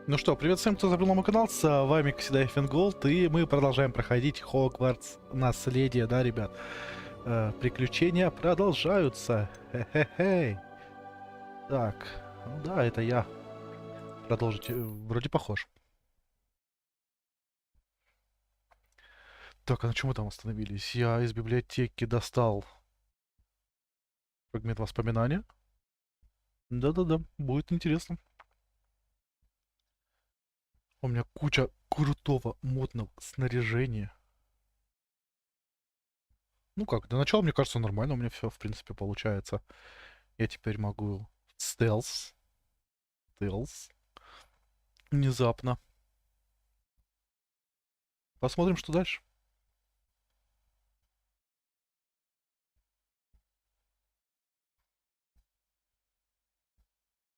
Ну что, привет всем, кто забыл на мой канал, с вами, как всегда, Fingolt, и мы продолжаем проходить Hogwarts наследие, да, ребят? Приключения продолжаются, хе-хе-хей. Так, ну да, это я. Продолжить, вроде похож. Так, а на чем мы там остановились? Я из библиотеки достал фрагмент воспоминания. Да-да-да, будет интересно. У меня куча крутого модного снаряжения. Ну как, до начала, мне кажется, нормально, у меня все, в принципе, получается. Я теперь могу стелс. Внезапно. Посмотрим, что дальше.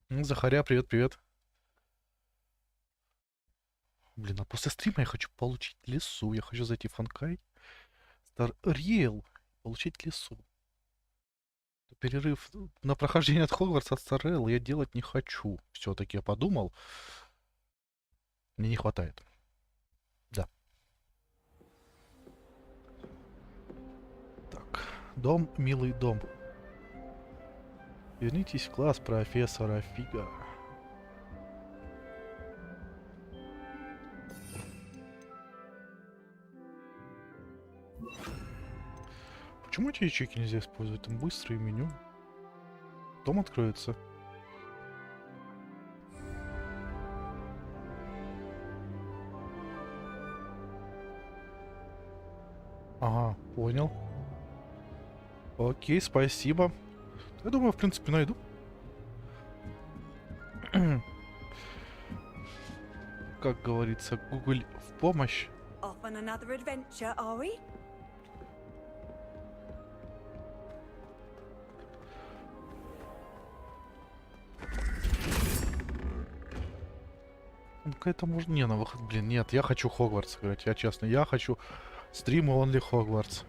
Захаря, привет-привет. Блин, а после стрима я хочу получить лесу. Я хочу зайти в Фанкай. Стар Риэл. Получить лесу. Перерыв на прохождение от Хогвартса от Старрелл я делать не хочу. Все-таки я подумал. Мне не хватает. Да. Так. Дом, милый дом. Вернитесь в класс профессора Фига. Почему эти ячейки нельзя использовать? Там быстрое меню. Дом откроется. Ага, понял. Окей, спасибо. Я думаю, в принципе, найду. Как говорится, Google в помощь. Off on another adventure, are we? Ну, какая-то можно... Не, на выход... Блин, нет, я хочу Хогвартс играть, я честно. Я хочу стримы only Хогвартс.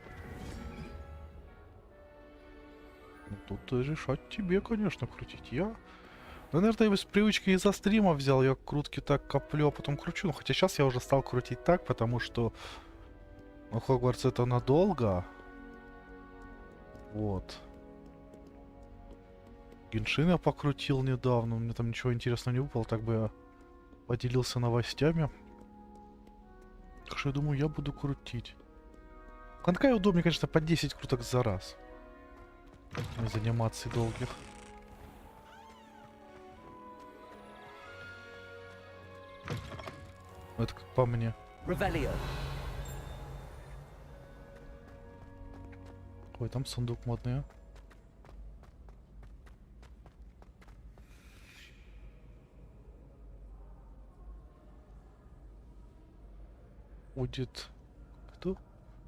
Ну, тут решать тебе, конечно, крутить. Я... Ну, наверное, я с привычки из-за стрима взял. Я крутки так коплю, а потом кручу. Ну, хотя сейчас я уже стал крутить так, потому что... Ну, Хогвартс это надолго. Вот. Геншин я покрутил недавно. Мне там ничего интересного не выпало, так бы я поделился новостями. Так что я думаю, я буду крутить. Конкай удобнее, конечно, по 10 круток за раз. Из анимаций долгих. Это как по мне. Ой, там сундук модный, а? Будет... Кто?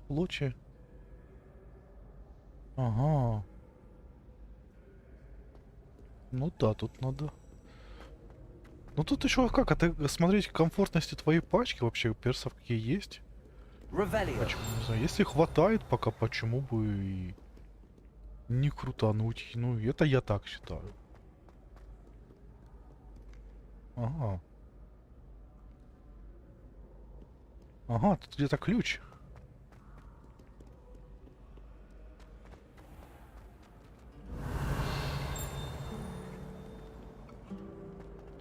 Лучи? Ага. Ну да, тут надо... Ну тут еще как, это смотреть комфортности твоей пачки вообще, персов какие есть. Почему, не знаю, если хватает пока, почему бы и не крутануть. Ну, это я так считаю. Ага. Ага, тут где-то ключ.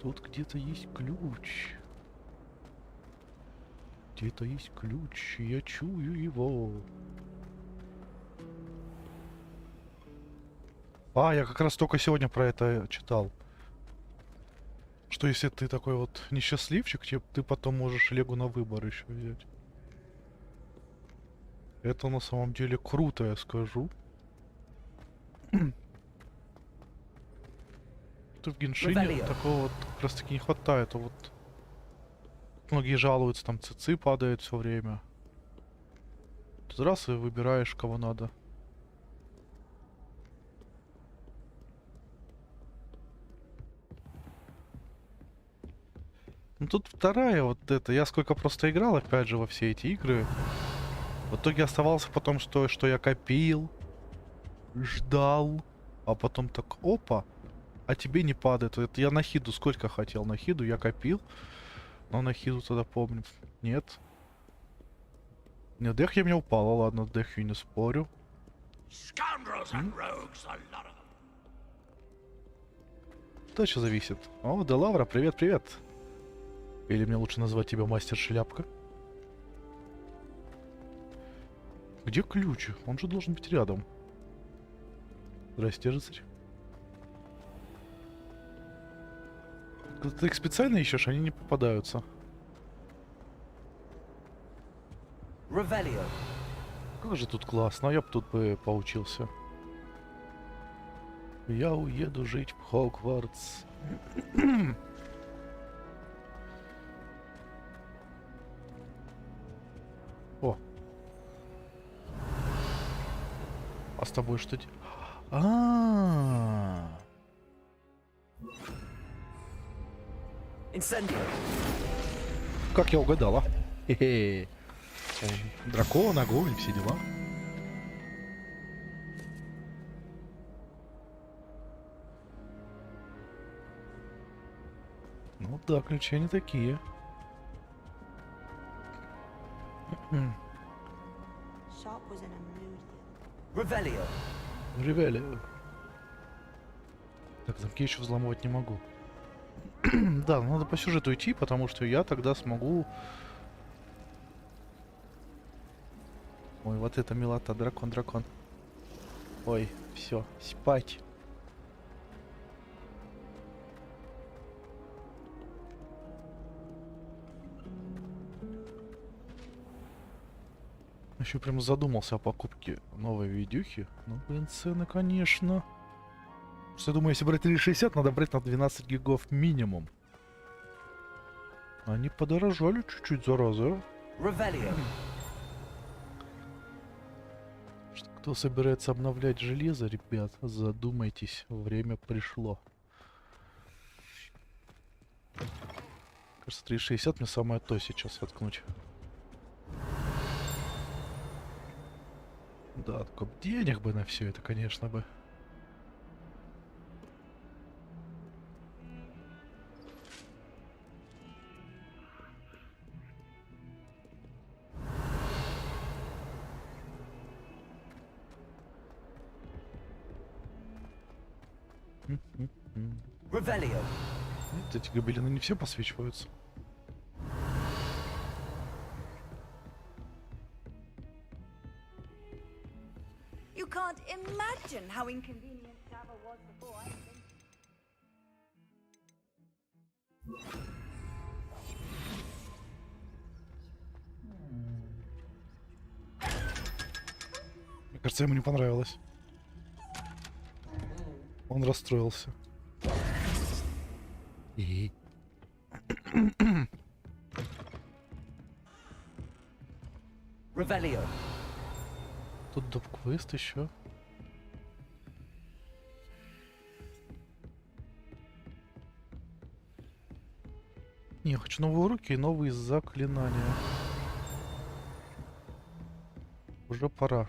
Тут где-то есть ключ. Где-то есть ключ, я чую его. А, я как раз только сегодня про это читал. Что если ты такой вот несчастливчик, ты потом можешь Легу на выбор еще взять. Это на самом деле круто, я скажу. Тут в Геншине такого вот как раз таки не хватает. А вот многие жалуются, там ЦЦ падает все время. Тут раз и выбираешь, кого надо. Ну тут вторая вот это. Я сколько просто играл, опять же, во все эти игры. В итоге оставался потом, что я копил, ждал, а потом так, опа, а тебе не падает. Это я на хиду сколько хотел, на хиду я копил. Но на хилу тогда помню. Нет. Нет, дэх я мне упала, ладно, дэх я не спорю. Дальше зависит. О, Делавра, привет-привет. Или мне лучше назвать тебя мастер шляпка? Где ключ? Он же должен быть рядом. Здрасте, рыцарь. Ты их специально ищешь, они не попадаются. Ревелио. Как же тут классно, я бы тут бы поучился. Я уеду жить в Хогвартс. О. А с тобой что делать? Инсендио. Как я угадала. Хе-хе. Дракон, огонь, все дела. Ну да, ключи не такие. Sharp was in a mood. Ревелио. Ревели. Так, замки еще взломывать не могу. Да, надо по сюжету идти, потому что я тогда смогу... Ой, вот это милота, дракон. Ой, все, спать. Еще прям задумался о покупке новой видюхи. Ну, блин, цены, конечно. Просто я думаю, если брать 360, надо брать на 12 гигов минимум. Они подорожали чуть-чуть, зараза. Ревелио. Кто собирается обновлять железо, ребят, задумайтесь, время пришло. Кажется, 360 мне самое то сейчас воткнуть. Да, только денег бы на все это, конечно бы. Ревелио. Нет, эти гобелины не все посвечиваются. You can't imagine how inconvenient travel was before. I think. Мне кажется, ему не понравилось. Он расстроился. И... Ревелио. Тут доп-квест еще. Не, я хочу новые уроки и новые заклинания. Уже пора.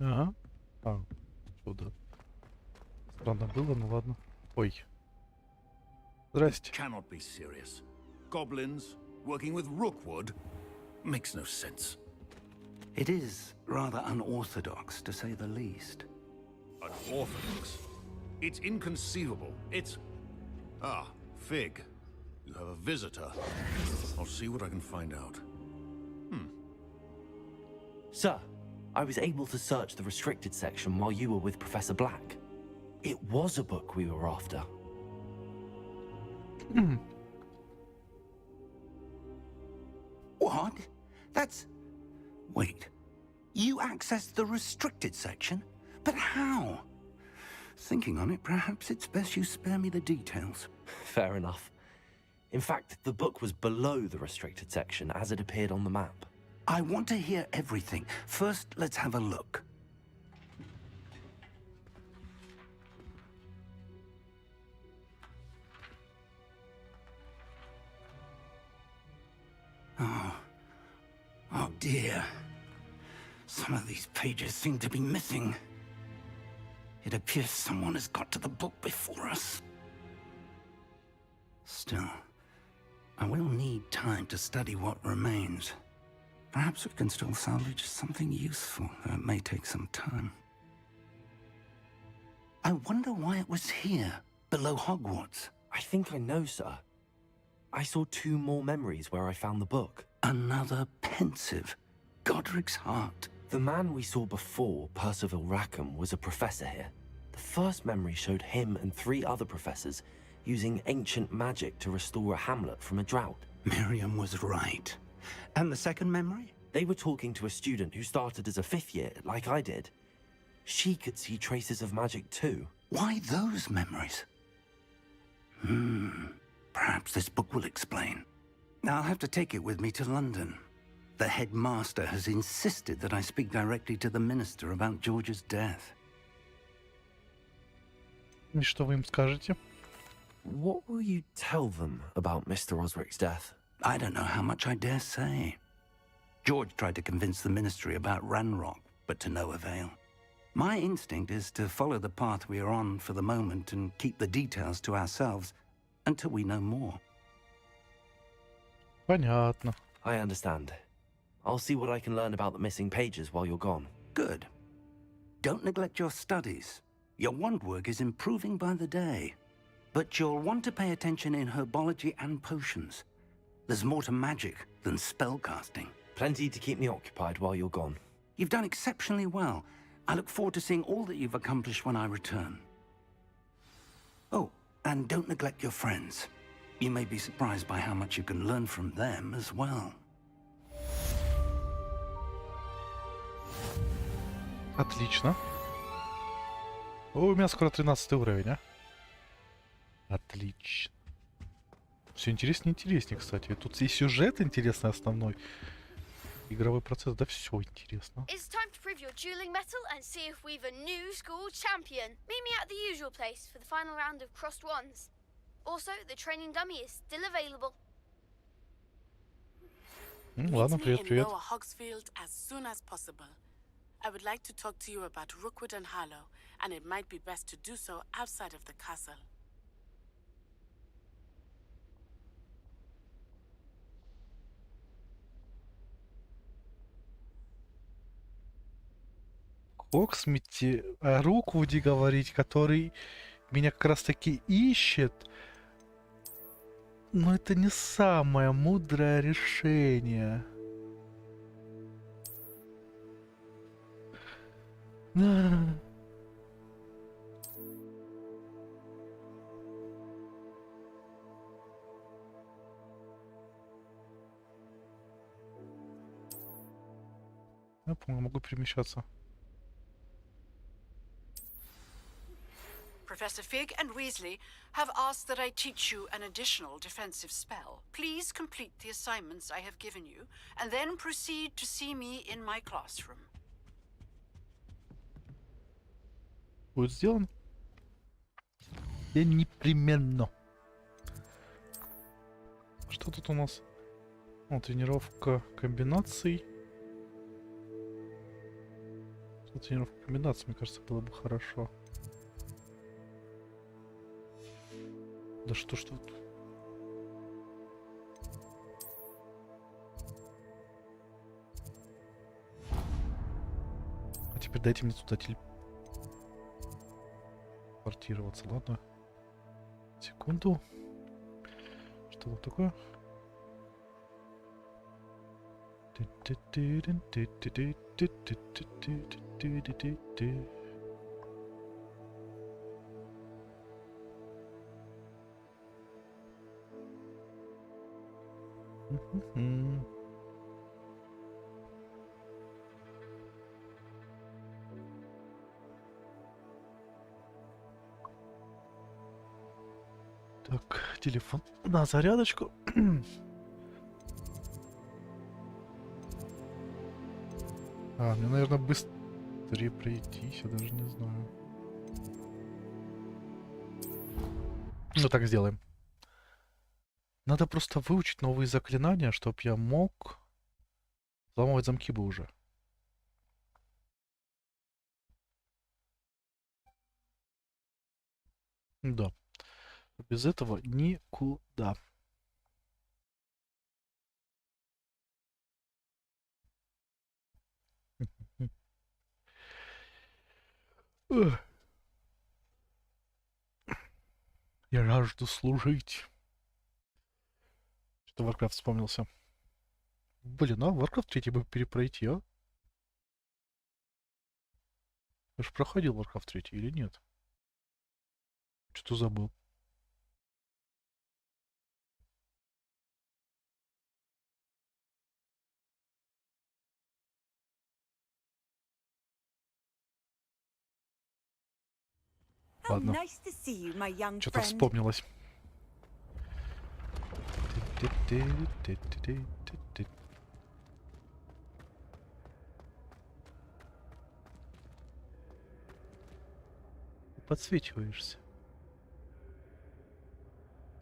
Ага. А, сюда. Странно было, ну ладно. Ой. Здрасте. Cannot be serious. Goblins working with Rookwood makes no sense. It is rather unorthodox, to say the least. Unorthodox. It's inconceivable. It's... Ah, Fig. You have a visitor. I'll see what I can find out. Sir, I was able to search the restricted section while you were with Professor Black. It was a book we were after. What? That's... Wait. You accessed the restricted section? But how? Thinking on it, perhaps it's best you spare me the details. Fair enough. In fact, the book was below the restricted section as it appeared on the map. I want to hear everything. First, let's have a look. Oh dear. Some of these pages seem to be missing. It appears someone has got to the book before us. Still, I will need time to study what remains. Perhaps we can still salvage something useful, though it may take some time. I wonder why it was here, below Hogwarts. I think I know, sir. I saw 2 more memories where I found the book. Another pensive, Godric's heart. The man we saw before, Percival Rackham, was a professor here. The first memory showed him and 3 other professors using ancient magic to restore a hamlet from a drought. Miriam was right. And the second memory? They were talking to a student who started as a 5th year, like I did. She could see traces of magic too. Why those memories? Perhaps this book will explain. I'll have to take it with me to London. The headmaster has insisted that I speak directly to the minister about George's death. И что вы им скажете? What will you tell them about Mr. Osric's death? I don't know how much I dare say. George tried to convince the ministry about Ranrokom, but to no avail. My instinct is to follow the path we are on for the moment and keep the details to ourselves until we know more. Понятно. I understand. I'll see what I can learn about the missing pages while you're gone. Good. Don't neglect your studies. Your wand work is improving by the day. But you'll want to pay attention in herbology and potions. There's more to magic than spellcasting. Plenty to keep me occupied while you're gone. You've done exceptionally well. I look forward to seeing all that you've accomplished when I return. Oh, and don't neglect your friends. You may be surprised by how much you can learn from them as well. Отлично. О, у меня скоро 13 уровень, а? Отлично. Все интереснее и интереснее, кстати. Тут и сюжет интересный основной. Игровой процесс, да все интересно. It's time to prove your dueling mettle and see if we've a new school champion. Meet me at the usual place for the final round of crossed wands. Also, the training dummy is still available. Ладно, привет, привет. Lower Hogsfield as soon as possible. I would like to talk to you about Rookwood and Harlow, and it might be best to do so outside of the castle. Хогсмите о Руквуде говорить, который меня как раз таки ищет. Но это не самое мудрое решение. Я помню, могу перемещаться. Professor Fig and Weasley have asked that I teach you an additional defensive spell. Please complete the assignments I have given you, and then proceed to see me in my classroom. Будет сделано? Я непременно. Что тут у нас? О, тренировка комбинаций. Тренировка комбинаций, мне кажется, было бы хорошо. Да что ж тут? А теперь дайте мне туда телепортироваться, ладно? Секунду. Что тут такое? Так, телефон на зарядочку. Мне, наверное, быстрее пройтись, я даже не знаю. Ну, так сделаем. Надо просто выучить новые заклинания, чтобы я мог взламывать замки бы уже. Да. Без этого никуда. Я жажду служить. Что Warcraft вспомнился. Блин, а Warcraft 3 бы перепройти, а? Я же проходил Warcraft 3 или нет? Что забыл? How Ладно. nice to see you, my young Что-то friend. вспомнилось. Ты подсвечиваешься.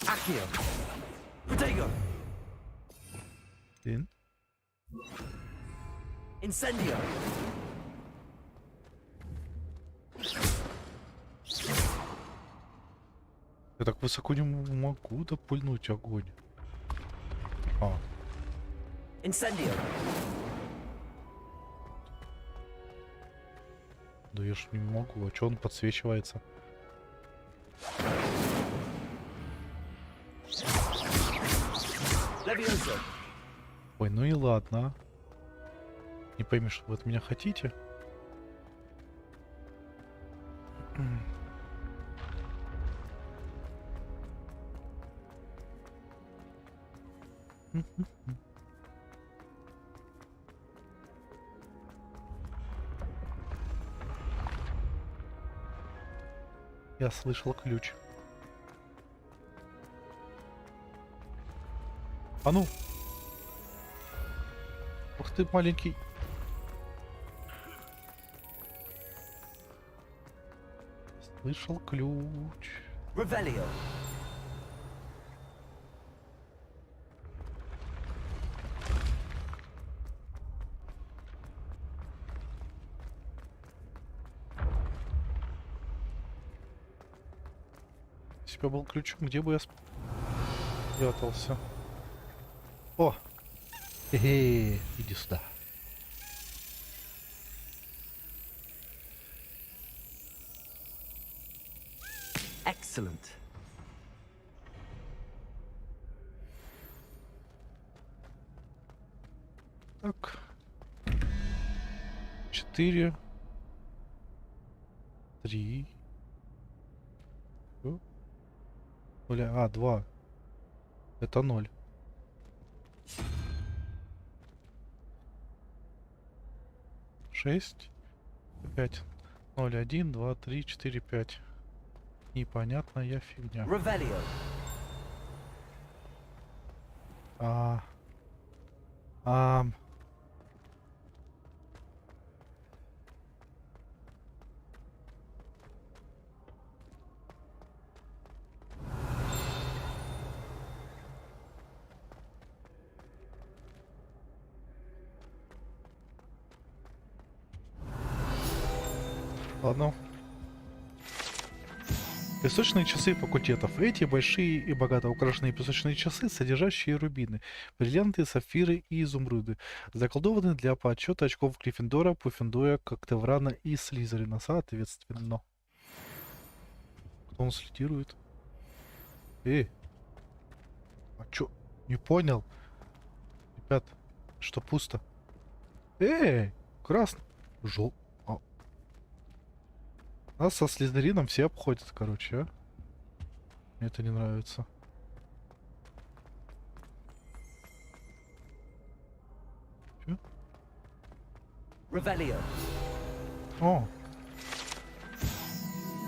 Accio! Protego! Блин. Incendio! Я так высоко не могу допульнуть огонь. А. Incendio! Да я ж не могу. А чё он подсвечивается? Levioso! Ой, ну и ладно. Не пойми, что вы от меня хотите. Я слышал ключ. А ну! Ух ты, маленький. Слышал ключ. Revelio! Если бы я был ключом, где бы я спрятался? О! Хе-хе, иди сюда. Excellent! Так. 4. 3. Бля, 2. Это 0. Шесть. 5. 0, 1, 2, 3, 4, 5. Непонятная фигня. Revelio! Ладно. Песочные часы факультетов. Эти большие и богато украшенные песочные часы, содержащие рубины, бриллианты, сапфиры и изумруды, заколдованы для подсчета очков Гриффиндора, Пуффендуя, Коктеврана и Слизерина, соответственно. Кто он следирует? А чё? Не понял. Ребят, что пусто? Красный. Нас со Слизерином все обходят, короче, а? Мне это не нравится. Чё? Revelio! О!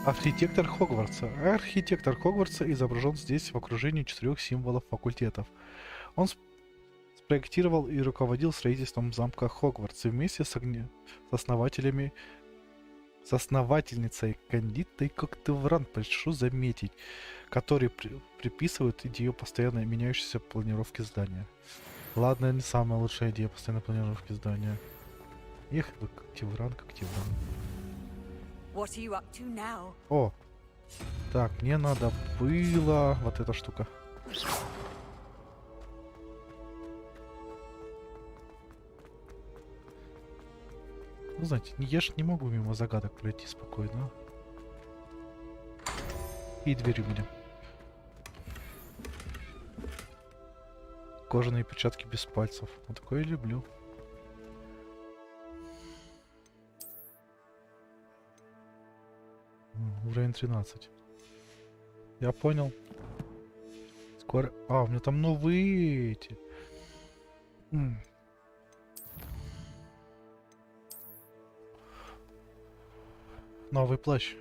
Архитектор Хогвартса. Архитектор Хогвартса изображен здесь в окружении 4 символов факультетов. Он спроектировал и руководил строительством замка Хогвартс вместе с основателями с основательницей Кандитой Коктевран, прошу заметить, который приписывают идею постоянно меняющейся планировки здания. Ладно, это не самая лучшая идея постоянной планировки здания. Эх, вы Коктевран. What are you up to now? О! Так, мне надо было... Вот эта штука. Ну, знаете, я ж не могу мимо загадок пройти спокойно. И дверь у меня. Кожаные перчатки без пальцев. Вот такое я люблю. Уровень 13. Я понял. Скоро... А, у меня там новые эти. Новый плащ.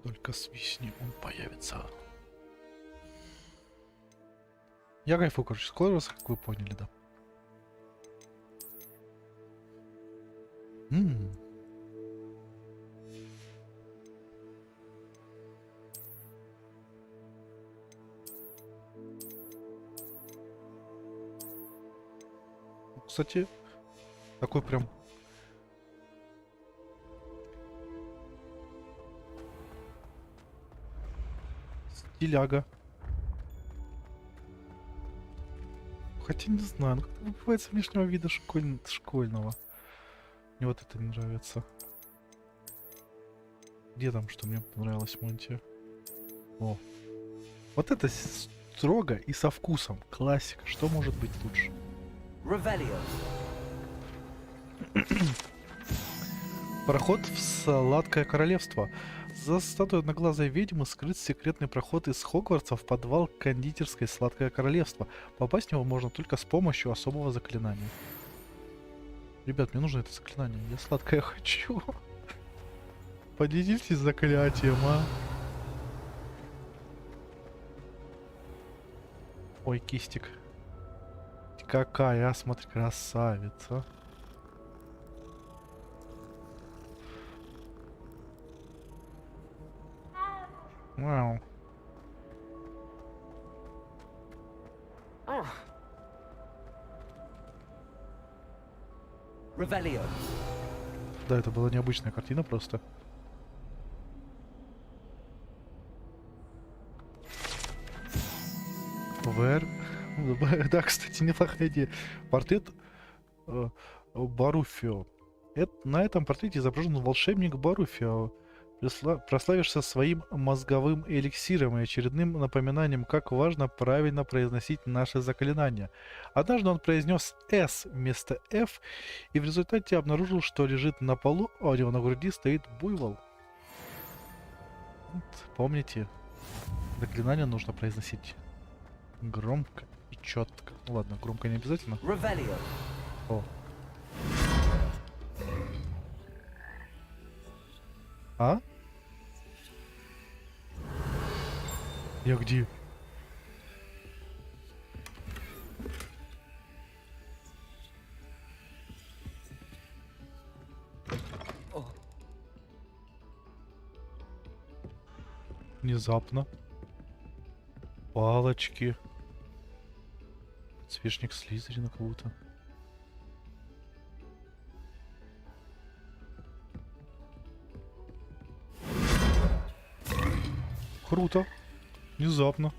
Только свистни, он появится. Я кайфую, короче, скоро, как вы поняли, да. Кстати, такой прям стиляга. Хотя не знаю, он как-то выбивается внешнего вида школьного. Мне вот это не нравится. Где там, что мне понравилось, Монти? О. Вот это строго и со вкусом. Классика. Что может быть лучше? Проход в Сладкое Королевство. За статуей одноглазой ведьмы скрыт секретный проход из Хогвартса в подвал кондитерской Сладкое Королевство. Попасть в него можно только с помощью особого заклинания. Ребят, мне нужно это заклинание. Я сладкое хочу. Поделитесь заклятием, а. Ой, кистик. Какая, смотри, красавица. Вау. Да, это была необычная картина просто. Да, кстати, неплохая идея. Портрет Баруфио. На этом портрете изображен волшебник Баруфио, прославившийся своим мозговым эликсиром и очередным напоминанием, как важно правильно произносить наши заклинания. Однажды он произнес «С» вместо «Ф» и в результате обнаружил, что лежит на полу, а у него на груди стоит буйвол. Вот, помните, заклинания нужно произносить громко и четко. Ну ладно, громко не обязательно. О. А? Я где? Внезапно. Палочки. Подсвечник Слизерина кого-то. Круто. Внезапно.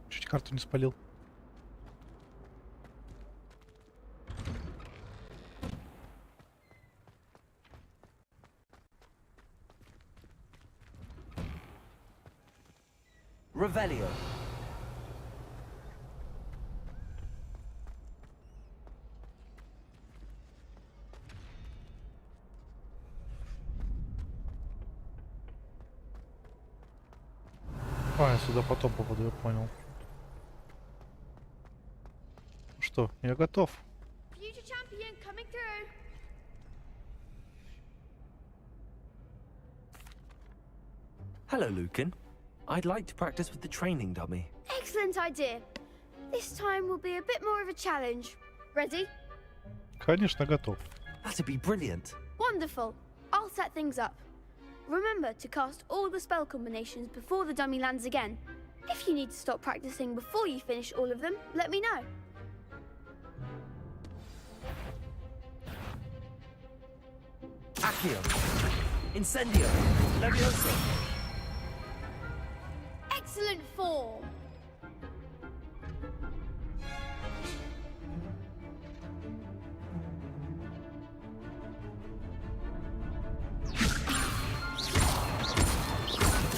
Чуть карту не спалил. Revelio. А, я сюда потом попаду, я понял. Что, я готов. Future champion coming through. Hello, Lucan. I'd like to practice with the training dummy. Excellent idea. This time will be a bit more of a challenge. Ready? Конечно, готов. That'd be brilliant. Wonderful. I'll set things up. Remember to cast all the spell combinations before the dummy lands again. If you need to stop practicing before you finish all of them, let me know. Accio. Incendio. Levioso. Excellent form.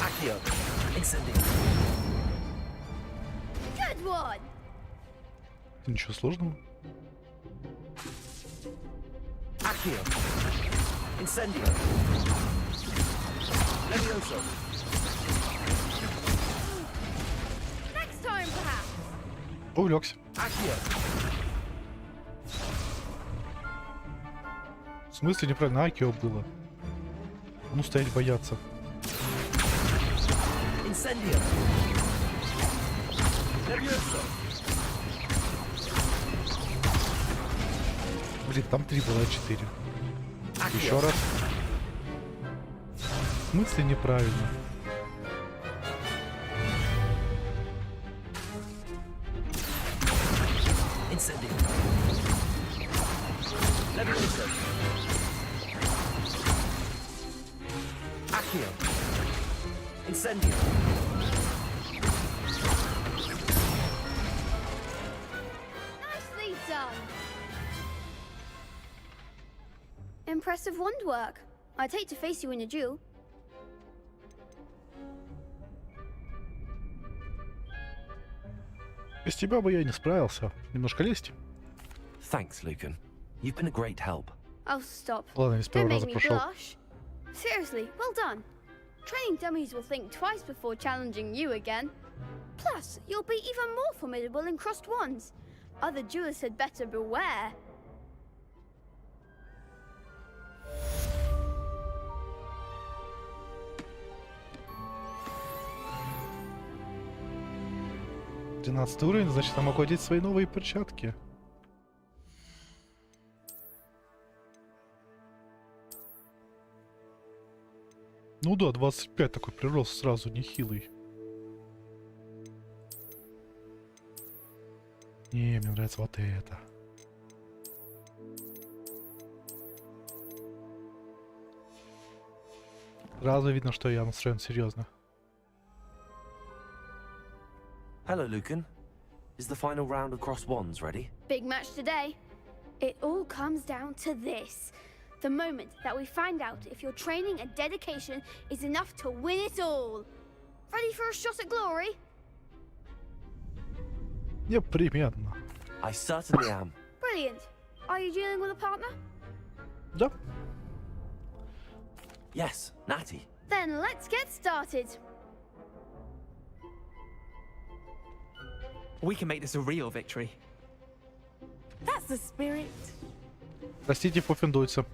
Accio. Incendio. Good one. Ничего сложного. Accio. Incendio. Levioso. Next time, perhaps. Увлекся. Accio. В смысле неправильно Акио было? А ну стоять бояться. Incendio. Levioso. Блин, там 3 было, а 4. Еще Accio. раз. В смысле неправильно? Incendio. Levioso. Accio. Incendio. Nicely done. Impressive wand work. I'd hate to face you in a duel. Без тебя бы я не справился. Немножко лезть. Thanks, Lucan. You've been a great help. Oh, stop. Ладно, не с Don't первого make раза me прошел. blush. Seriously, well done. Training dummies will think twice before challenging you again. Plus, you'll be even more formidable in crossed wands. Other duelists had better beware. Двенадцатый уровень, значит, я могу одеть свои новые перчатки. Ну да, 25 такой прирост сразу, нехилый. Не, мне нравится вот это. Сразу видно, что я настроен серьезно. Hello, Lucan. Is the final round of cross wands ready? Big match today. It all comes down to this. The moment that we find out if your training and dedication is enough to win it all. Ready for a shot at glory? Непременно. I certainly am. Brilliant. Are you dealing with a partner? Да. Yes, Natty. Then let's get started. We can make this a real victory. That's the spirit. Простите, пуффендуйся.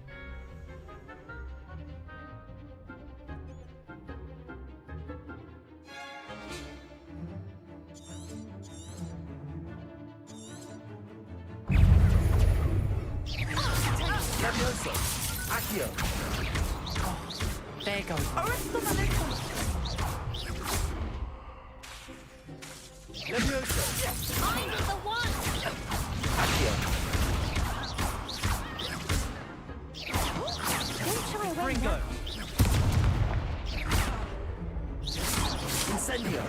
Levioso. Accio. There goes. Levioso. I need the one. Accio. Don't shy away. Ringo. Incendio.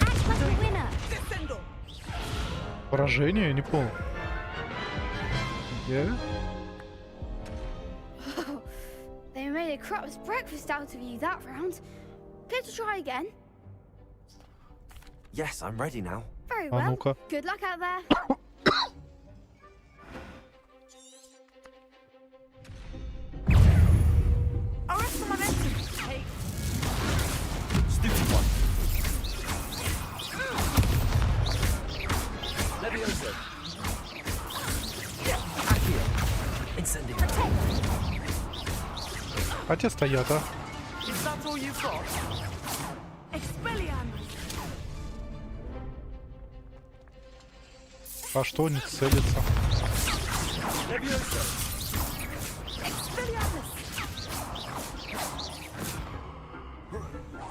Act like a winner. Поражение? Я не понял. Yeah? They made a crap's breakfast out of you that round. Care to try again? Yes, I'm ready now. Very А well. ну-ка. Good luck out there. Stupid one. Хотя стоят, а? Is that all you've got? Expelliarmus! А что они целятся? Leviosa! Expelliarmus!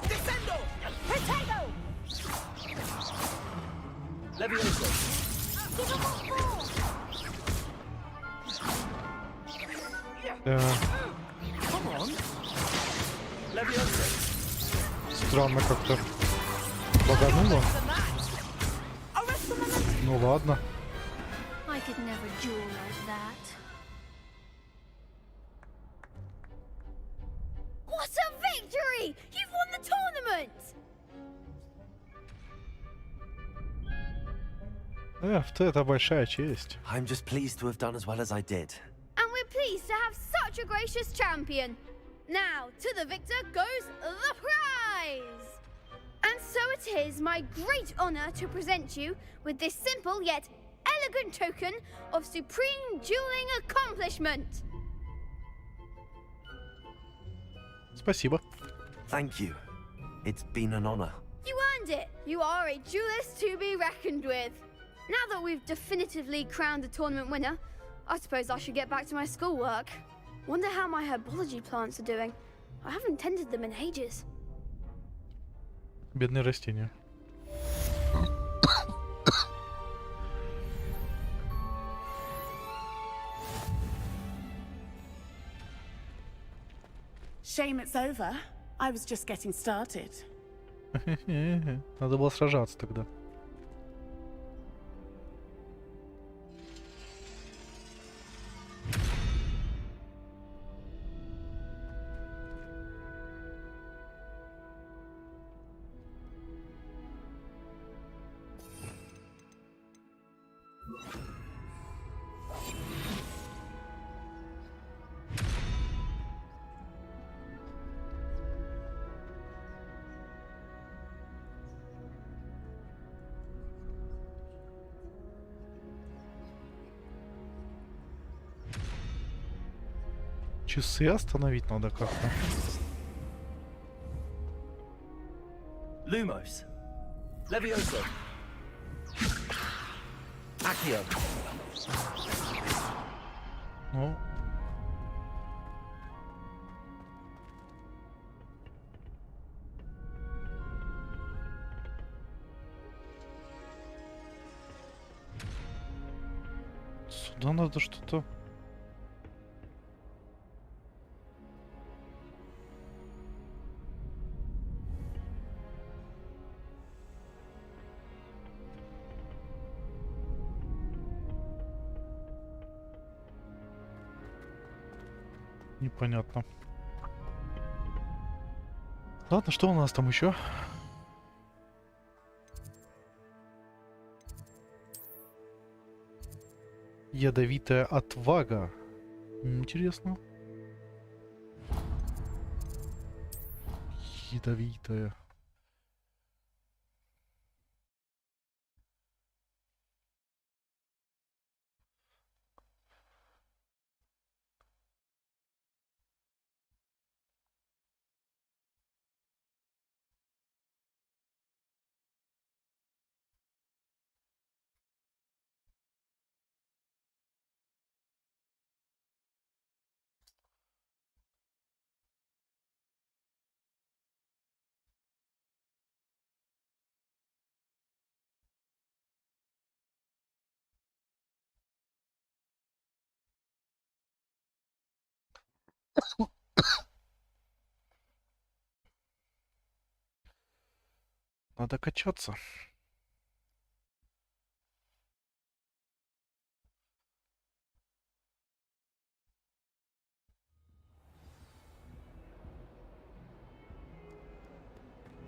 Descendo! Potato! Leviosa! Give him what for! Come on! Leviosa! Странно как-то багануло. Ну ладно. I could never duel like that. What a victory! You've won the tournament! Это большая честь. I'm just pleased to have done as well as I did. And we're pleased to have such a gracious champion. Now, to the victor goes the prize! And so it is my great honor to present you with this simple yet elegant token of supreme dueling accomplishment. Спасибо. Thank you. It's been an honor. You earned it. You are a duelist to be reckoned with. Now that we've definitively crowned the tournament winner, I suppose I should get back to my schoolwork. Wonder how my herbology plants are doing. I haven't tended them in ages. Бедные растения. Shame it's over. I was just getting started. Надо было сражаться тогда. Часы остановить надо как-то. Lumos! Leviosa! Accio! Ну. Сюда надо что-то. Непонятно. Ладно, что у нас там еще? Ядовитая отвага. Интересно. Ядовитая. Надо качаться.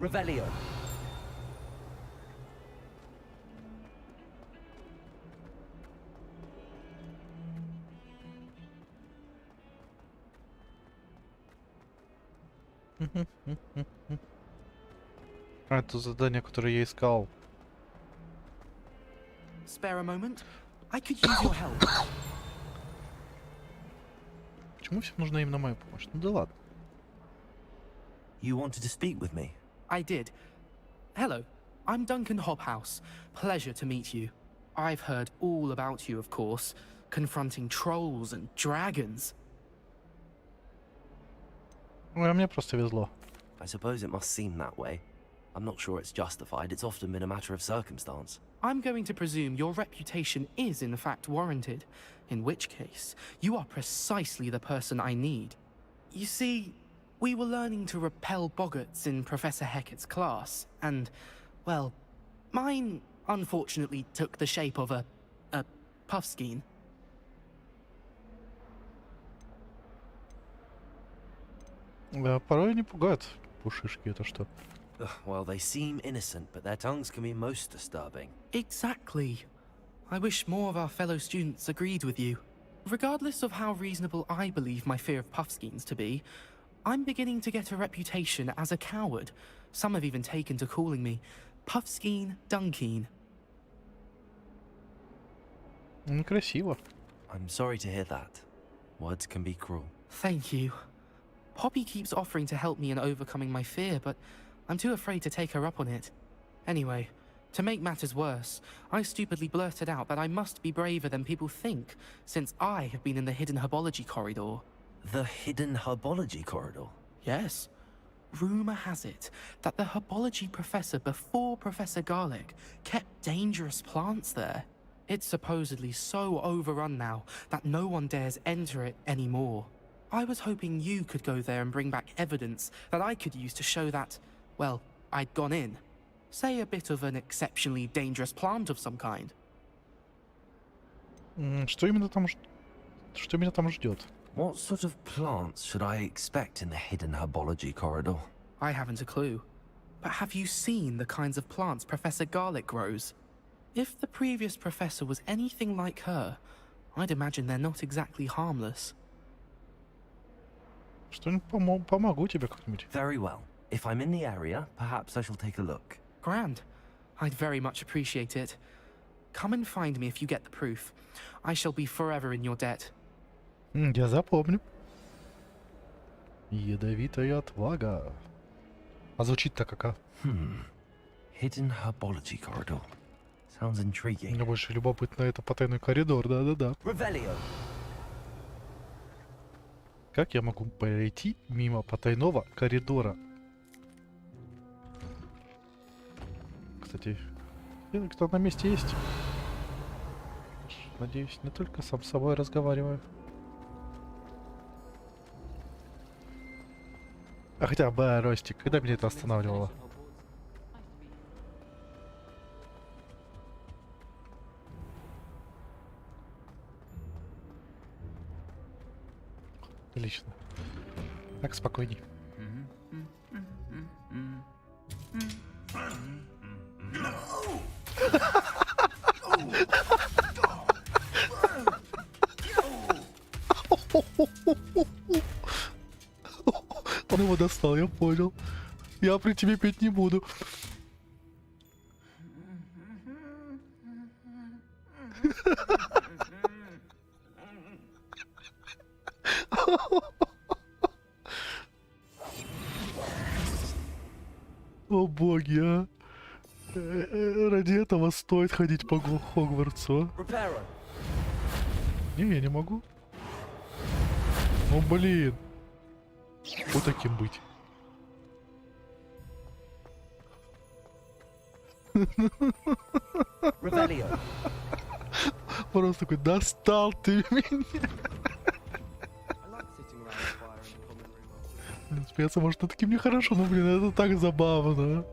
Revelio! А, это задание, которое я искал. Spare a moment? I could use your help. Почему всем нужна именно моя помощь? Ну да ладно. You wanted to speak with me? I did. Hello, I'm Duncan Hobhouse. Pleasure to meet you. I've heard all about you, of course, confronting trolls and dragons. Ну, мне просто везло. I suppose it must seem that way. I'm not sure it's justified. It's often been a matter of circumstance. I'm going to presume your reputation is in fact warranted, in which case, you are precisely the person I need. You see, we were learning to repel boggarts in Professor Hecat's class, and, well, mine unfortunately took the shape of a puffskein. Да, порой они пугают пушишки, это что? Ugh, well, they seem innocent, but their tongues can be most disturbing. Exactly. I wish more of our fellow students agreed with you. Regardless of how reasonable I believe my fear of puffskeins to be, I'm beginning to get a reputation as a coward. Some have even taken to calling me Puffskeen Dunkeen. Некрасиво. I'm sorry to hear that. Words can be cruel. Thank you. Poppy keeps offering to help me in overcoming my fear, but I'm too afraid to take her up on it. Anyway, to make matters worse, I stupidly blurted out that I must be braver than people think, since I have been in the hidden herbology corridor. The hidden herbology corridor? Yes. Rumor has it that the herbology professor before Professor Garlic kept dangerous plants there. It's supposedly so overrun now that no one dares enter it anymore. I was hoping you could go there and bring back evidence that I could use to show that, well, I'd gone in. Say a bit of an exceptionally dangerous plant of some kind. Что именно там, что меня там ждет? What sort of plants should I expect in the hidden herbology corridor? I haven't a clue. But have you seen the kinds of plants Professor Garlic grows? If the previous professor was anything like her, I'd imagine they're not exactly harmless. Что-нибудь помогу тебе как-нибудь. Very well. If I'm in the area, perhaps I shall take a look. Grand. I'd very much appreciate it. Come and find me if you get the proof. I shall be forever in your debt. Я запомню. Ядовитая отвага. А звучит-то как? Hidden herbology corridor. Sounds intriguing. Мне больше любопытно это потайной коридор, да-да-да. Revelio. Как я могу пройти мимо потайного коридора? Кстати, кто на месте есть? Надеюсь, не только сам с собой разговариваю. А хотя бы, Ростик, когда меня это останавливало? Отлично. Так, спокойней. Он его достал, я понял. Я при тебе петь не буду. О боги, а. Ради этого стоит ходить по Хогвартсу. Не, я не могу. Ну блин. Вот таким быть. Просто такой, достал ты меня. Блин, смеяться может над таким нехорошо, но блин, это так забавно.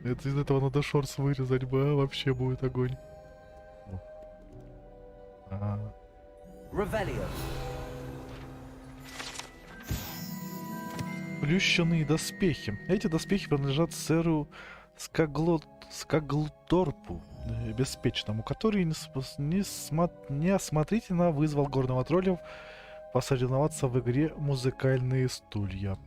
Это из этого надо шорс вырезать бы, а? Вообще будет огонь. Плющенные доспехи. Эти доспехи принадлежат сэру Скаглторпу Беспечному, который неосмотрительно вызвал горного тролля посоревноваться в игре «Музыкальные стулья».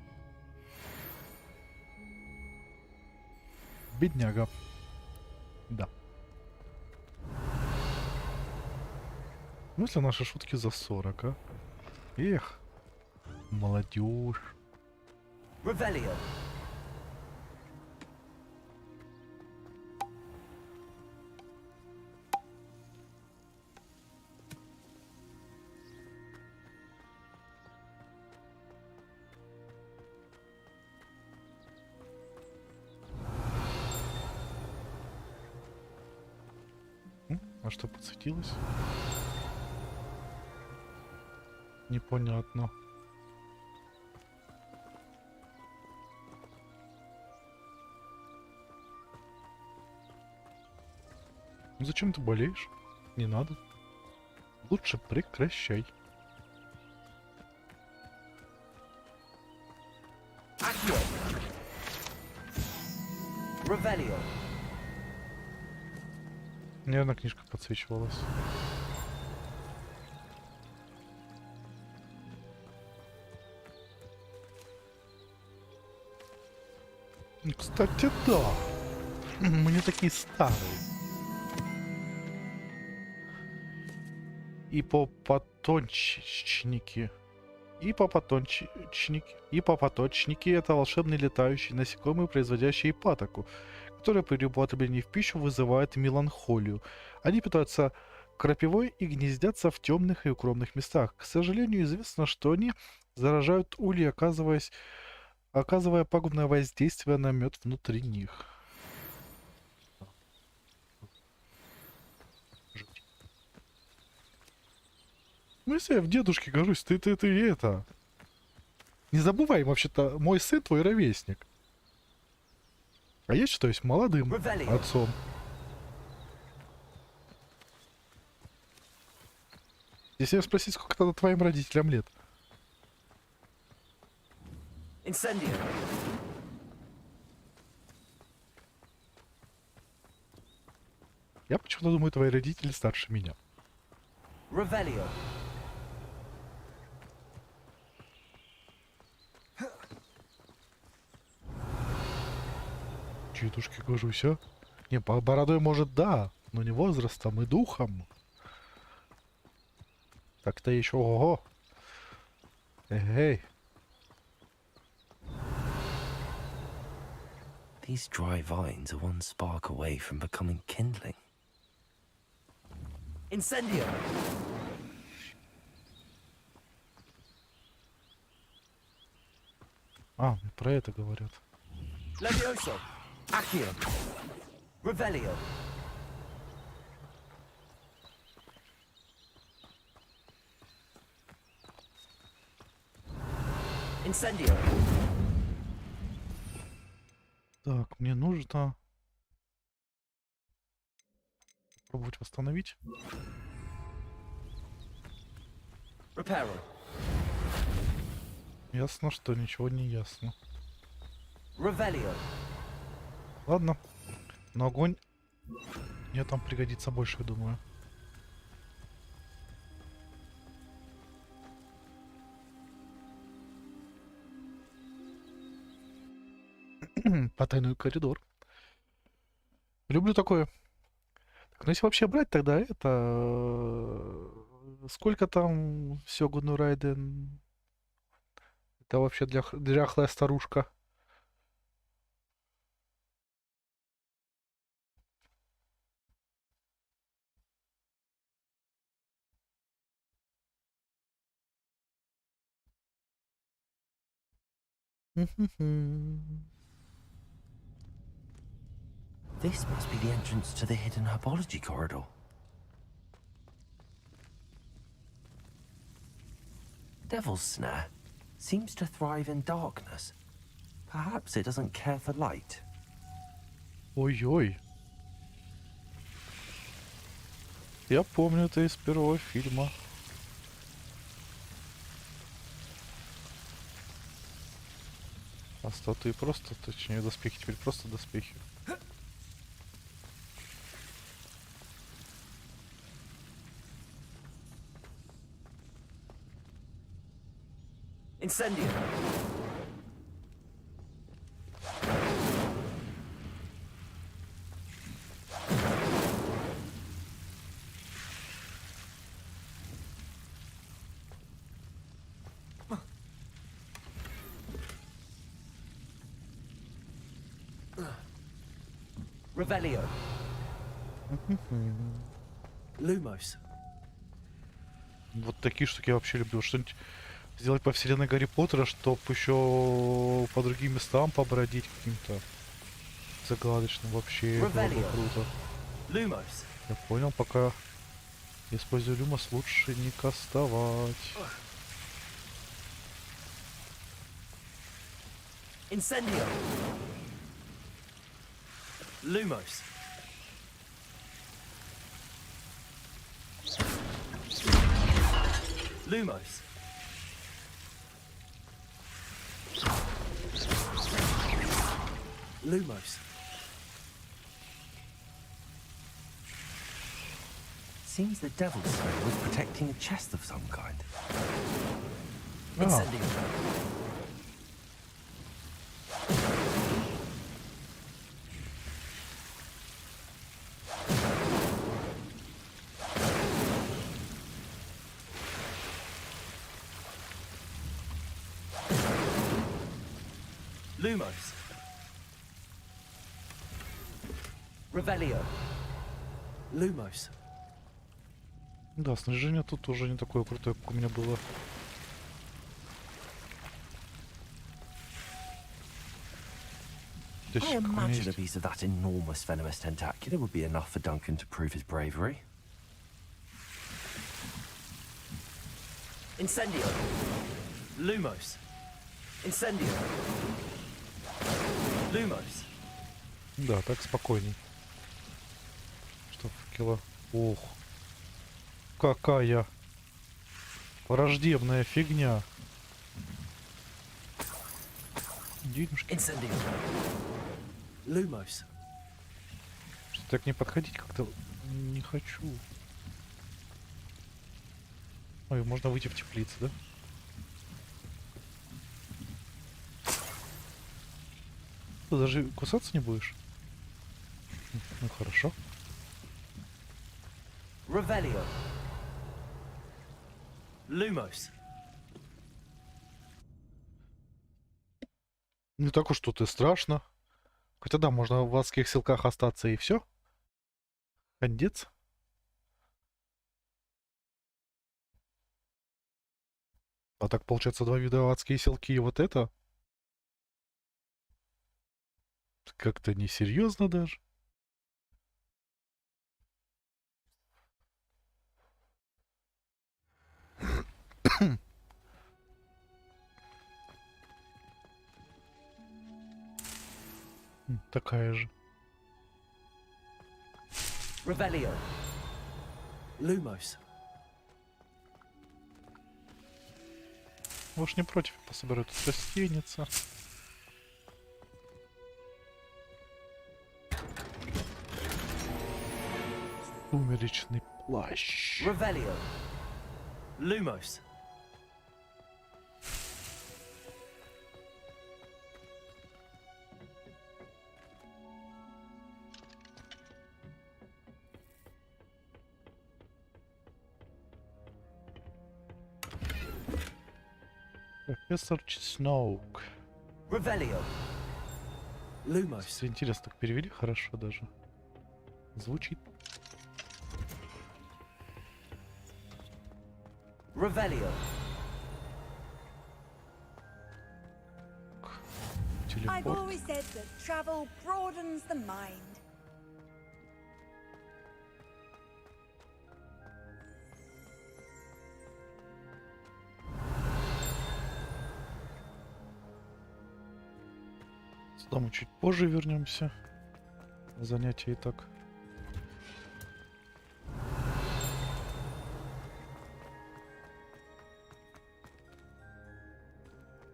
Бедняга. Да. Мысли наши шутки за 40, а? Эх, молодежь. Revelio. А что подсветилось? Непонятно. Ну зачем ты болеешь? Не надо. Лучше прекращай. Accio. Revelio. Наверное, книжка подсвечивалась. Кстати, да. Мы не такие старые. И попоточники. И попоточники это волшебные летающие насекомые, производящие патоку, которые при употреблении в пищу вызывают меланхолию. Они питаются крапивой и гнездятся в темных и укромных местах. К сожалению, известно, что они заражают ульи, оказывая пагубное воздействие на мед внутри них. Ну, если я в дедушке гожусь, ты это... Не забывай, вообще-то, мой сын твой ровесник. А я считаюсь молодым отцом. Если я спросить, сколько тогда твоим родителям лет? Incendio. Я почему-то думаю, твои родители старше меня. Revelio. Дедушке гожусь, а? Не, по бородой может да, но не возрастом и духом. Так-то еще ого. Эй. These dry vines are one spark away from becoming kindling. Incendio. А, про это говорят. Levioso. Accio. Revelio. Incendio. Так, мне нужно попробовать восстановить. Reparo. Ясно, что ничего не ясно. Revelio. Ладно. Но огонь мне там пригодится больше, я думаю. Потайной коридор. Люблю такое. Так, ну если вообще брать, тогда это... Сколько там Сёгуну Райден? Это вообще дряхлая старушка. This must be the entrance to the hidden herbology corridor. Devil's Snare seems to thrive in darkness. Perhaps it doesn't care for light. Ой-ой. Я помню это из первого фильма. А статуи просто, точнее, доспехи теперь просто доспехи. Incendio. Revelio. Lumos. Вот такие штуки я вообще люблю. Что-нибудь сделать по вселенной Гарри Поттера, чтоб еще по другим местам побродить каким-то загадочным. Вообще было бы круто. Lumos. Я понял, пока использую Люмос, лучше не кастовать. Incendio. Lumos. Lumos. Lumos. Seems the devil's spell was protecting a chest of some kind. Incendio. Lumos. Revelio. Lumos. Да, снаряжение тут уже не такое крутое, как у меня было. I imagine a piece of that enormous venomous tentacular would be enough for Duncan to prove his bravery. Incendio. Lumos. Incendio. Lumos. Да, так спокойней. Что факела? Ох. Какая враждебная фигня. Денежки. Incendio. Lumos. Что так не подходить как-то не хочу. Ой, можно выйти в теплицу, да? Ты даже кусаться не будешь? Ну хорошо. Revelio. Lumos. Не так уж тут и страшно. Хотя да, можно в адских силках остаться и все. Кондец. А так получается два вида адские силки и вот это. Как-то несерьезно даже. Такая же. Revelio. Lumos. Уж не против, пособираю тут растеница. Сумеречный плащ. Revelio. Lumos. Профессор Чесноук. Revelio. Lumos. Если интересно, так перевели хорошо даже. Звучит. Revelio. I've Телепорт. always said that travel broadens the mind. Сюда мы чуть позже вернемся. Занятие и так.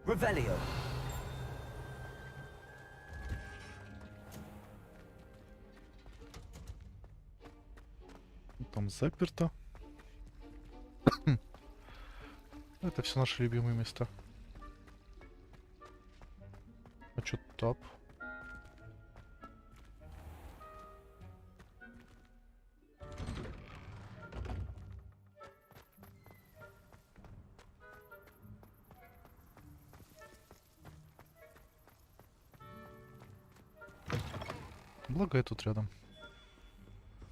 Revelio. Там заперто. Это все наши любимые места. А чё тап? благо я тут рядом.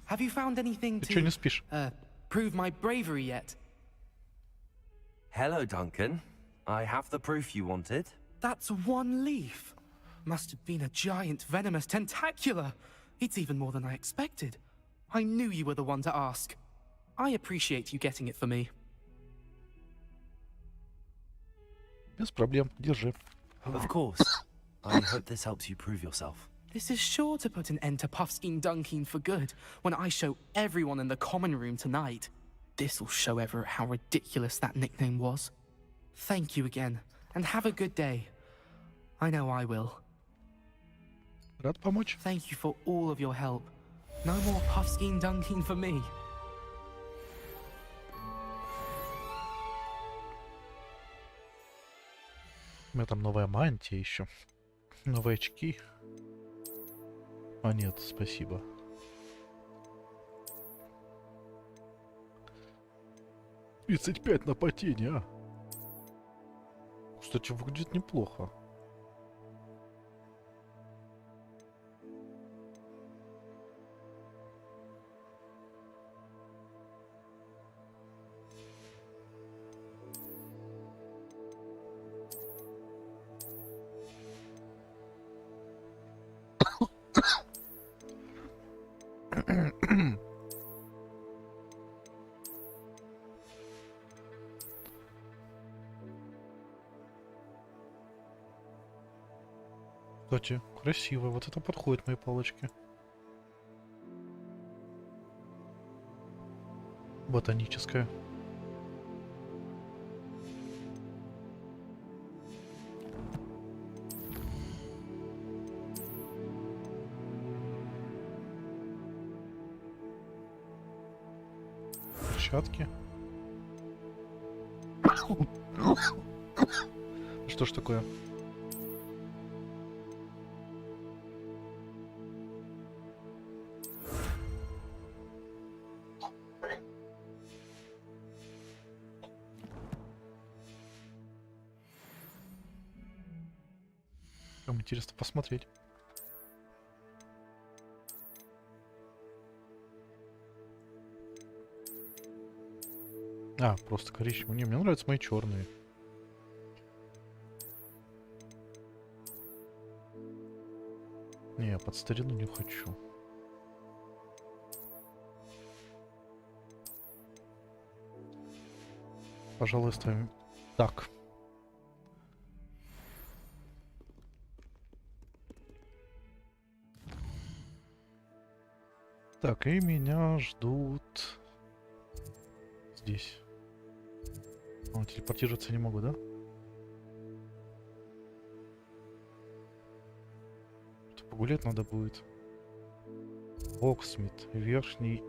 Have you found anything Ты чё не to спишь? prove my bravery yet? Hello, Duncan. I have the proof you wanted. That's one leaf. Must have been a giant venomous tentacula. It's even more than I expected. I knew you were the one to ask. I appreciate you getting it for me. Без проблем, держи. Of course. I hope this helps you prove yourself. This is sure to put an end to Puffskein Dunkeen for good when I show everyone in the common room tonight. This'll show Everett how ridiculous that nickname was. Thank you again, and have a good day. I know I will. Рад помочь. Thank you for all of your help. No more Puffskein Dunkeen for me. У меня там новая мантия еще. Новые очки. А нет, спасибо. «35 нападений, а?» Кстати, выглядит неплохо. Кстати, красиво. Вот это подходит моей палочке. Ботаническая. Перчатки. Что ж такое? Прям интересно посмотреть. А, просто коричневый. Не, мне нравятся мои черные. Не, под старину не хочу. Пожалуй, ставим так. Так, и меня ждут здесь. О, телепортироваться не могу, да? Что, погулять надо будет. Оксмит, верхний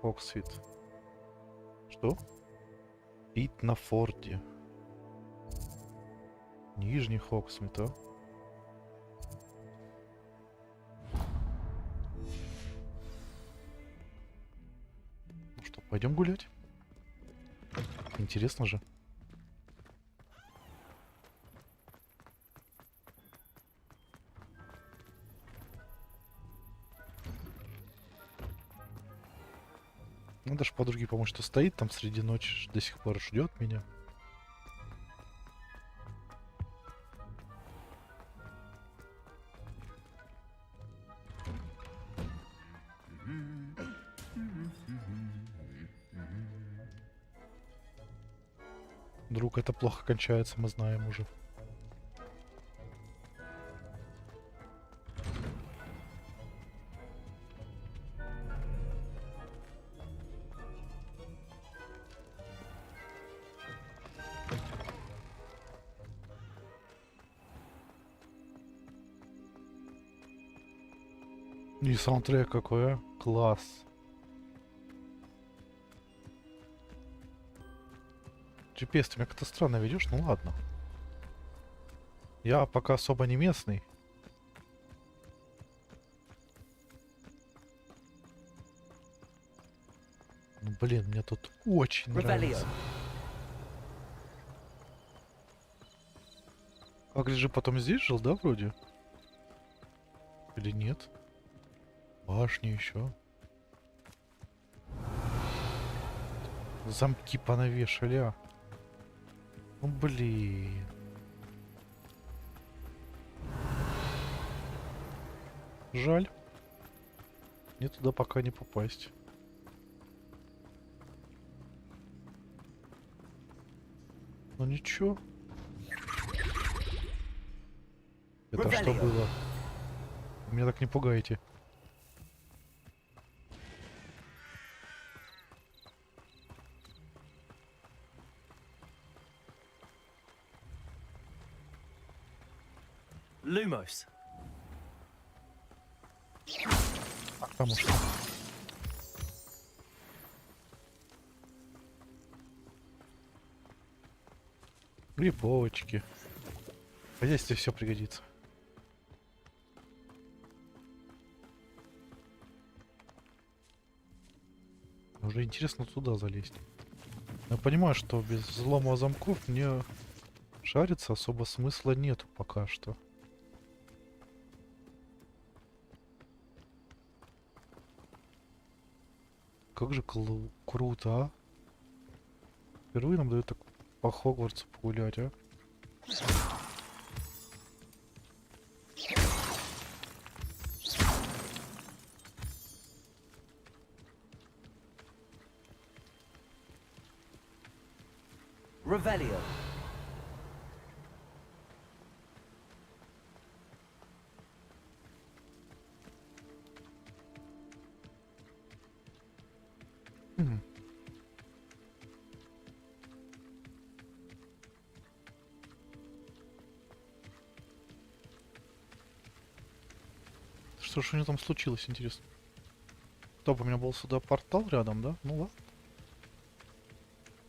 Оксвит. Что? Пит на форте. Нижний Оксмит, а? Пойдем гулять. Интересно же. Надо же подруге помочь, что стоит там среди ночи, до сих пор ждет меня. Вдруг это плохо кончается, мы знаем уже. И саундтрек какой, а? Класс. GPS, ты меня как-то странно ведешь, ну ладно. Я пока особо не местный. Ну, блин, мне тут очень нравится. А гляжи, потом здесь жил, да, вроде? Или нет? Башни еще. Замки понавешали, а. Ну блин. Жаль. Мне туда пока не попасть. Ну ничего. Это что было? Меня так не пугаете. Lumos. Потому что... Грибочки. В хозяйстве все пригодится. Уже интересно туда залезть. Я понимаю, что без взлома замков мне шариться особо смысла нету пока что. Как же круто, а? Впервые нам дают так по Хогвартсу погулять, а? Revelio. Что ж у него там случилось, интересно? Стоп, у меня был сюда портал рядом, да? Ну ладно.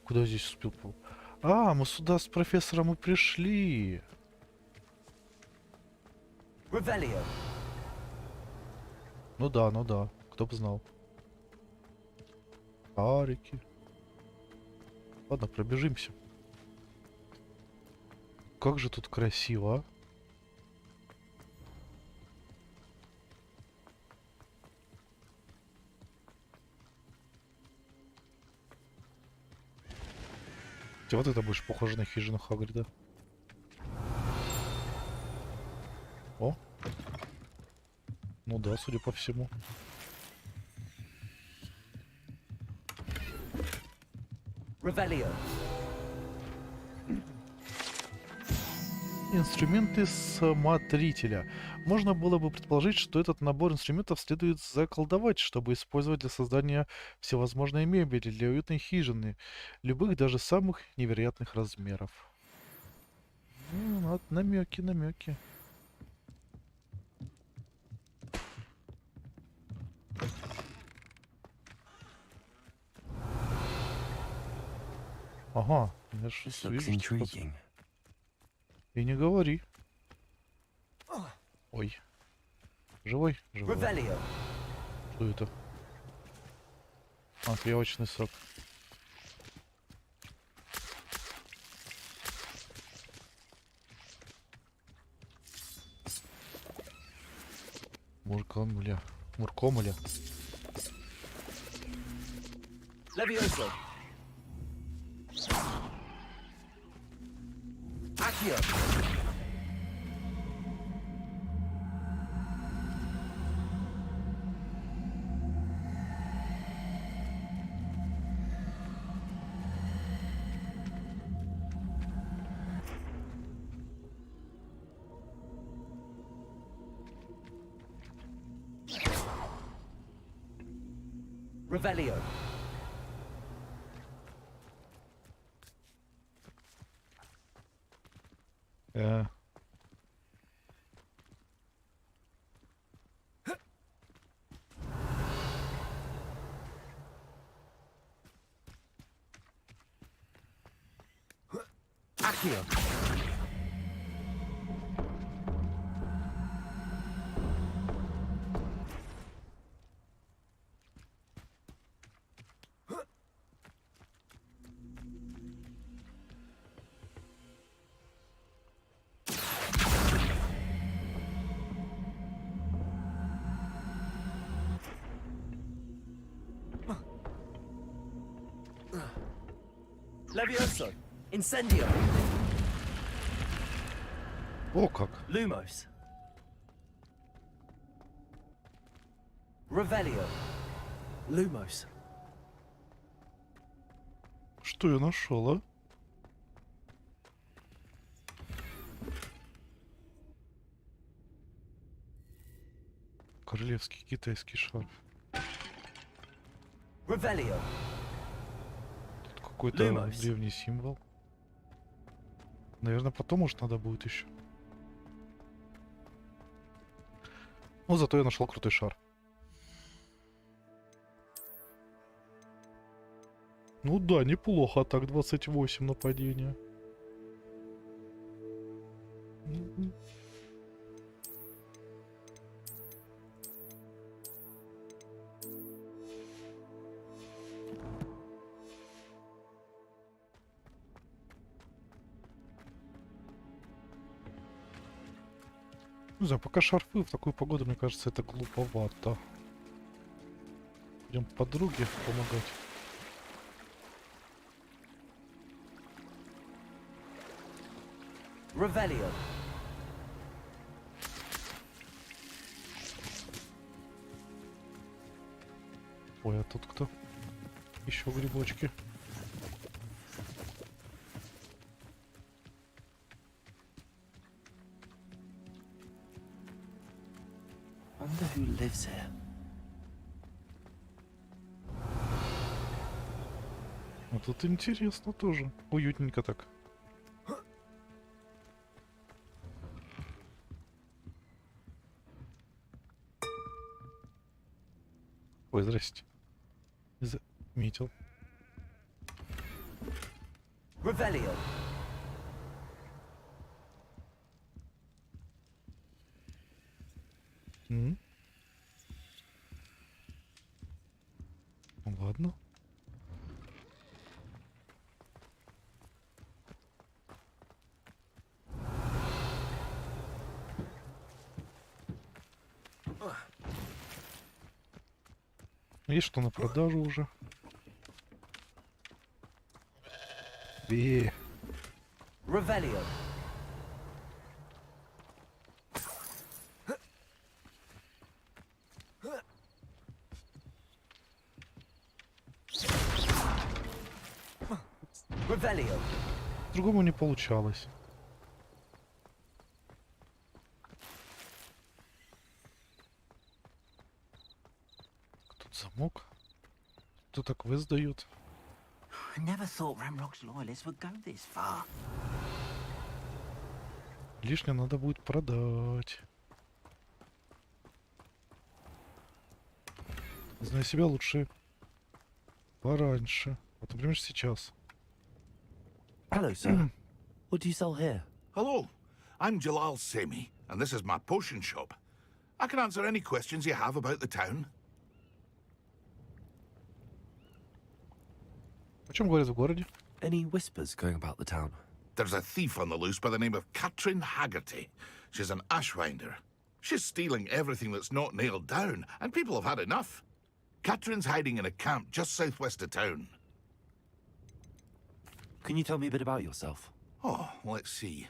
Куда здесь успел? А, мы сюда с профессором и пришли. Revelio. Ну да, кто бы знал. Арики. Ладно, пробежимся. Как же тут красиво, а? Вот это будешь похоже на хижину Хагрида. О! Ну да, судя по всему. Revelio. Инструменты смотрителя. Можно было бы предположить, что этот набор инструментов следует заколдовать, чтобы использовать для создания всевозможной мебели для уютной хижины, любых, даже самых невероятных размеров. Вот намеки, намеки. Ага, я ж This looks вижу, что-то. intriguing. И не говори. Ой. Живой? Живой. Revelio. Что это? А, тряпочный сок. Муркомля. Муркомля. Levioso. Accio. Revelio. Accio. Levioso. Incendio. О как! Lumos. Revelio. Lumos. Что я нашел, а? Королевский китайский шарф. Revelio. Тут какой-то древний символ. Наверное, потом, может, надо будет еще. Ну, зато я нашел крутой шар. Ну да, неплохо так, 28 нападения. Не знаю, пока шарфы в такую погоду, мне кажется, это глуповато. Идем подруге помогать. Revelio. Ой, а тут кто? Еще грибочки. Wonder who lives here. А тут интересно тоже. Уютненько так. Ой, здрасте. Не заметил. Revelio. Ну ладно. Есть что на продажу уже. Revelio. Revelio. Другому не получалось. Тут замок. Кто так выздает? I never thought Ranrock's loyalists would go this far. Лишнее надо будет продать. Знаю себя лучше пораньше. Вот, например, сейчас. Hello, sir. What do you sell here? Hello, I'm Jalal Semi, and this is my potion shop. I can answer any questions you have about the town. О чем говорят в городе? Any whispers going about the town? There's a thief on the loose by the name of Katrin Haggerty. She's an ashwinder. She's stealing everything that's not nailed down, and people have had enough. Katrin's hiding in a camp just southwest of town. Can you tell me a bit about yourself? Oh, let's see.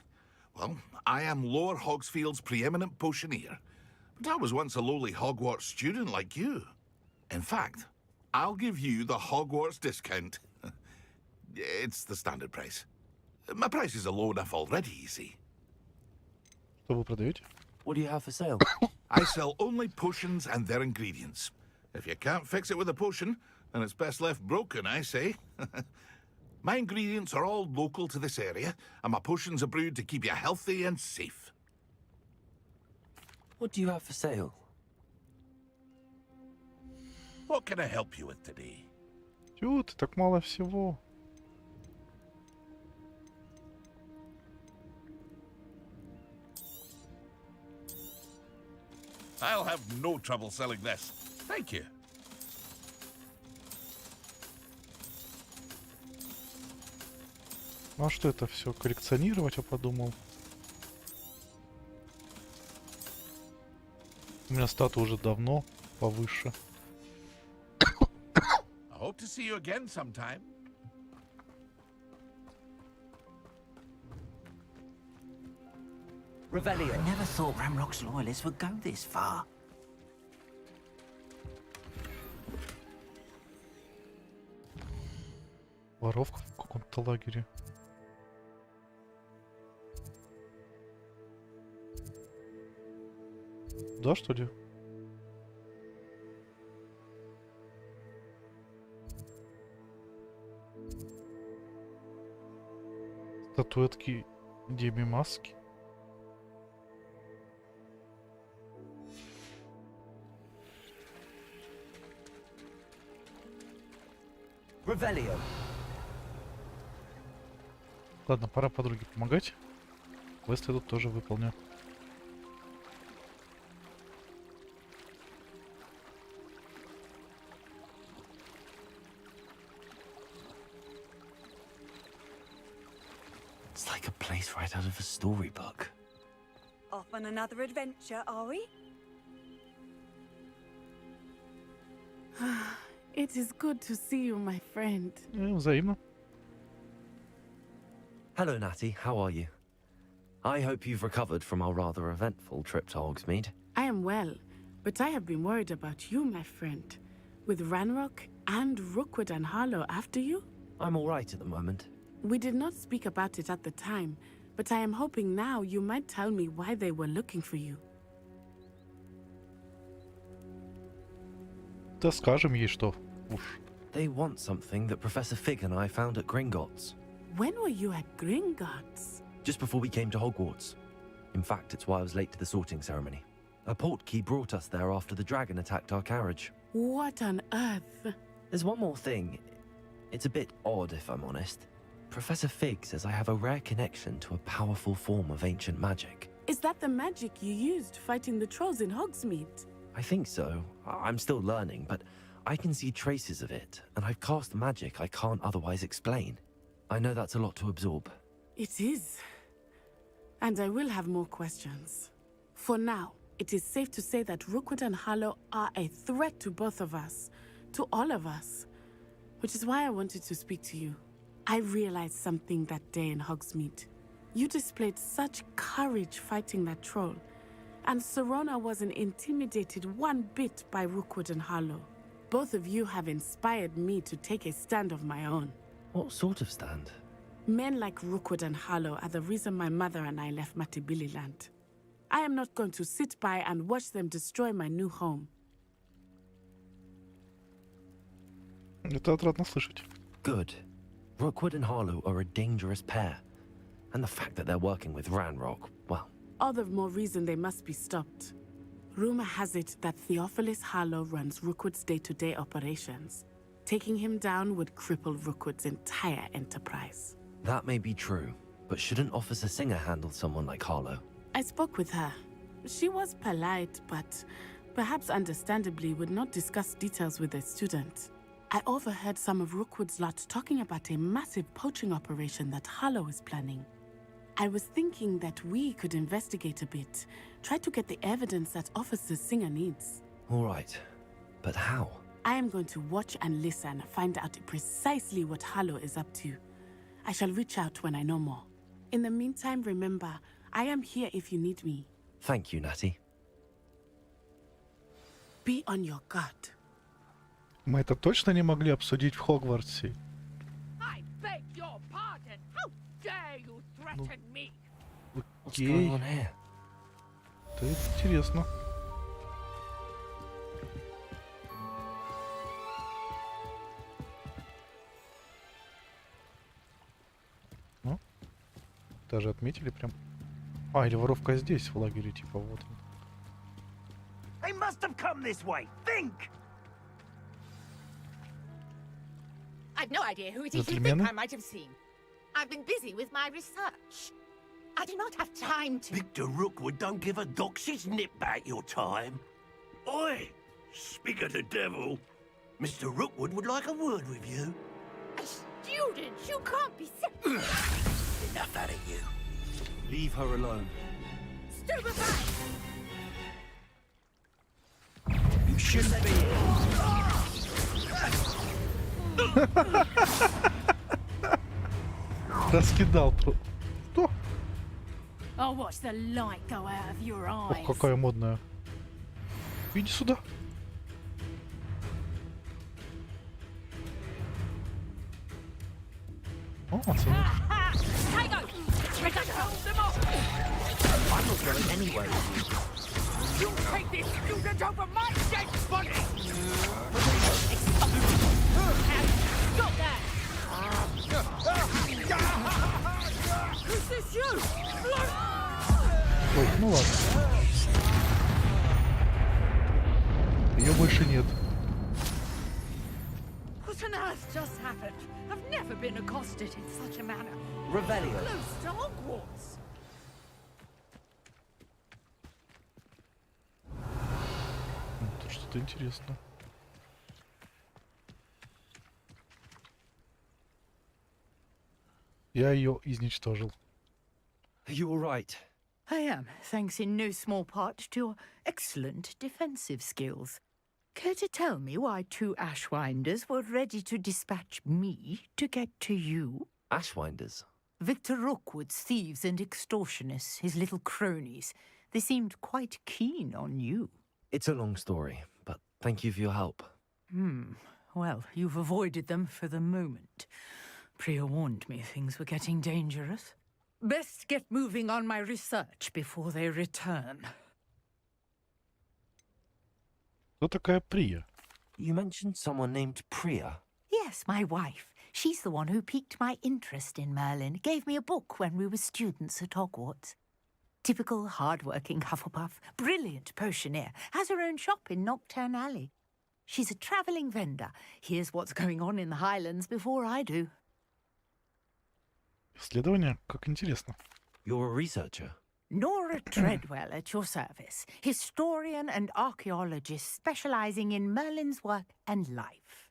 Well, I am Lower Hogsfield's preeminent potioneer, but I was once a lowly Hogwarts student like you. In fact, I'll give you the Hogwarts discount. It's the standard price. My prices are low enough already, you see. Что вы продаете? What do you have for sale? I sell only potions and their ingredients. If you can't fix it with a potion, then it's best left broken, I say. My ingredients are all local to this area, and my potions are brewed to keep you healthy and safe. What do you have for sale? What can I help you with today? Чего ты так мало всего? I'll have no trouble selling this. Thank you. Ну а что это все коллекционировать, я подумал. У меня статы уже давно повыше. I hope to see you again sometime. I never thought Ranrock's loyalists would go this far. Воровка в каком-то лагере. Да, что ли? Статуэтки Деми Маски. Ладно, пора подруге помогать. Квест я тут тоже выполню. It's like a place right out of a storybook. Off on another adventure, are we? It is good to see you, my friend. Взаимно. Hello, Natty. How are you? I hope you've recovered from our rather eventful trip to Hogsmeade. I am well, but I have been worried about you, my friend. With Ranrock and Rookwood and Harlow after you? I'm all right at the moment. We did not speak about it at the time, but I am hoping now you might tell me why they were looking for you. Да скажем ей, что уж. They want something that Professor Fig and I found at Gringotts. When were you at Gringotts? Just before we came to Hogwarts. In fact, it's why I was late to the sorting ceremony. A portkey brought us there after the dragon attacked our carriage. What on earth? There's one more thing. It's a bit odd, if I'm honest. Professor Fig says I have a rare connection to a powerful form of ancient magic. Is that the magic you used fighting the trolls in Hogsmeade? I think so. I'm still learning, but I can see traces of it, and I've cast magic I can't otherwise explain. I know that's a lot to absorb. It is. And I will have more questions. For now, it is safe to say that Rookwood and Harlow are a threat to both of us, to all of us, which is why I wanted to speak to you. I realized something that day in Hogsmeade. You displayed such courage fighting that troll, and Serona wasn't intimidated one bit by Rookwood and Harlow. Both of you have inspired me to take a stand of my own. What sort of stand? Men like Rookwood and Harlow are the reason my mother and I left Matabeleland. I am not going to sit by and watch them destroy my new home. Это отрадно слышать. Good. Rookwood and Harlow are a dangerous pair. And the fact that they're working with Ranrock, well... All the more reason they must be stopped. Rumor has it that Theophilus Harlow runs Rookwood's day-to-day operations. Taking him down would cripple Rookwood's entire enterprise. That may be true, but shouldn't Officer Singer handle someone like Harlow? I spoke with her. She was polite, but perhaps understandably would not discuss details with a student. I overheard some of Rookwood's lot talking about a massive poaching operation that Harlow is planning. I was thinking that we could investigate a bit, try to get the evidence that Officer Singer needs. All right, but how? I am going to watch and listen, find out precisely what Harlow is up to. I shall reach out when I know more. In the meantime, remember, I am here if you need me. Thank you, Natty. Be on your guard. Мы это точно не могли обсудить в Хогвартсе? I beg your pardon. How dare you threaten me? What's going on here? Это интересно. Ну, даже отметили прям. А, или воровка здесь, в лагере, типа, вот он. They must have come this way. Think! I've no idea who it is you think I might have seen. I've been busy with my research. I do not have time to... Victor Rookwood don't give a doxy's nip back your time. Oi! Speak of the devil. Mr. Rookwood would like a word with you. A student? You can't be... Enough out of you. Leave her alone. Stupefy! You shouldn't be here. Раскидал. Что? I'll watch the light go out of your eyes. Ох, какая модная. Иди сюда. О, оценил. I'm not going anywhere. You'll take this student over my dead body! Stop that! Is this you? Ой, ну ладно. Ее больше нет. What on earth just happened? I've never been accosted in such a manner. Revelio. Close to Hogwarts. Тут что-то интересно. Я ее изничтожил. You all right? I am, thanks in no small part to your excellent defensive skills. Care to tell me why 2 Ashwinders were ready to dispatch me to get to you? Ashwinders? Victor Rookwood's thieves and extortionists, his little cronies. They seemed quite keen on you. It's a long story, but thank you for your help. Well, you've avoided them for the moment. Priya warned me things were getting dangerous. Best get moving on my research before they return. Кто такая Прия? You mentioned someone named Priya. Yes, my wife. She's the one who piqued my interest in Merlin. Gave me a book when we were students at Hogwarts. Typical hard-working Hufflepuff, brilliant potioneer, has her own shop in Knockturn Alley. She's a travelling vendor. Hears what's going on in the Highlands before I do. Исследование? Как интересно. You're a researcher? Nora Treadwell at your service, historian and archaeologist specialising in Merlin's work and life.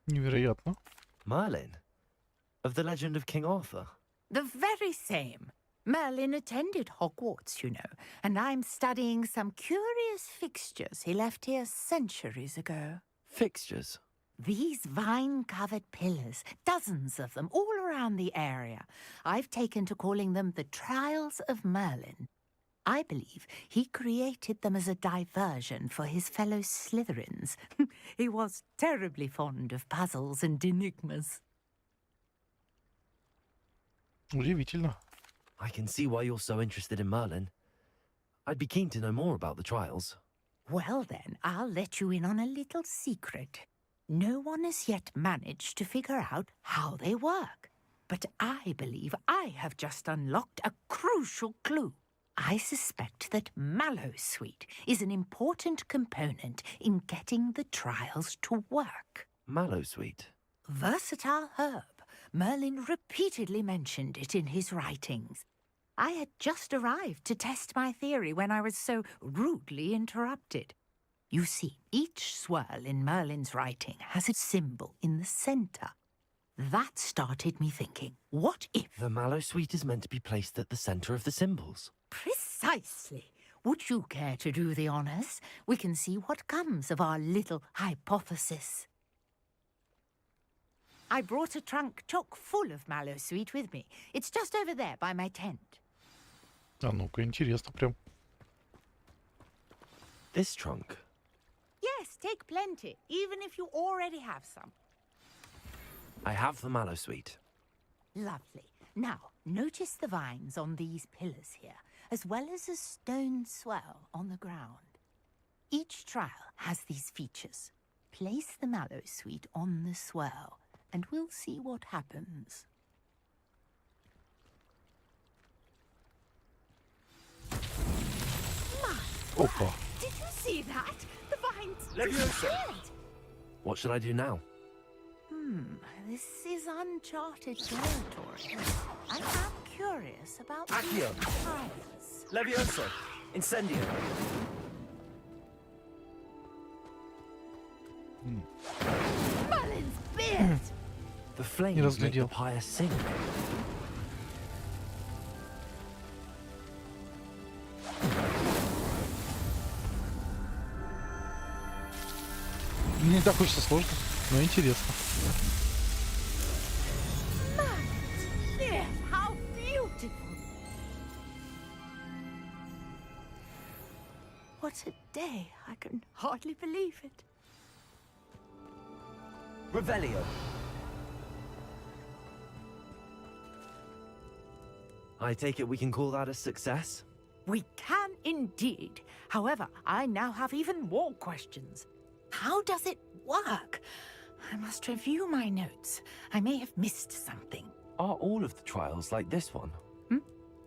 Невероятно. Merlin? Of the legend of King Arthur? The very same. Merlin attended Hogwarts, you know, and I'm studying some curious fixtures he left here centuries ago. Fixtures? These vine-covered pillars, dozens of them, all around the area. I've taken to calling them the Trials of Merlin. I believe he created them as a diversion for his fellow Slytherins. He was terribly fond of puzzles and enigmas. Удивительно. I can see why you're so interested in Merlin. I'd be keen to know more about the trials. Well then, I'll let you in on a little secret. No one has yet managed to figure out how they work. But I believe I have just unlocked a crucial clue. I suspect that Mallowsweet is an important component in getting the trials to work. Mallowsweet? Versatile herb. Merlin repeatedly mentioned it in his writings. I had just arrived to test my theory when I was so rudely interrupted. You see, each swirl in Merlin's writing has a symbol in the centre. That started me thinking, what if... The Mallowsweet is meant to be placed at the centre of the symbols. Precisely. Would you care to do the honours? We can see what comes of our little hypothesis. I brought a trunk chock full of Mallowsweet with me. It's just over there by my tent. А ну-ка, интересно прям. This trunk? Yes, take plenty, even if you already have some. I have the Mallowsweet. Lovely. Now, notice the vines on these pillars here, as well as a stone swell on the ground. Each trial has these features. Place the Mallowsweet on the swell, and we'll see what happens. Опа. Did you see that? The vines Leviosa. disappeared. What should I do now? This is uncharted territory. I am curious about Accio. these trials. Leviosa! Incendio! Merlin's beard! The flames make the разглядел. pyre sing. Не так уж и сложно, но интересно. Merlin's beard What a day. I can hardly believe it. Revelio. I take it we can call that a success? We can indeed. However, I now have even more questions. How does it work? I must review my notes. I may have missed something. Are all of the trials like this one?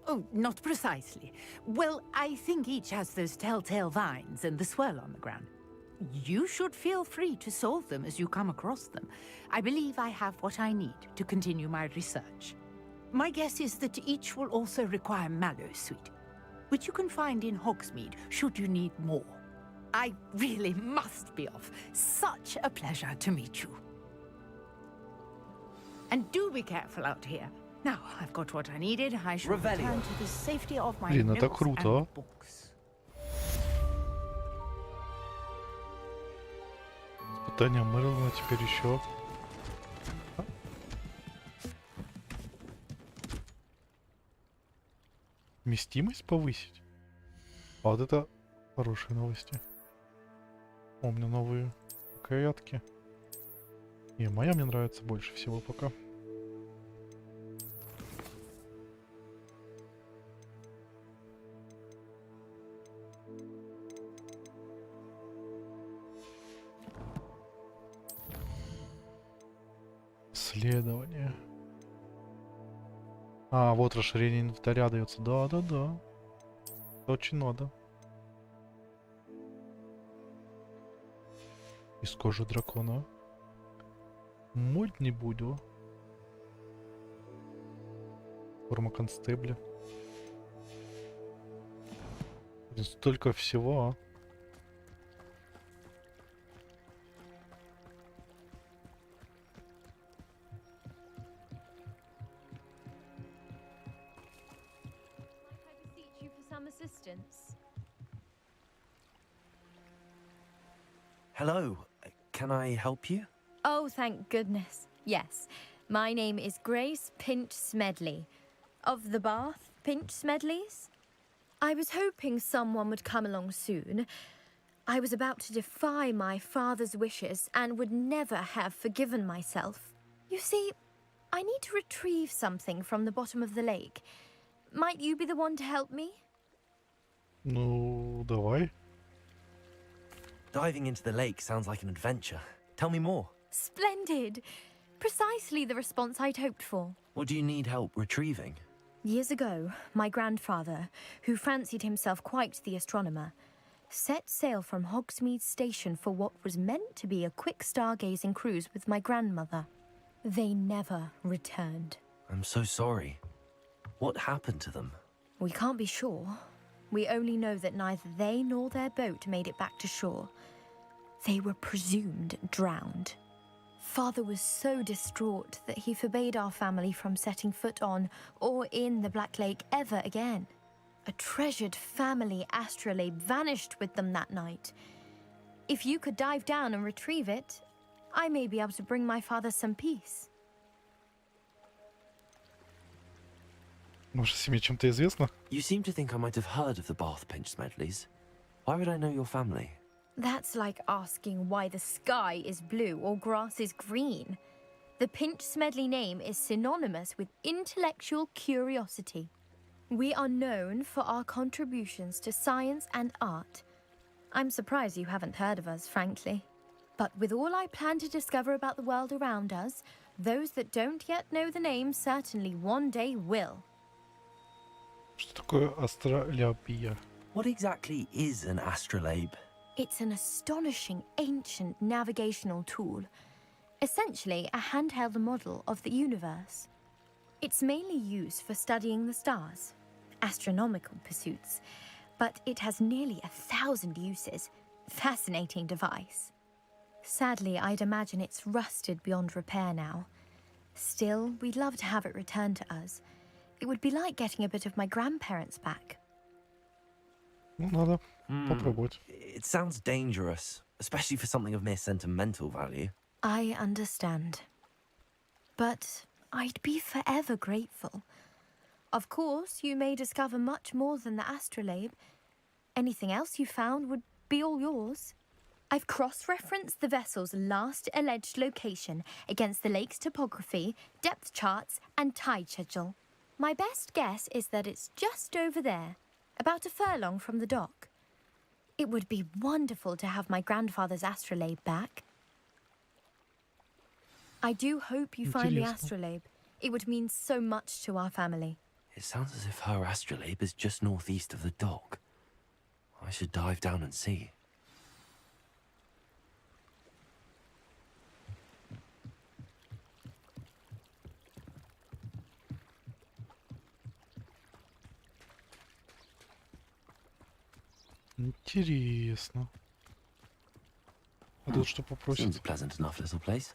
Oh, not precisely. Well, I think each has those telltale vines and the swirl on the ground. You should feel free to solve them as you come across them. I believe I have what I need to continue my research. My guess is that each will also require mallow sweet, which you can find in Hogsmeade should you need more. I really must be off. Such a pleasure to meet you. And do be careful out here. Now, I've got what I needed. I shall return to the safety of my Блин, это notes круто. and books. Испытание Мерлина теперь еще. Вместимость повысить? А вот это хорошие новости. О, у меня новые рукоятки. И моя мне нравится больше всего пока. Исследование. А, вот расширение инвентаря дается. Да. Очень надо. Из кожи дракона. Муть не буду. Форма констебля. Столько всего, а. Hello, can I help you? Oh, thank goodness. Yes. My name is Grace Pinch Smedley. Of the Bath Pinch Smedleys? I was hoping someone would come along soon. I was about to defy my father's wishes and would never have forgiven myself. You see, I need to retrieve something from the bottom of the lake. Might you be the one to help me? Ну, давай. Diving into the lake sounds like an adventure. Tell me more. Splendid. Precisely the response I'd hoped for. What do you need help retrieving? Years ago, my grandfather, who fancied himself quite the astronomer, set sail from Hogsmeade Station for what was meant to be a quick stargazing cruise with my grandmother. They never returned. I'm so sorry. What happened to them? We can't be sure. We only know that neither they nor their boat made it back to shore. They were presumed drowned. Father was so distraught that he forbade our family from setting foot on or in the Black Lake ever again. A treasured family astrolabe vanished with them that night. If you could dive down and retrieve it, I may be able to bring my father some peace. Ваша семья чем-то известна? You seem to think I might have heard of the Bath Pinch Smedleys. Why would I know your family? That's like asking why the sky is blue or grass is green. The Pinch Smedley name is synonymous with intellectual curiosity. We are known for our contributions to science and art. I'm surprised you haven't heard of us, frankly. But with all I plan to discover about the world around us, those that don't yet know the name certainly one day will. Что такое астролябия? What exactly is an astrolabe? It's an astonishing ancient navigational tool. Essentially, a handheld model of the universe. It's mainly used for studying the stars, astronomical pursuits, but it has nearly 1,000 uses. Fascinating device. Sadly, I'd imagine it's rusted beyond repair now. Still, we'd love to have it returned to us. It would be like getting a bit of my grandparents back. Ну, надо попробовать. It sounds dangerous, especially for something of mere sentimental value. I understand. But I'd be forever grateful. Of course, you may discover much more than the astrolabe. Anything else you found would be all yours. I've cross-referenced the vessel's last alleged location against the lake's topography, depth charts, and tide schedule. My best guess is that it's just over there, about a furlong from the dock. It would be wonderful to have my grandfather's astrolabe back. I do hope you find the astrolabe. It would mean so much to our family. It sounds as if her astrolabe is just northeast of the dock. I should dive down and see. Интересно. А тут что попросить? Seems a pleasant enough little place.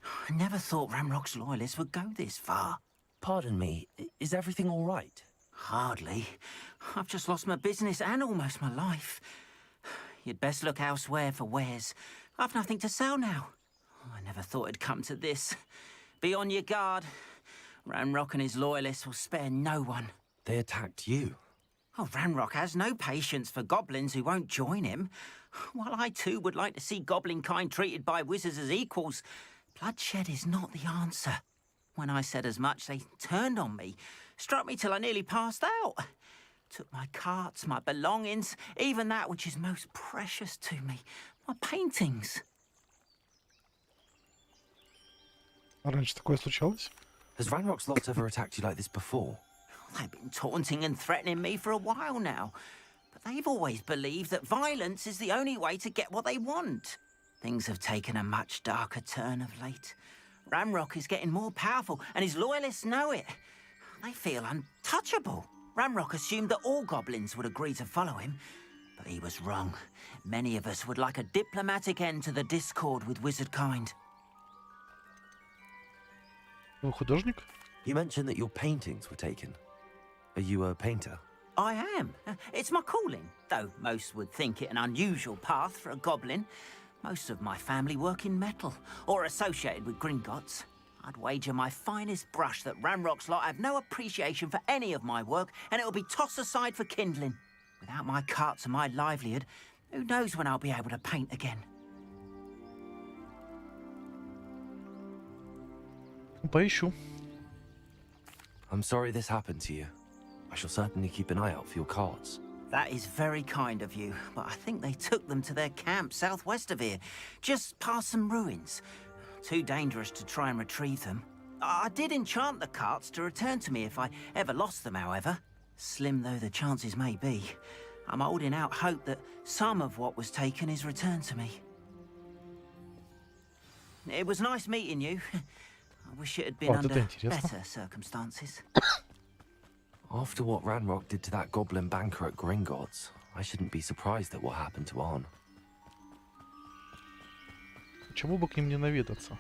I never thought Ranrock's loyalists would go this far. Pardon me, is everything all right? Hardly. I've just lost my business and almost my life. You'd best look elsewhere for wares. I've nothing to sell now. I never thought it'd come to this. Be on your guard. Ranrock and his loyalists will spare no one. They attacked you. Oh, Ranrock has no patience for goblins who won't join him. While I too would like to see goblin kind treated by wizards as equals, bloodshed is not the answer. When I said as much, they turned on me, struck me till I nearly passed out. Took my carts, my belongings, even that which is most precious to me, my paintings. А раньше такое случалось? Has Ranrock's lot ever attacked you like this before? They've been taunting and threatening me for a while now. But they've always believed that violence is the only way to get what they want. Things have taken a much darker turn of late. Ranrock is getting more powerful, and his loyalists know it. They feel untouchable. Ranrock assumed that all goblins would agree to follow him, but he was wrong. Many of us would like a diplomatic end to the discord with wizard kind. Вы художник? You mentioned that your paintings were taken. Are you a painter? I am. It's my calling, though most would think it an unusual path for a goblin. Most of my family work in metal, or associated with Gringotts. I'd wager my finest brush that Ranrock's lot have no appreciation for any of my work, and it'll be tossed aside for kindling. Without my carts and my livelihood, who knows when I'll be able to paint again? Поищу. I'm sorry this happened to you. I shall certainly keep an eye out for your cards. That is very kind of you, but I think they took them to their camp southwest of here, just past some ruins. Too dangerous to try and retrieve them. I did enchant the carts to return to me if I ever lost them, however. Slim though the chances may be, I'm holding out hope that some of what was taken is returned to me. It was nice meeting you. I wish it had been under better circumstances. After what Ranrock did to that goblin banker at Gringotts, I shouldn't be surprised at what happened to Arn. Почему бы к ним не наведаться?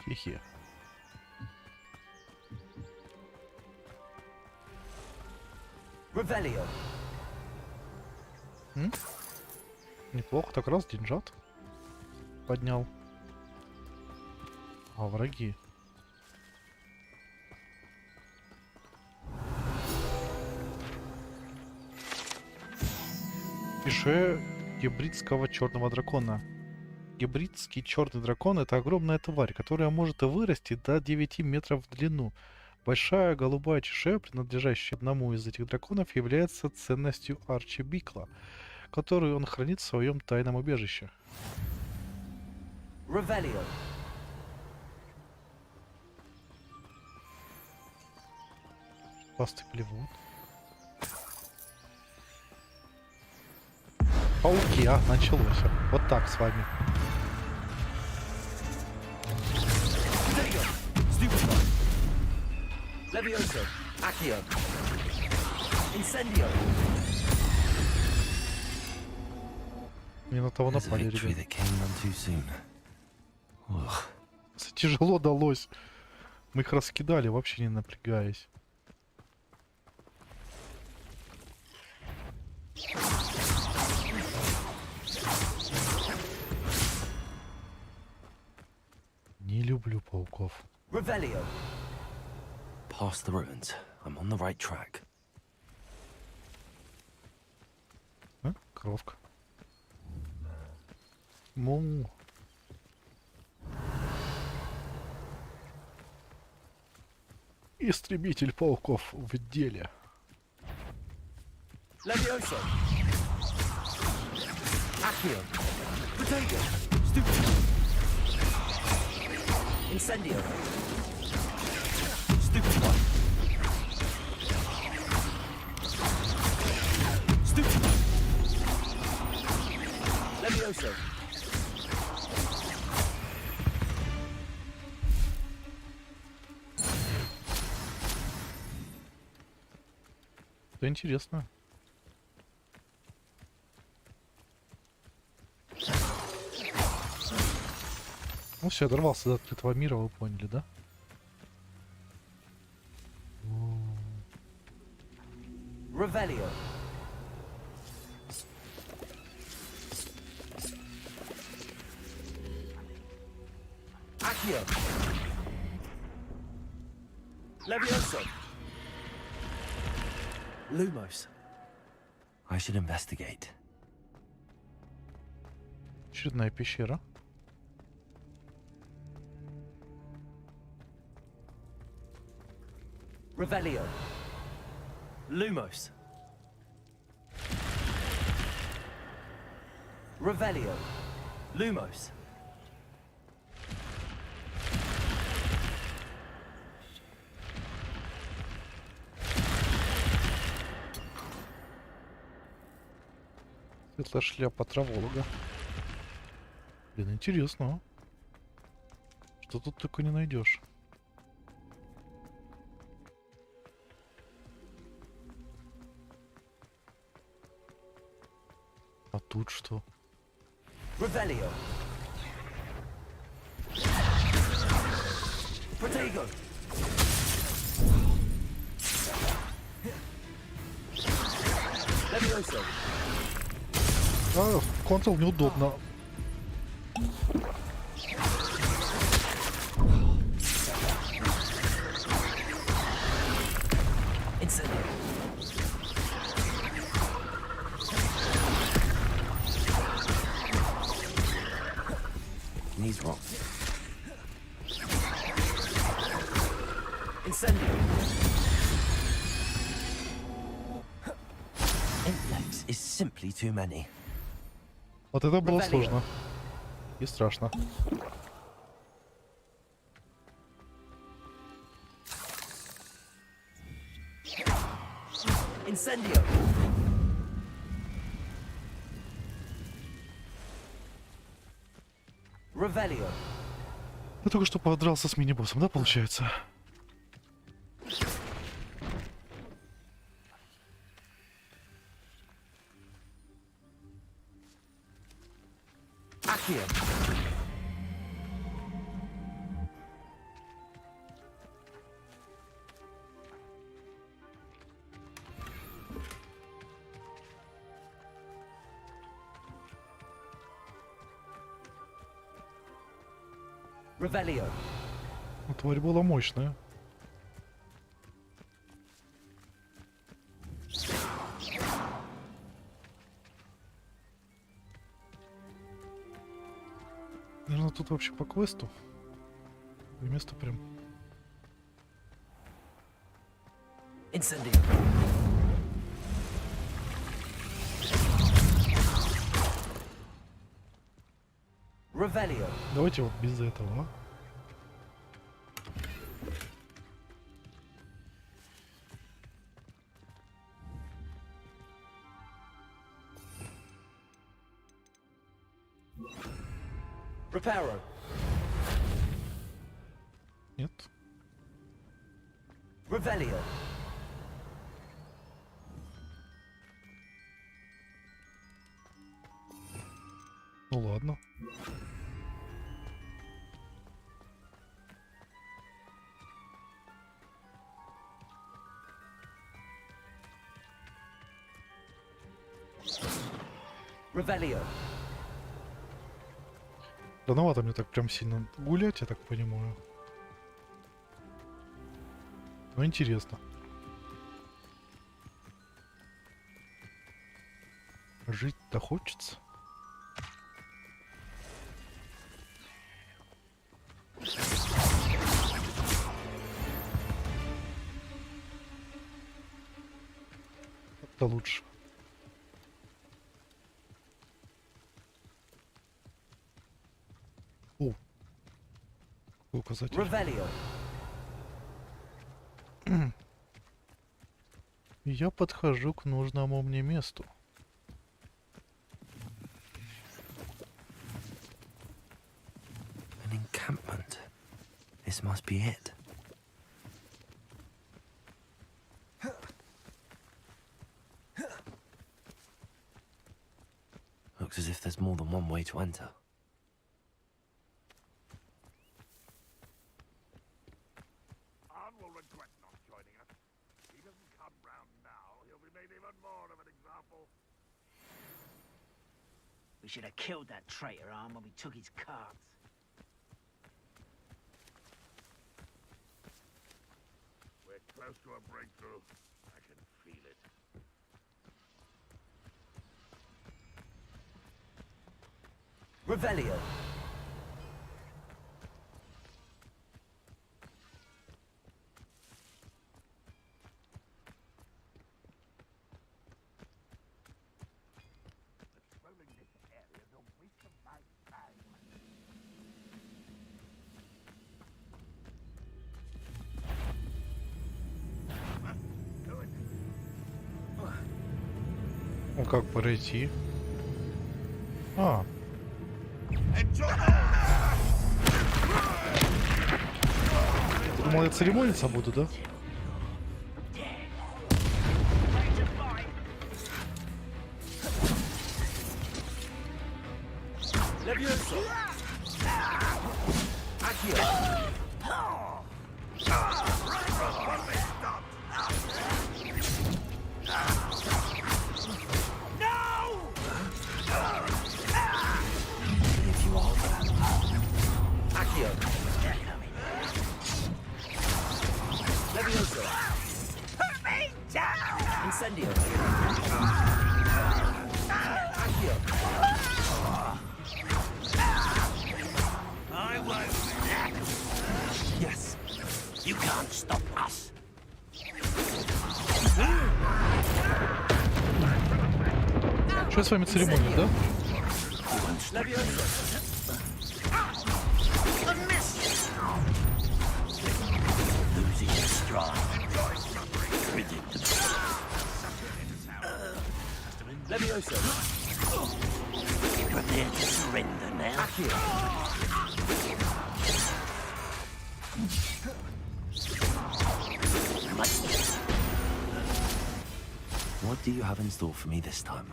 Хе-хе. Revelio. Неплохо, так раз деньжат поднял. А враги? Пише гибридского черного дракона. Гибридский черный дракон — это огромная тварь, которая может вырасти до 9 метров в длину. Большая голубая чешуя, принадлежащая одному из этих драконов, является ценностью Арчи Бикла, которую он хранит в своем тайном убежище. Revelio. Пасты плевут. Пауки, началось. Вот так с вами. Levioso, Accio, Incendio. Не на того напали, ребят. Тяжело далось. Мы их раскидали, вообще не напрягаясь. люблю пауков. Revelio. Past the ruins. I'm on the right track. А? Коровка. Му. Истребитель пауков в деле. Levioso. Accio. Potato. Stupid. Incendio. Stupid one. Stupid. Levioso. Это интересно. Ну все, оторвался до открытого мира, вы поняли, да? Revelio. Accio. Levioso. Lumos. I should investigate. Очередная пещера. Revelio. Lumos. Revelio. Lumos. Светлая шляпа траволога. Блин, интересно. Что тут только не найдешь. А тут что? Revelio. Protego. Levioso. А, контрол неудобно. These rocks. Incendio. Index is simply too many. Вот это было сложно. И страшно. Incendio. Revelio. Я только что подрался с мини-боссом, да, получается? Accio. Revelio. Ну, тварь была мощная. Наверное, тут вообще по квесту. И место прям. Incendio. Revelio. Давайте вот без этого, а? Reparo. Нет. Revelio. Ну ладно. Revelio. Рановато мне так прям сильно гулять, я так понимаю. Но интересно. Жить-то хочется. Это лучше. О, какой указатель. Я подхожу к нужному мне месту. An encampment. This must be it. Looks as if there's more than one way to enter. Arn will regret not joining us. If he doesn't come round now, he'll be made even more of an example. We should have killed that traitor, Arm, when we took his cards. We're close to a breakthrough. I can feel it. Revelio. Patrolling this area is a waste of my time. Do it. А как пройти? А. Думал, я церемониться буду, да? Yes, you can't stop us. Что с вами церемония, да? Losing your stride. Levioso. Prepare to surrender now. What do you have in store for me this time?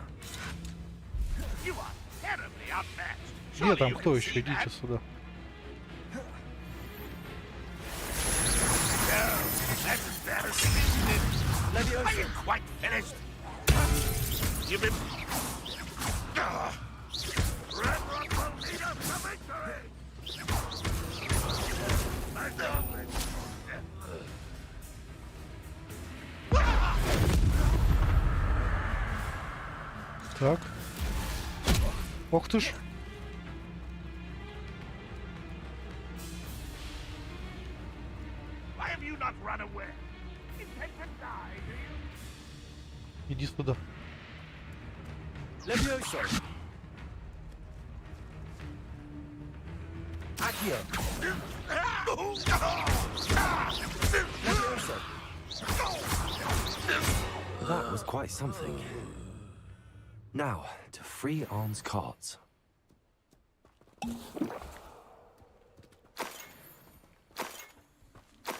You are terribly outmatched. Где там кто еще? Идите сюда. That's embarrassing, isn't it? Levioso. Are you quite finished? You've been... Ranrokom will lead us to victory! My darling. Так. Ох ты ж. Why have you not run away? You intend to die, do you? Иди сюда. Levioso. Accio. Levioso. That was quite something. Now, to free Arn's cards.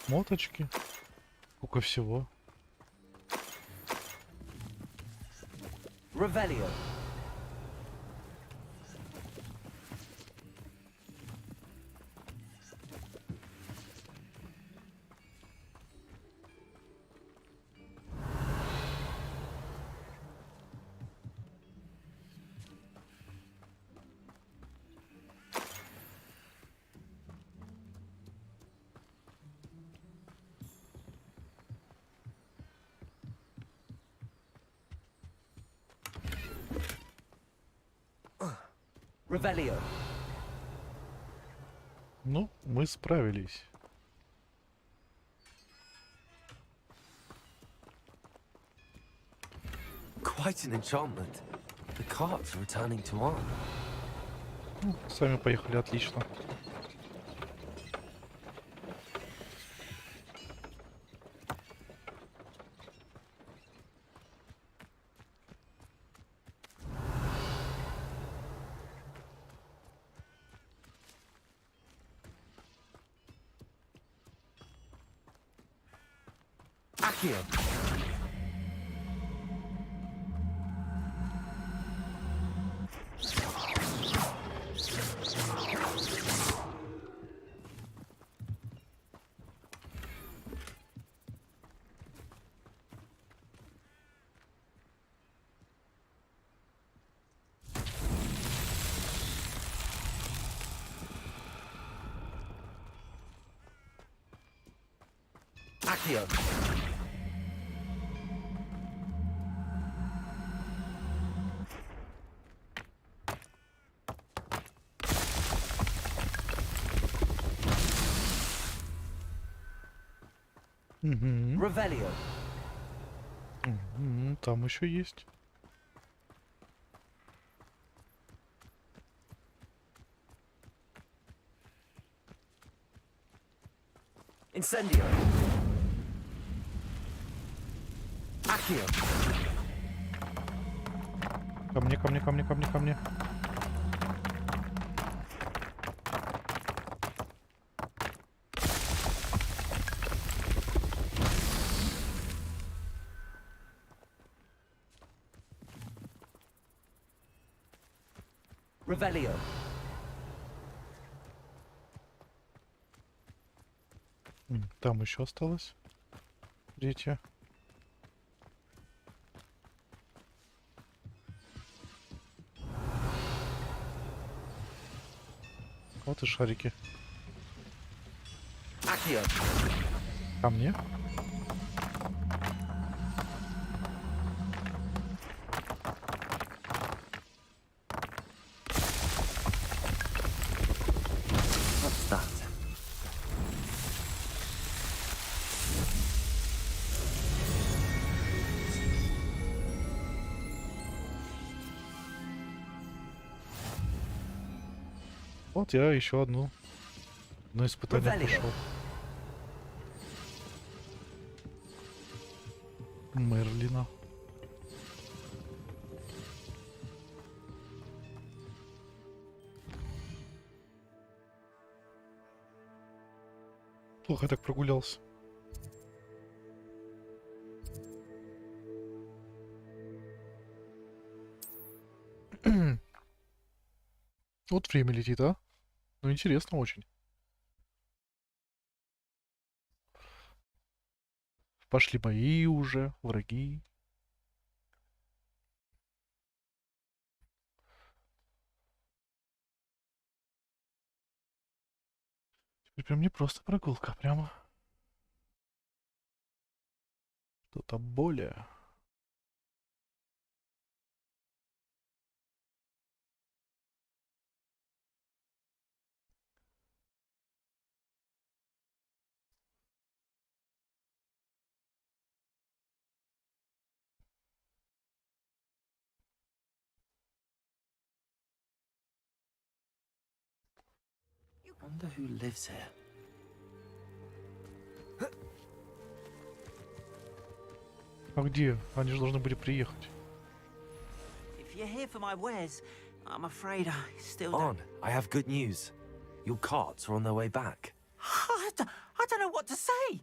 Моточки. Сколько всего. Revelio. Revelio. Ну, мы справились. Quite an enchantment. The carts are returning to arm. Ну, сами поехали, отлично. Accio. Accio. Угу. Revelio. Угу, там еще есть. Incendio. Accio. Ко мне, ко мне, ко мне, ко мне, ко мне. Revelio. Там еще осталось. Третья. Вот и шарики. Accio. Ко мне. What's that? Вот я еще одно испытание прошел. Мерлина. Плохо так прогулялся. Вот время летит, а? Ну, интересно очень. Пошли бои уже, враги. Теперь прям не просто прогулка, прямо что-то более. Wonder who lives here. А где? Они же должны были приехать. If you're here for my wares, I'm afraid I still On, don't... I have good news. Your carts are on their way back. I don't know what to say.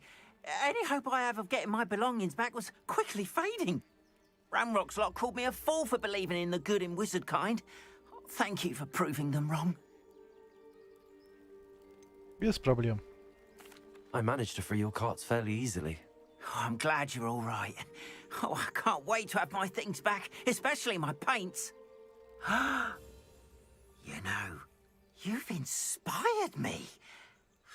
Any hope I have of getting my belongings back was quickly fading. Ranrock's lot called me a fool for believing in the good in wizard kind. Thank you for proving them wrong. Без проблем. I managed to free your carts fairly easily. Oh, I'm glad you're all right. Oh, I can't wait to have my things back, especially my paints. You know, you've inspired me.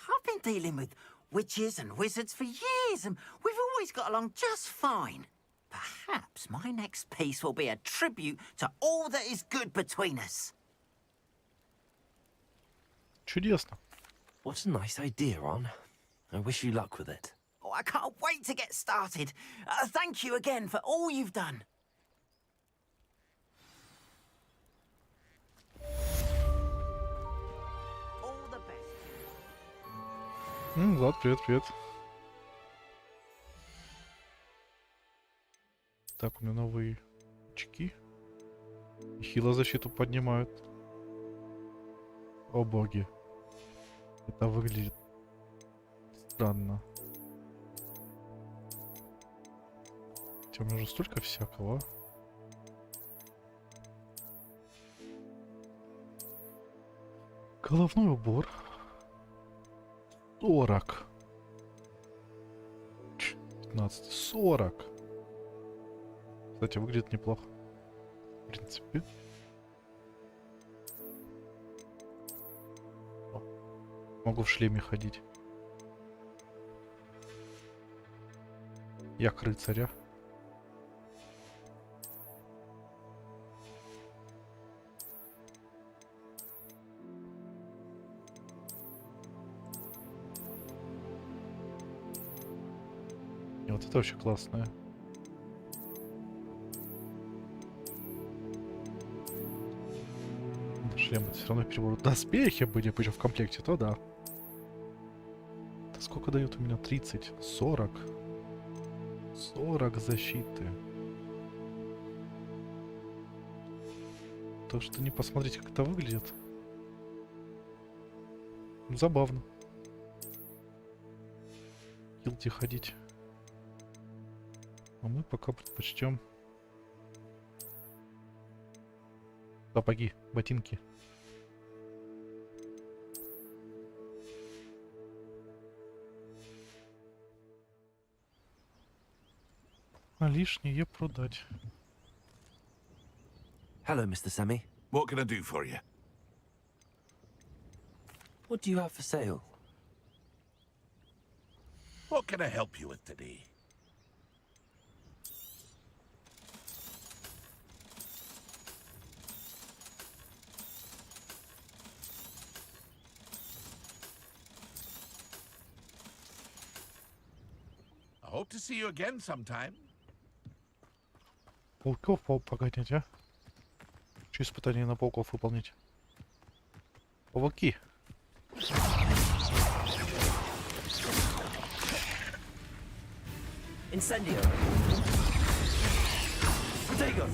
I've been dealing with witches and wizards for years, and we've always got along just fine. Perhaps my next piece will be a tribute to all that is good between us. Чудесно. What a nice idea, Ron. I wish you luck with it. Oh, I can't wait to get started. Thank you again for all you've done. All the best. Влад, привет, привет. Так, у меня новые очки. Хило защиту поднимают. О боги. Это выглядит странно. Хотя у меня уже столько всякого. Головной убор. 40. 15. 40. Кстати, выглядит неплохо. В принципе. Могу в шлеме ходить. Я рыцаря. И вот это вообще классное. Шлемы все равно переборут. Доспехи были бы в комплекте, то да. Это сколько дает у меня? 30, 40. 40 защиты. То, что не посмотреть, как это выглядит. Забавно. Килти ходить. А мы пока предпочтем сапоги, ботинки. А лишнее продать. Hello, Mr. Sammy. What can I do for you? What do you have for sale? What can I help you with today? I hope to see you again sometime. Пауков погонять, а? Что испытание на пауков выполнить? Пауки. Incendio. Protego.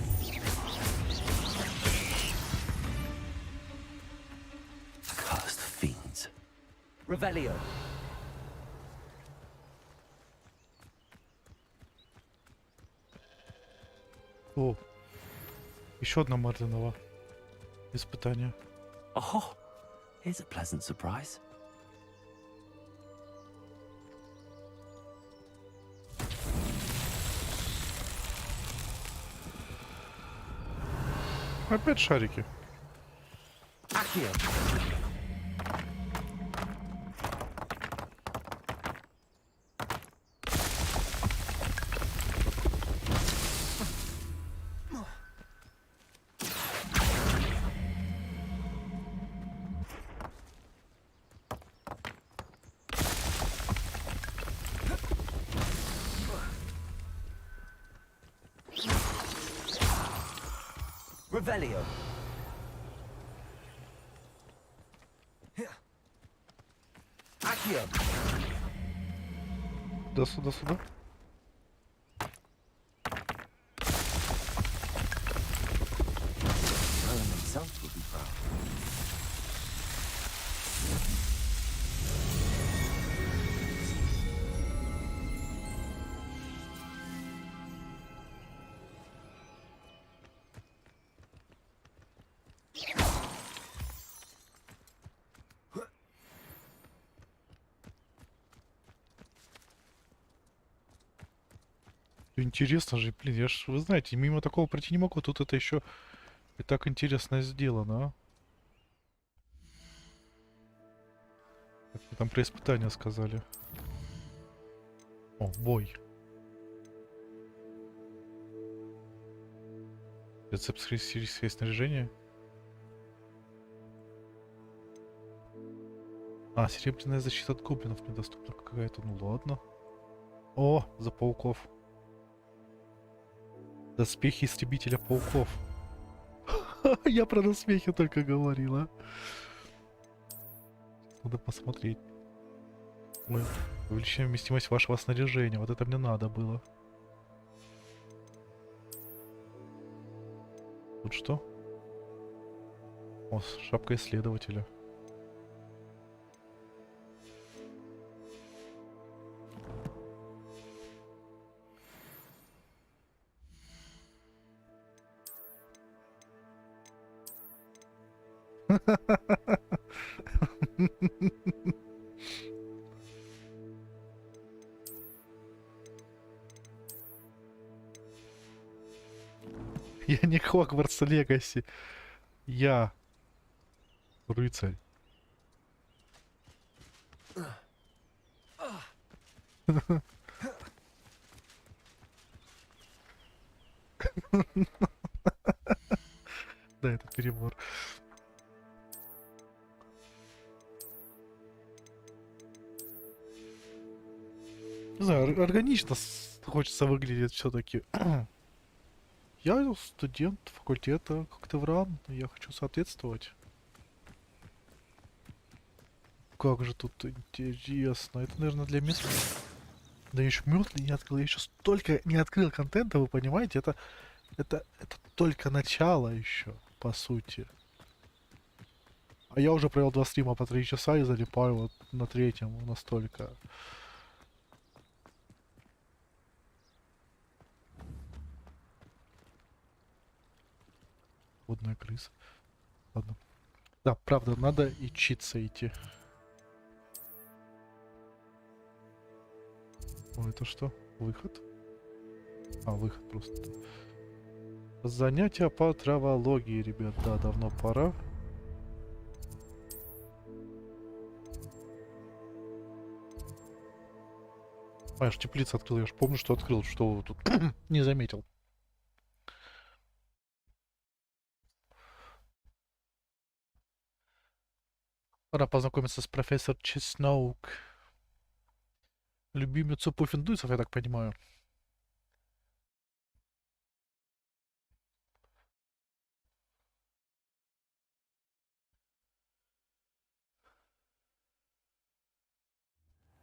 Cursed fiends. Revelio. О, еще одна Марлинова. Испытание. Oh, here's a pleasant surprise. Опять шарики. Accio. Revelio. Accio. Да сюда. Merlin himself would be proud. Интересно же, блин, я ж, вы знаете, мимо такого пройти не могу. Тут это еще и так интересно сделано, а? Как вы там про испытания сказали? О, бой. Рецепт сельское снаряжение. А, серебряная защита от гоблинов недоступна какая-то. Ну ладно. О, за пауков. Доспехи истребителя пауков. Я про доспехи только говорила. Надо посмотреть. Мы увеличиваем вместимость вашего снаряжения. Вот это мне надо было. Тут что? О, шапка исследователя. Я не Хогвартс Легаси. Я рыцарь. Да, это перебор. Не знаю, органично хочется выглядеть все-таки. Я студент факультета Коктевран, я хочу соответствовать. Как же тут интересно. Это, наверное, для мест. Да я еще мертвый не открыл. Я еще столько не открыл контента, вы понимаете? Это только начало еще, по сути. А я уже провел 2 стрима по 3 часа и залипаю вот на 3-м настолько. Водная крыса. Ладно. Да, правда, надо и читься идти. О, это что? Выход? А, выход просто. Занятия по травологии, ребят. Да, давно пора. А, я ж теплицу открыл. Я ж помню, что открыл, что тут не заметил. Пора познакомиться с профессор Чесноук. Любимицу пуффиндуйцев, я так понимаю.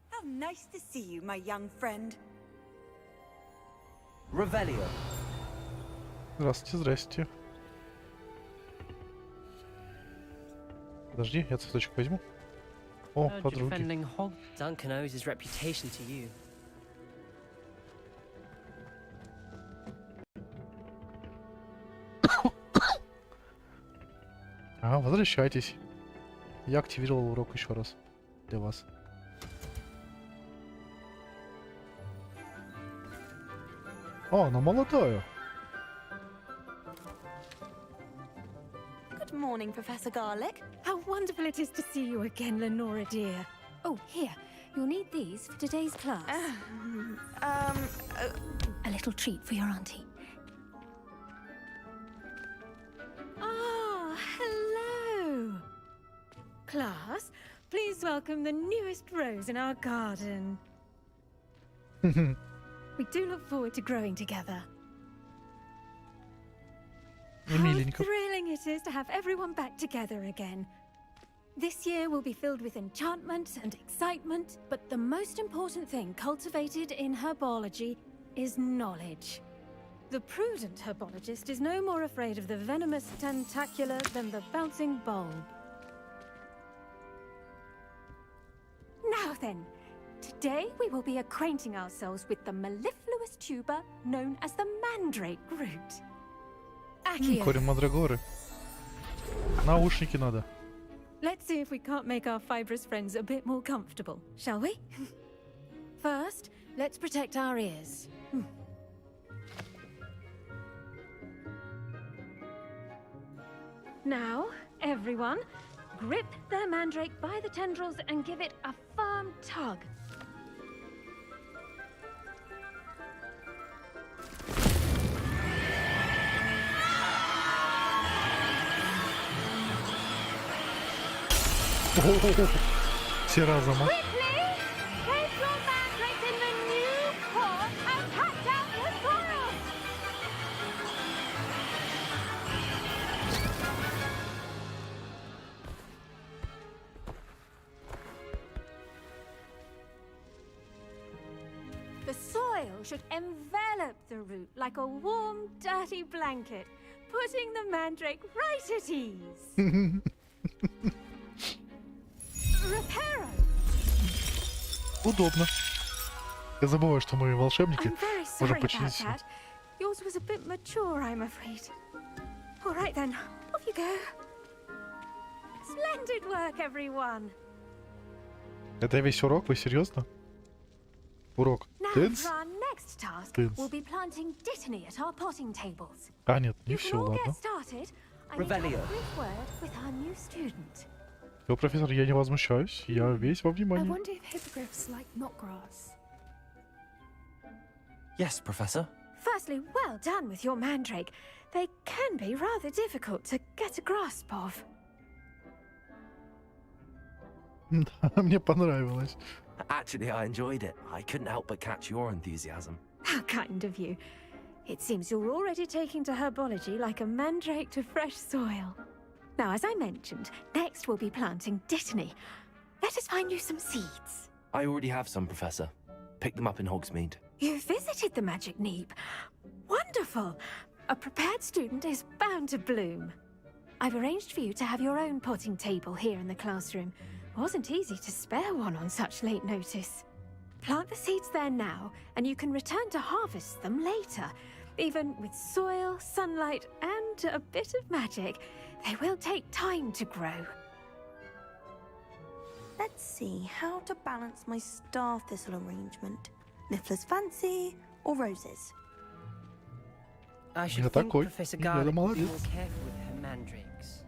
How nice to see you, my young friend. Revelio. Здравствуйте, здрасте. Подожди, я цветочек возьму. О, подруги. Duncan owes his reputation to you. А, возвращайтесь. Я активировал урок еще раз для вас. О, она молодая. Good morning, Professor Garlic. How wonderful it is to see you again, Lenora dear. Oh, here. You'll need these for today's class. A little treat for your auntie. Ah, hello. Class, please welcome the newest rose in our garden. We do look forward to growing together. How thrilling it is to have everyone back together again. This year will be filled with enchantment and excitement, but the most important thing cultivated in herbology is knowledge. The prudent herbologist is no more afraid of the venomous tentacular than the bouncing bulb. Now then, today we will be acquainting ourselves with the mellifluous tuber known as the mandrake root. Корень мандрагоры. Наушники надо. Let's see if we can't make our fibrous friends a bit more comfortable, shall we? First, let's protect our ears. Now, everyone, grip their mandrake by the tendrils and give it a firm tug. Все разом, а? The soil should envelop the root like a warm, dirty blanket, putting the mandrake right at ease. Reparo. Удобно. Я забываю, что мы волшебники. I'm very Можем sorry починить about всё. that. Yours was a bit mature, I'm afraid. All right then, off you go. Splendid work, everyone. Это весь урок? Вы серьезно? Урок. Now Дэнс? for our next task, Dance. we'll be planting dittany at our potting tables. А, нет, не You все, can all ладно. get started. I need to have Revelio. a brief word with our new student. Все, профессор, я не возмущаюсь. Я весь во I внимании. wonder if hippogriffs like knotgrass. Yes, Professor. Firstly, well done with your mandrake. They can be rather difficult to get a grasp of. Да, мне понравилось. Actually, I enjoyed it. I couldn't help but catch your enthusiasm. How kind of you. It seems you're already taking to herbology like a mandrake to fresh soil. Now, as I mentioned, next we'll be planting dittany. Let us find you some seeds. I already have some, Professor. Picked them up in Hogsmeade. You visited the Magic Neep. Wonderful. A prepared student is bound to bloom. I've arranged for you to have your own potting table here in the classroom. Wasn't easy to spare one on such late notice. Plant the seeds there now, and you can return to harvest them later. Even with soil, sunlight, and a bit of magic, they will take time to grow. Let's see how to balance my star thistle arrangement. Niffler's fancy or roses? I should Я think такой. Professor Я Garlic would be молодец. more careful with her mandrakes.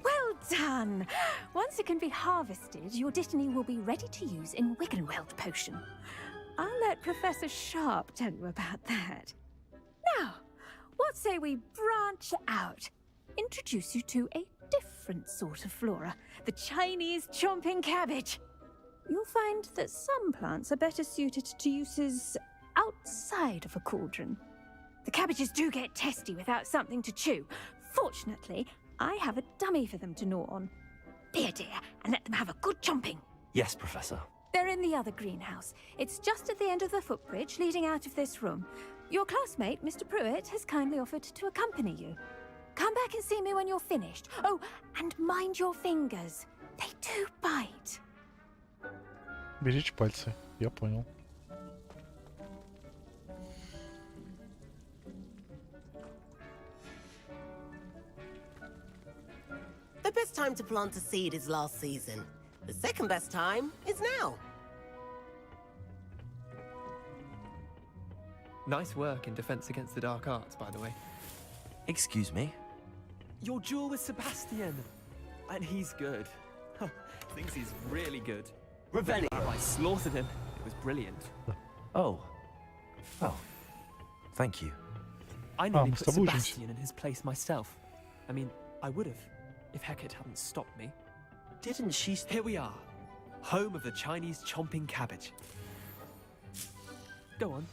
Well done! Once it can be harvested, your dittany will be ready to use in Wiggenweld potion. I'll let Professor Sharp tell you about that. Now, what say we branch out? Introduce you to a different sort of flora, the Chinese chomping cabbage. You'll find that some plants are better suited to uses outside of a cauldron. The cabbages do get testy without something to chew. Fortunately, I have a dummy for them to gnaw on. Be a dear and let them have a good chomping. Yes, Professor. They're in the other greenhouse. It's just at the end of the footbridge leading out of this room. Your classmate, Mr. Pruitt, has kindly offered to accompany you. Come back and see me when you're finished. Oh, and mind your fingers. They do bite. Беречь пальцы. Я понял. The best time to plant a seed is last season. The second best time is now. Nice work in Defense Against the Dark Arts, by the way. Excuse me? Your duel with Sebastian! And he's good. Thinks he's really good. Revelio! I slaughtered him. It was brilliant. Oh. Oh. Thank you. I nearly мы put с тобой учимся. Sebastian in his place myself. I mean, I would have, if Hecate hadn't stopped me. Didn't she... Here we are. Home of the Chinese chomping cabbage. Go on.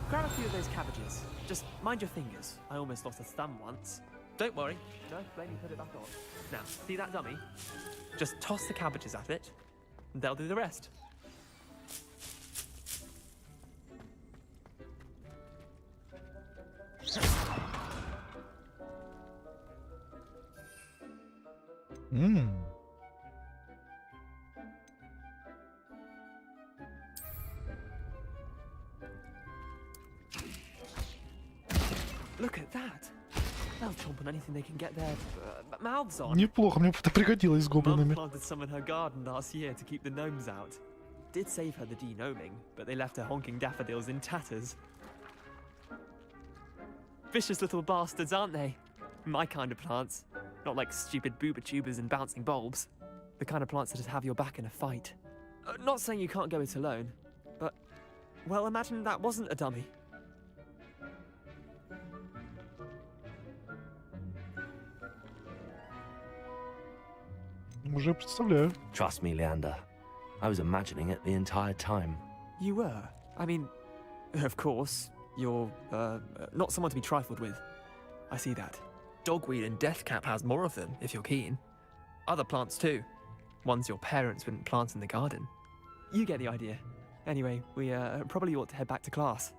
Grab a few of those cabbages. Just mind your fingers. I almost lost a thumb once. Don't worry. No, let me put it back on. Now, see that dummy? Just toss the cabbages at it, and they'll do the rest. Look at that. They'll chomp on anything they can get their mouths on. Неплохо, мне это пригодилось с Mum гоблинами. planted some in her garden last year to keep the gnomes out. Did save her the de-gnoming, but they left her honking daffodils in tatters. Vicious little bastards, aren't they? My kind of plants. Not like stupid booba tubers and bouncing bulbs. The kind of plants that have your back in a fight. Not saying you can't go it alone, but... Well, imagine that wasn't a dummy. Уже представляю. Trust me, Leander. I was imagining it the entire time. You were? I mean, of course, you're, not someone to be trifled with. I see that. Dogweed and deathcap has more of them, if you're keen. Other plants too. Ones your parents wouldn't plant in the garden. You get the idea. Anyway, we probably ought to head back to class.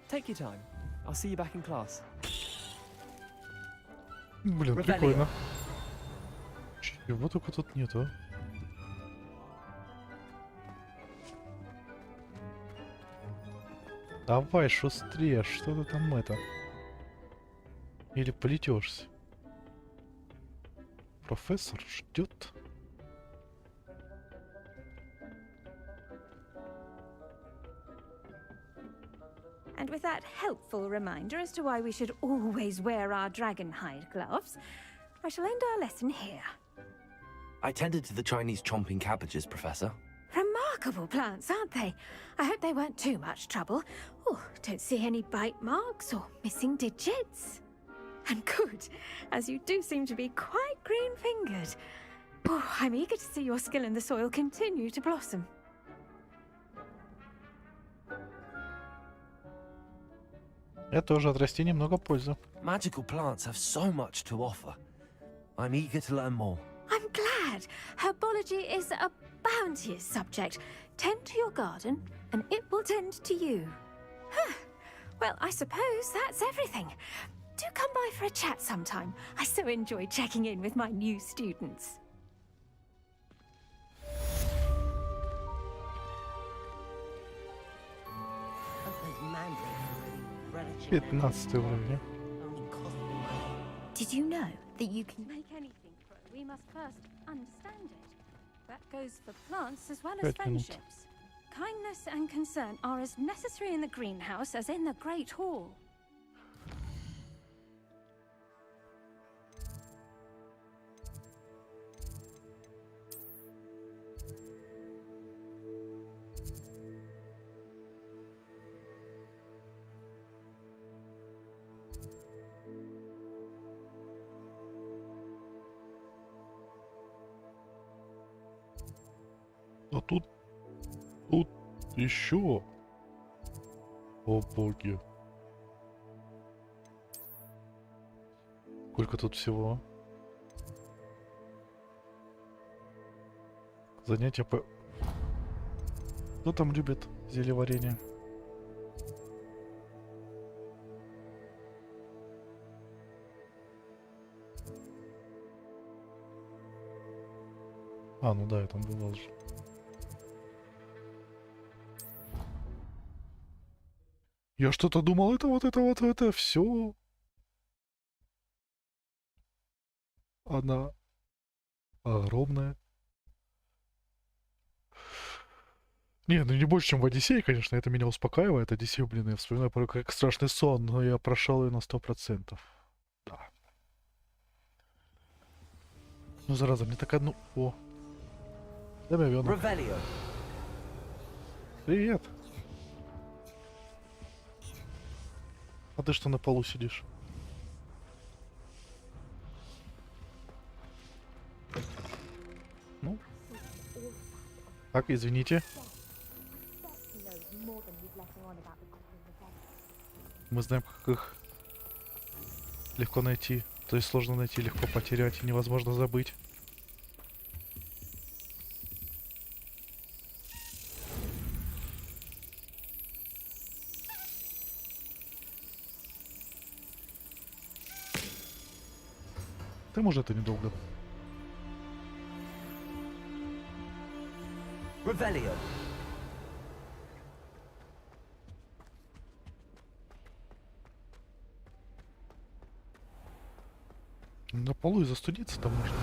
Take your time. I'll see you back in class. Блин, прикольно. Чего только тут нету. Давай, шустрее, что ты там это? Или плетешься? Профессор ждет. And with that helpful reminder as to why we should always wear our dragon hide gloves, I shall end our lesson here. I tended to the Chinese chomping cabbages, Professor. Remarkable plants, aren't they? I hope they weren't too much trouble. Oh, don't see any bite marks or missing digits. And good, as you do seem to be quite green-fingered. Oh, I'm eager to see your skill in the soil continue to blossom. Я тоже от растений много пользы. Magical plants have so much to offer. I'm eager to learn more. I'm glad. Herbology is a bounteous subject. Tend to your garden, and it will tend to you. Huh. Well, I suppose that's everything. Do come by for a chat sometime. I so enjoy checking in with my new students. Did you know that you can make anything grow? We must first understand it. That goes for plants as well as friendships. Kindness and concern are as necessary in the greenhouse as in the Great Hall. А тут еще. О боги. Сколько тут всего? Занятия по... Кто там любит зельеварение? А, ну да, я там бывал же. Я что-то думал, это все. Она огромная. Не, ну не больше, чем в Одиссее, конечно, это меня успокаивает. Одиссею, блин, я вспоминаю порой как страшный сон, но я прошел ее на 100%. Да. Ну, зараза, мне так одну... О. Дай мне авион. Привет. А ты что на полу сидишь? Ну? Так, извините. Мы знаем, как их легко найти. То есть сложно найти, легко потерять и невозможно забыть. Ты, может, это недолго. На полу и застудиться-то можно.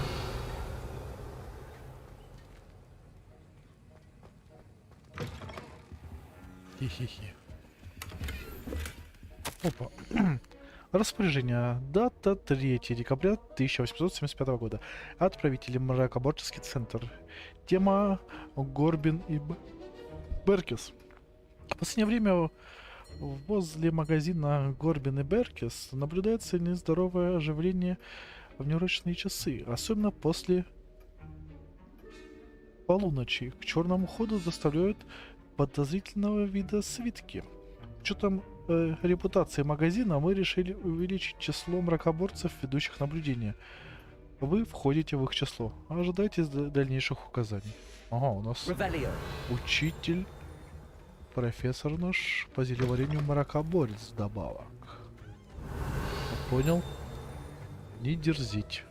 Хи-хи-хи. Опа. Распоряжение. Дата 3 декабря 1875 года. Отправители Мракоборческий центр. Тема Горбин и Беркис. В последнее время возле магазина Горбин и Беркис наблюдается нездоровое оживление в неурочные часы, особенно после полуночи. К черному ходу доставляют подозрительного вида свитки. С учетом репутации магазина мы решили увеличить число мракоборцев, ведущих наблюдения. Вы входите в их число. Ожидайте дальнейших указаний. Ага, у нас учитель, профессор наш по зелеварению мракоборец вдобавок. Понял? Не дерзить.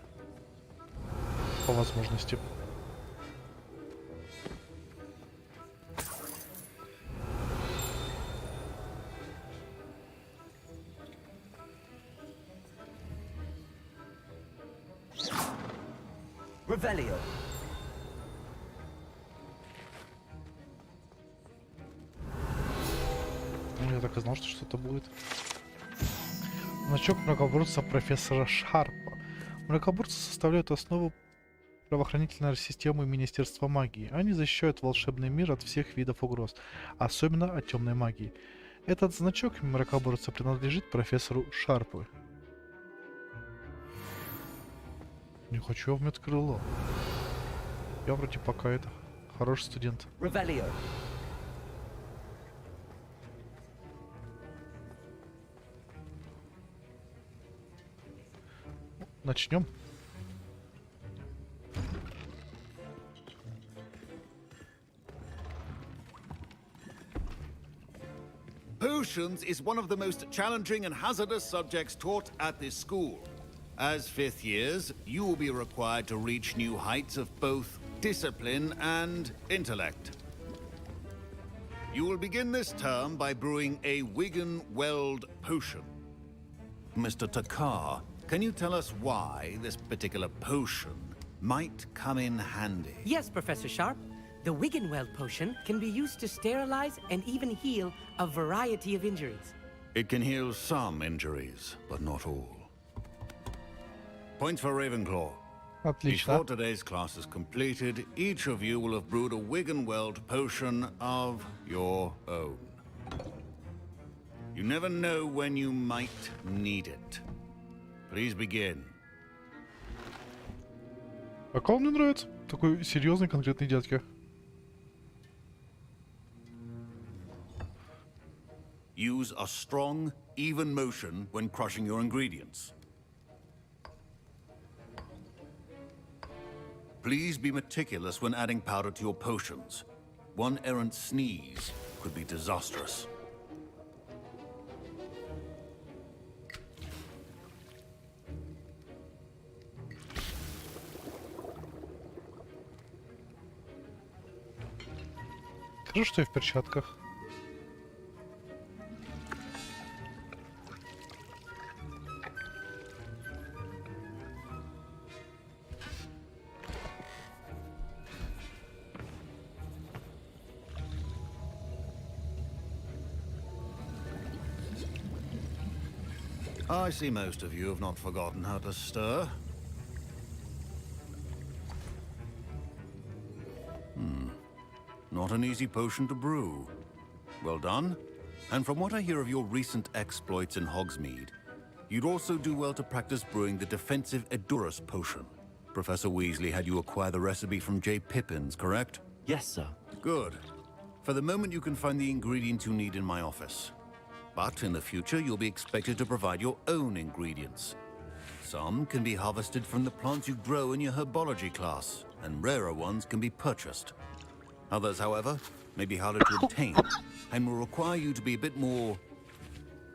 По возможности. Revelio. Я так и знал, что что-то будет. Значок мракоборца профессора Шарпа. Мракоборцы составляют основу правоохранительной системы Министерства магии. Они защищают волшебный мир от всех видов угроз, особенно от темной магии. Этот значок мракоборца принадлежит профессору Шарпу. Не хочу я в медкрыло. Я вроде пока это хороший студент. Revelio. Начнем. Potions is one of the most challenging and hazardous subjects taught at this school. As fifth years, you will be required to reach new heights of both discipline and intellect. You will begin this term by brewing a Wigan-Weld potion. Mr. Takar, can you tell us why this particular potion might come in handy? Yes, Professor Sharp. The Wigan-Weld potion can be used to sterilize and even heal a variety of injuries. It can heal some injuries, but not all. Points for Ravenclaw. Before today's class is completed, each of you will have brewed a Wigan-Weld potion of your own. You never know when you might need it. Please begin. А кого мне нравится? Такой серьезный, конкретный дядька. Use a strong, even motion when crushing your ingredients. Please be meticulous when adding powder to your potions. One errant sneeze could be disastrous. Скажу, что я в перчатках. I see most of you have not forgotten how to stir. Not an easy potion to brew. Well done. And from what I hear of your recent exploits in Hogsmeade, you'd also do well to practice brewing the defensive Edurus potion. Professor Weasley had you acquire the recipe from J. Pippins, correct? Yes, sir. Good. For the moment, you can find the ingredients you need in my office. But in the future, you'll be expected to provide your own ingredients. Some can be harvested from the plants you grow in your herbology class, and rarer ones can be purchased. Others, however, may be harder to obtain, and will require you to be a bit more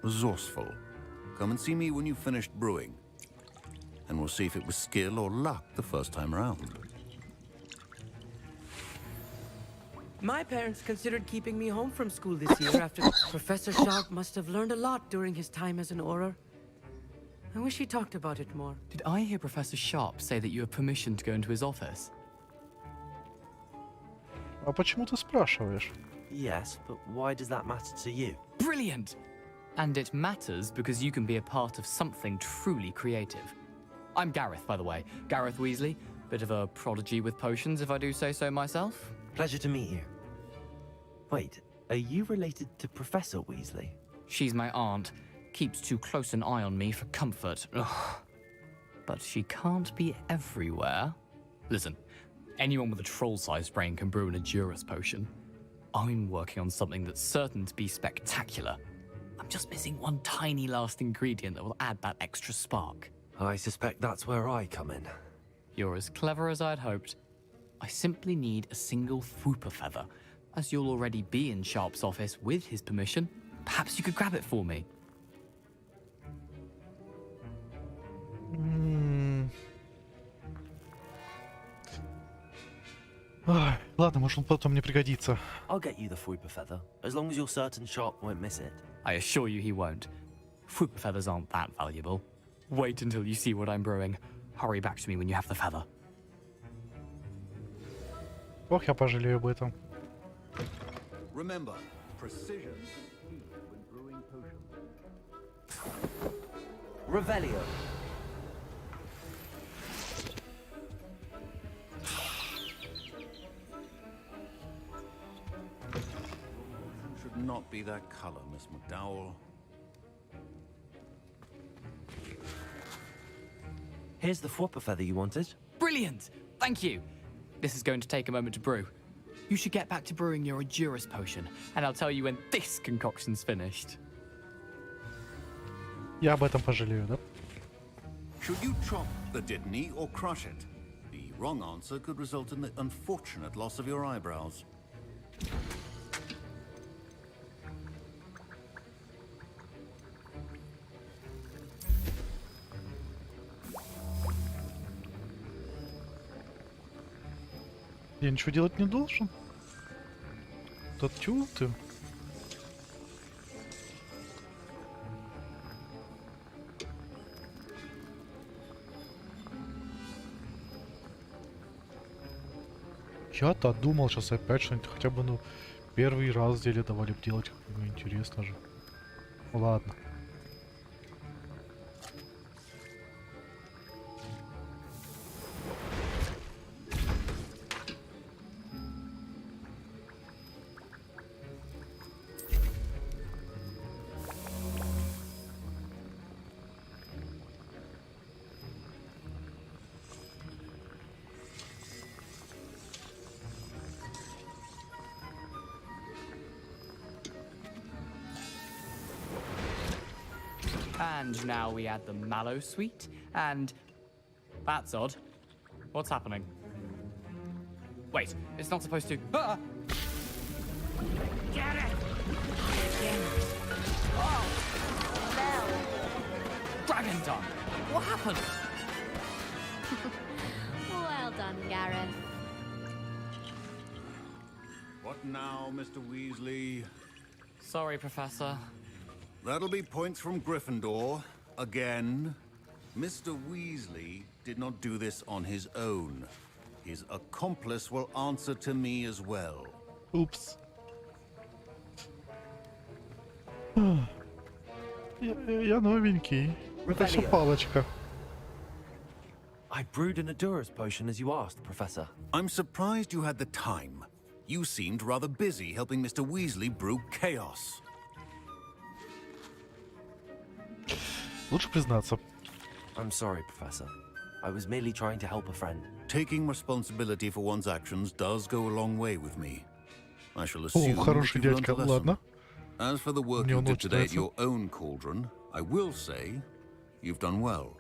resourceful. Come and see me when you've finished brewing, and we'll see if it was skill or luck the first time around. My parents considered keeping me home from school this year after Professor Sharp must have learned a lot during his time as an Auror. I wish he talked about it more. Did I hear Professor Sharp say that you have permission to go into his office? А почему ты спрашиваешь? Yes, but why does that matter to you? Brilliant! And it matters because you can be a part of something truly creative. I'm Gareth, by the way. Gareth Weasley. Bit of a prodigy with potions, if I do say so myself. Pleasure to meet you. Wait, are you related to Professor Weasley? She's my aunt. Keeps too close an eye on me for comfort. Ugh. but she can't be everywhere. Listen, anyone with a troll-sized brain can brew an Endurance potion. I'm working on something that's certain to be spectacular. I'm just missing one tiny last ingredient that will add that extra spark. I suspect that's where I come in. You're as clever as I'd hoped. I simply need a single Fwooper feather. As you'll already be in Sharp's office with his permission, perhaps you could grab it for me. Ладно, может он потом мне пригодится. I'll get you the Fwooper feather, as long as you're certain Sharp won't miss it. I assure you he won't. Fwooper feathers aren't that valuable. Wait until you see what I'm brewing. Hurry back to me when you have the feather. Ох, я пожалею об этом. Remember, precision is key when brewing potions. Revelio. Should not be that color, Miss McDowell. Here's the Fwooper feather you wanted. Brilliant! Thank you! This is going to take a moment to brew. You should get back to brewing your Endurance potion, and I'll tell you when this concoction's finished. Я об этом пожалею, да? Should you chop the Dittany or crush it? The wrong answer could result in the unfortunate loss of your eyebrows. Я ничего делать не должен. Тот чего ты? Я-то думал, сейчас опять что-нибудь хотя бы, ну, первый раз в деле давали бы делать, как бы интересно же. Ладно. And now we add the mallow sweet, and... That's odd. What's happening? Wait, it's not supposed to... Ah! Get it! Oh! Dragon tongue! What happened? Well done, Gareth. What now, Mr. Weasley? Sorry, Professor. That'll be points from Gryffindor. Again. Mr. Weasley did not do this on his own. His accomplice will answer to me as well. Oops. Я новенький. Это всё палочка. I brewed an Endurance potion as you asked, Professor. I'm surprised you had the time. You seemed rather busy helping Mr. Weasley brew chaos. Лучше признаться. I'm sorry, Professor. I was merely trying to help a friend. Taking responsibility for one's actions does go a long way with me. I shall assume that хороший you've learned дядька. a lesson. Ладно. As for the work you did today at your own cauldron, I will say you've done well.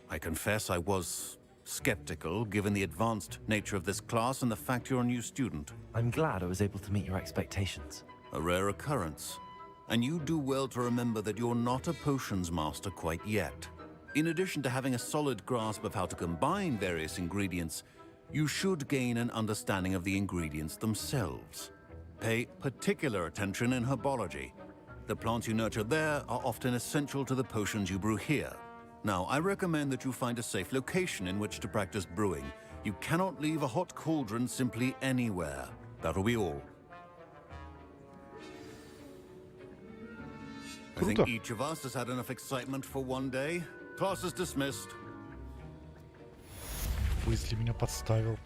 I confess I was skeptical given the advanced nature of this class and the fact you're a new student. I'm glad I was able to meet your expectations. A rare occurrence. And you do well to remember that you're not a potions master quite yet. In addition to having a solid grasp of how to combine various ingredients, you should gain an understanding of the ingredients themselves. Pay particular attention in herbology. The plants you nurture there are often essential to the potions you brew here. Now, I recommend that you find a safe location in which to practice brewing. You cannot leave a hot cauldron simply anywhere. That'll be all. I think each of us has had enough excitement for one day. Class is dismissed. Weasley меня подставил.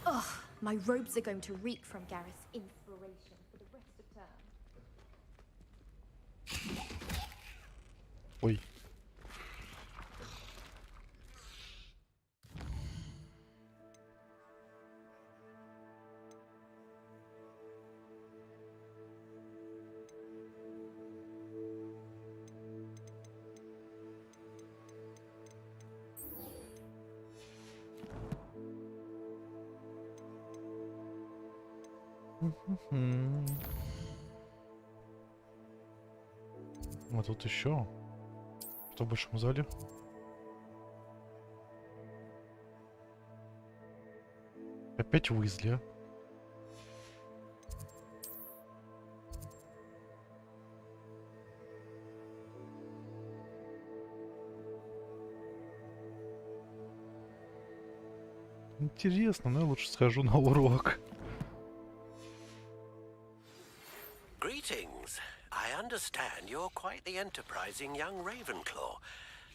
Ugh, my robes are going to reek from Gareth's inspiration for the rest of term. Ой. А тут еще. Что в большом зале? Опять Уизли. Интересно, но я лучше схожу на урок. Greetings. I understand you're quite the enterprising young Ravenclaw.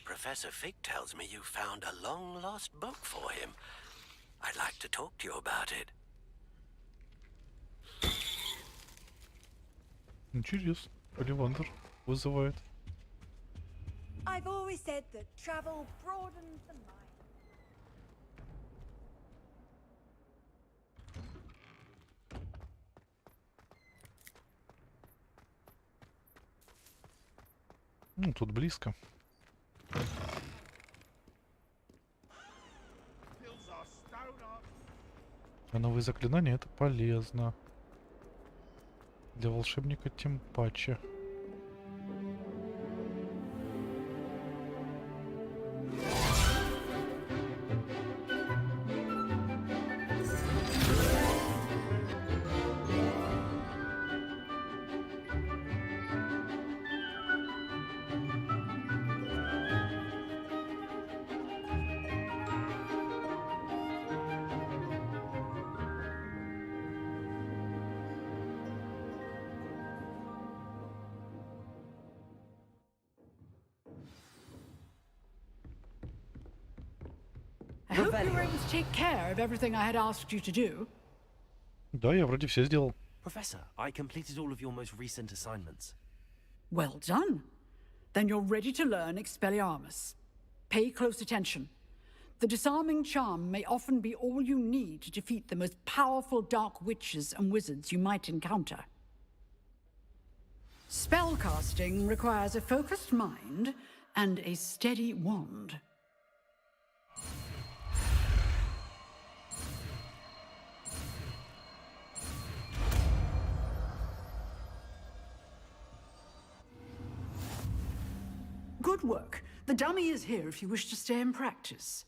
Professor Fig tells me you found a long-lost book for him. I'd like to talk to you about it. Интересно. Оливандр вызывает. I've always said that travel broadens the mind. Ну, тут близко. А новые заклинания — это полезно. Для волшебника тем паче. I hope you were able to take care of everything I had asked you to do. Да, я вроде все сделал. Professor, I completed all of your most recent assignments. Well done. Then you're ready to learn Expelliarmus. Pay close attention. The disarming charm may often be all you need to defeat the most powerful dark witches and wizards you might encounter. Spellcasting requires a focused mind and a steady wand. Good work. The dummy is here if you wish to stay and practice.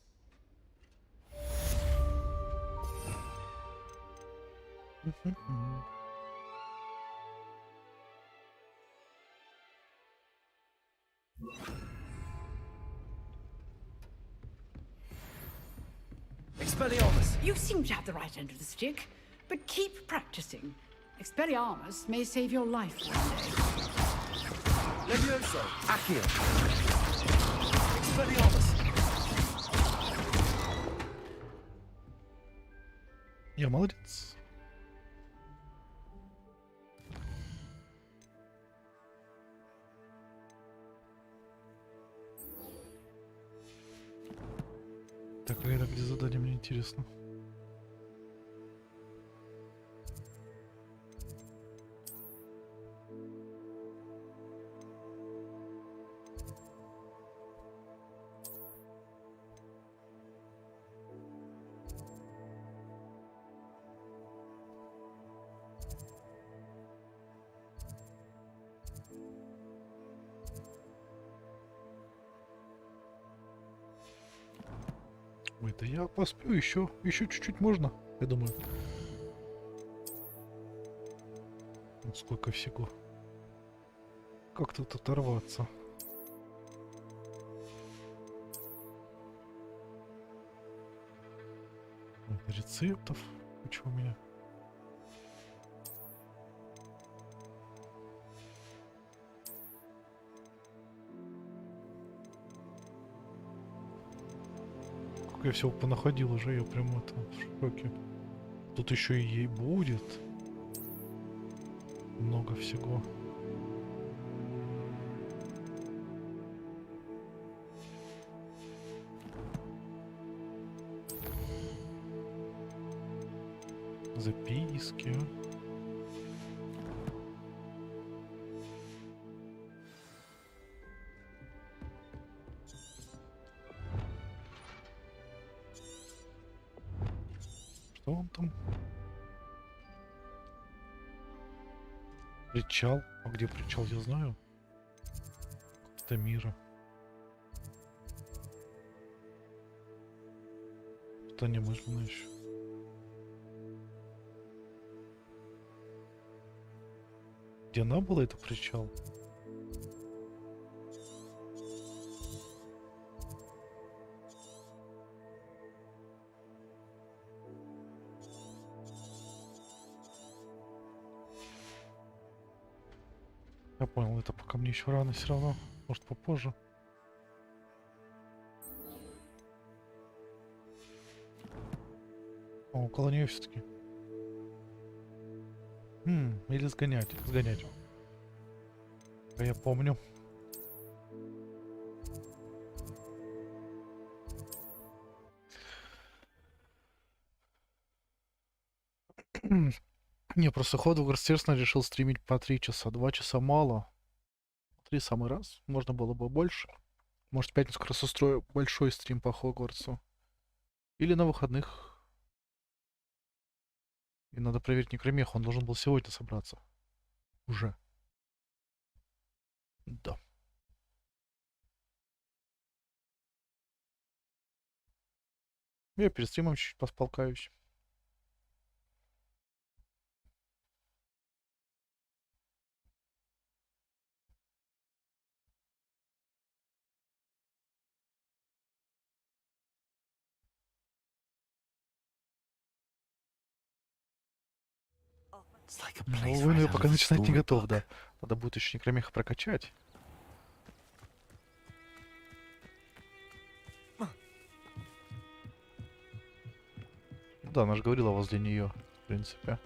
Expelliarmus! You seem to have the right end of the stick, but keep practicing. Expelliarmus may save your life one day. Levioso! Accio! Expelliarmus! Я молодец. Так, а это где задание, мне интересно. Ой, да я посплю еще чуть-чуть можно, я думаю. Вот сколько всего. Как тут оторваться? Рецептов куча у меня. Я всего понаходил уже, я прям это в шоке. Тут еще и ей будет много всего. Записки. Что он там? Причал? А где причал, я знаю. Это мира. Что не можно еще. Где она была, это причал? Я понял, это пока мне еще рано все равно. Может, попозже. О, около нее все-таки. Или сгонять. Сгонять. Я помню. Не, просто Хогвартс, естественно, решил стримить по 3 часа. 2 часа мало. 3 самый раз. Можно было бы больше. Может, в пятницу как раз устрою большой стрим по Хогвартсу. Или на выходных. И надо проверить Некромеха. Он должен был сегодня собраться. Уже. Да. Я перед стримом чуть-чуть посполкаюсь. Ну, я пока начинать не готов, да. Надо будет еще Некромеха прокачать. Да, она же говорила возле нее, в принципе.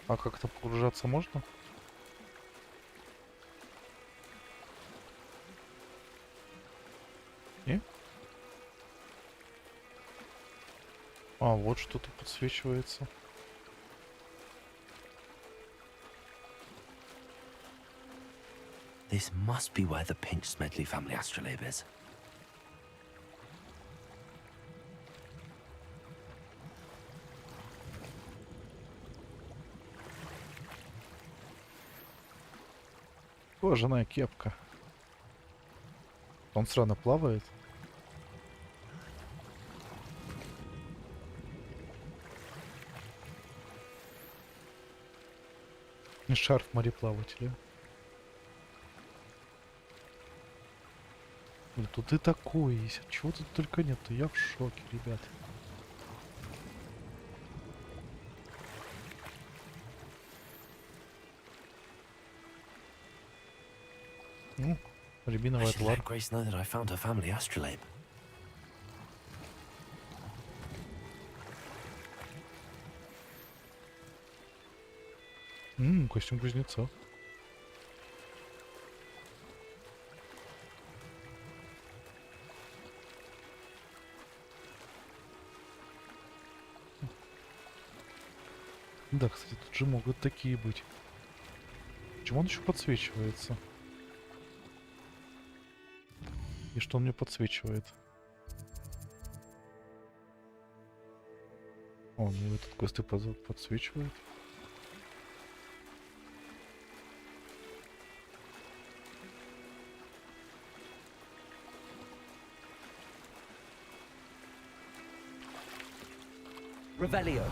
А как-то погружаться можно? Не? А, вот что-то подсвечивается. This must be where the Pinch Smedley family astrolabe is. Кожаная кепка. Он странно плавает. Шарф мореплавателя. Тут и такое есть. Чего тут только нет. Я в шоке, ребят. Ну, рябиновый отвар. Grace know that I found her family astrolabe. Костюм кузнеца. Да, кстати, тут же могут такие быть. Почему он еще подсвечивается? И что он мне подсвечивает? О, ну этот квесты подсвечивает. Revelio.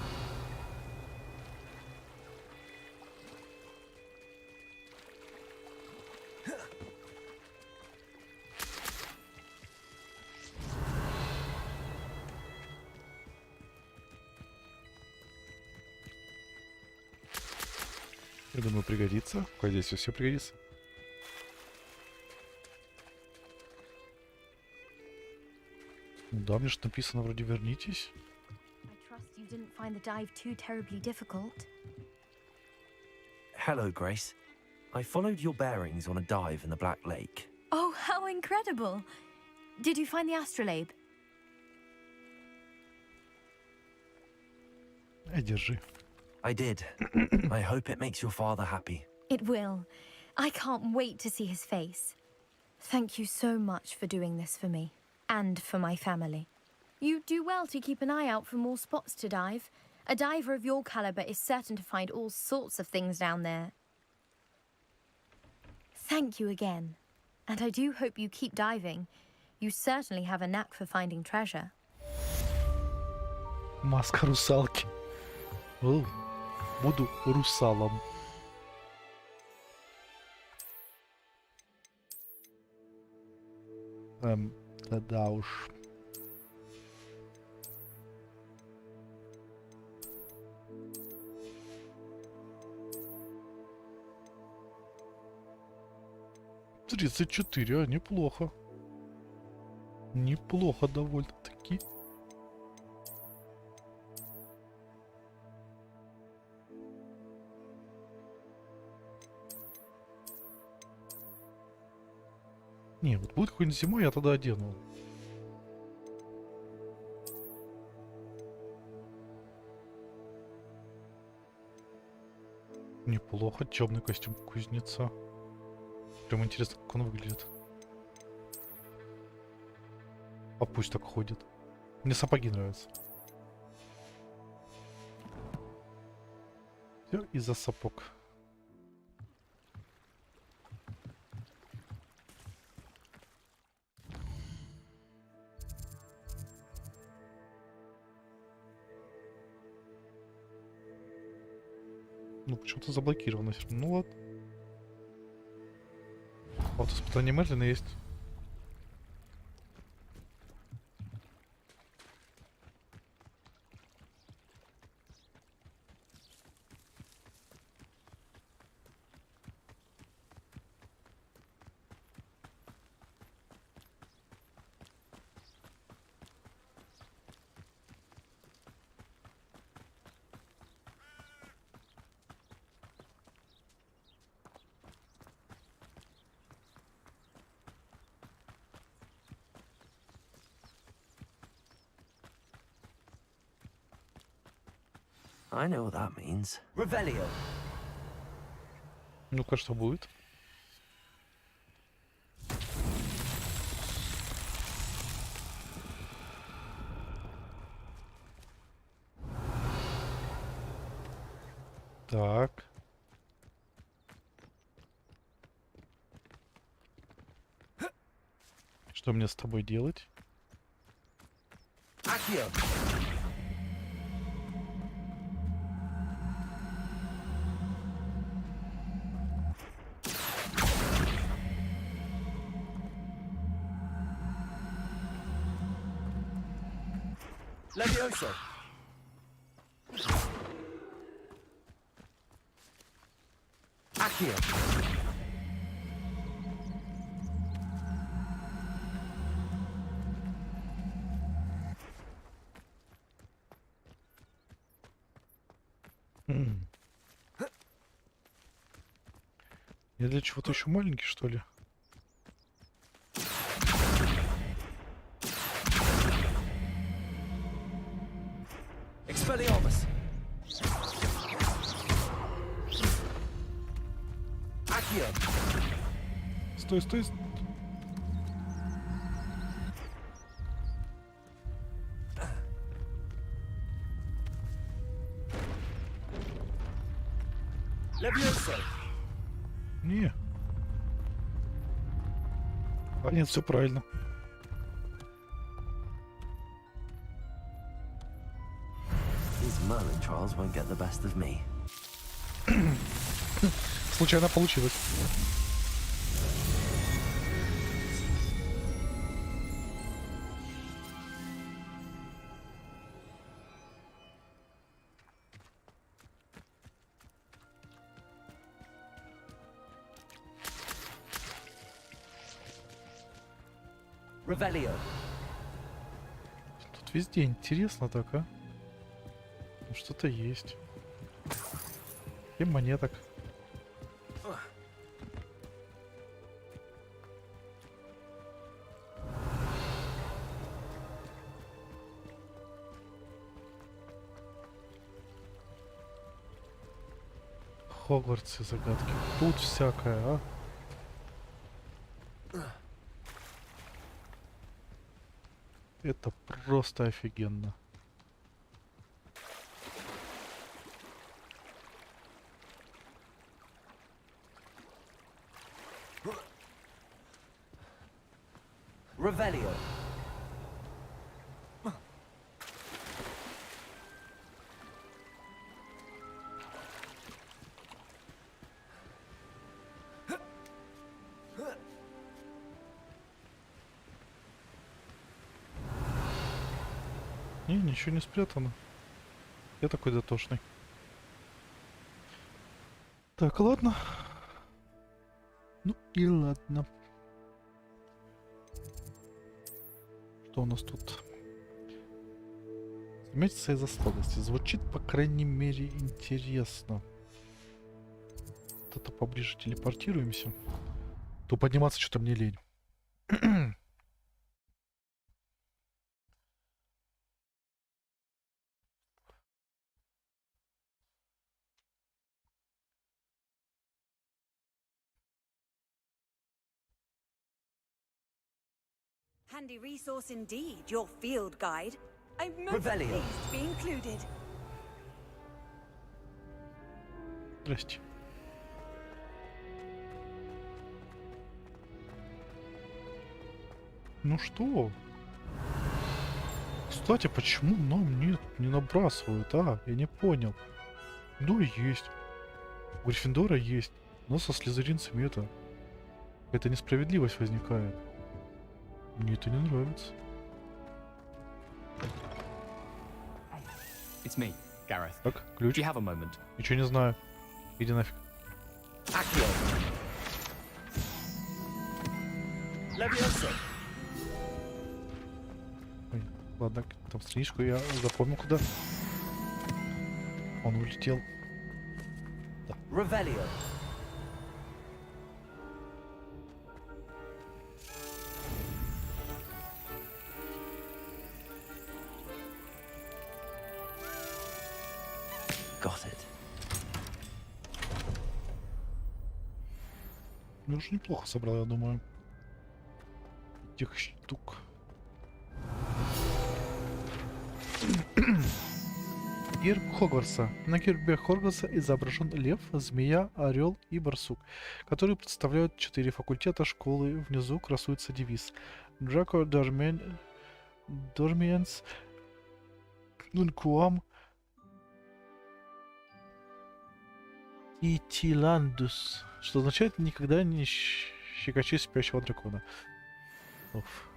Я думаю, пригодится. Здесь все пригодится. Да, мне же написано вроде вернитесь. You didn't find the dive too terribly difficult. Hello, Grace. I followed your bearings on a dive in the Black Lake. Oh, how incredible! Did you find the astrolabe? Держи. I did. I hope it makes your father happy. It will. I can't wait to see his face. Thank you so much for doing this for me and for my family. You do well to keep an eye out for more spots to dive. A diver of your caliber is certain to find all sorts of things down there. Thank you again. And I do hope you keep diving. You certainly have a knack for finding treasure. Маска русалки. О, буду русалом. Да уж. Тридцать 34, а неплохо. Неплохо довольно-таки. Не, вот будет какой-нибудь зимой, я тогда одену. Неплохо, темный костюм кузнеца. Прям интересно, как он выглядит. А пусть так ходит. Мне сапоги нравятся. Все из-за сапог. Ну, почему-то заблокировано. Ну ладно. А вот испытание Мерлина есть. I know what that means. Revelio. Ну-ка, что будет? Так. Что мне с тобой делать? Accio. Levioso. Accio. Я для чего-то еще маленький, что ли? Expelliarmus. Accio. Стой, стой. Levioso. Не. А нет, все правильно. These Merlin trials won't get the best of me. Случайно получилось. Revelio. Тут везде интересно так, а? Ну, что-то есть. И монеток. Хогвартс и загадки. Тут всякое, а? Это просто офигенно. Revelio. Не, ничего не спрятано. Я такой дотошный. Так, ладно. Ну и ладно. Что у нас тут? Заметьте свои заслонности. Звучит, по крайней мере, интересно. Вот это поближе телепортируемся. То подниматься что-то мне лень. Handy resource indeed, your field guide. I'm most Revelio. pleased to be included. Здрасте. Ну что? Кстати, почему нам не набрасывают, а? Я не понял. Ну есть. У Гриффиндора есть. Но со слизеринцами это несправедливость возникает. Мне это не нравится. It's me, Gareth. Так, ключ. Do you have a moment? Ничего не знаю. Иди нафиг. Ой, ладно, там страничку я запомнил куда. Он улетел. Да. Revelio. Got it. Ну уже неплохо собрал, я думаю. Этих штук. Герб Хогвартса. На гербе Хогвартса изображен лев, змея, орел и барсук, которые представляют 4 факультета школы. Внизу красуется девиз Draco Dormiens Nunquam Itilandus, что означает «никогда не щекочи спящего дракона». Уф.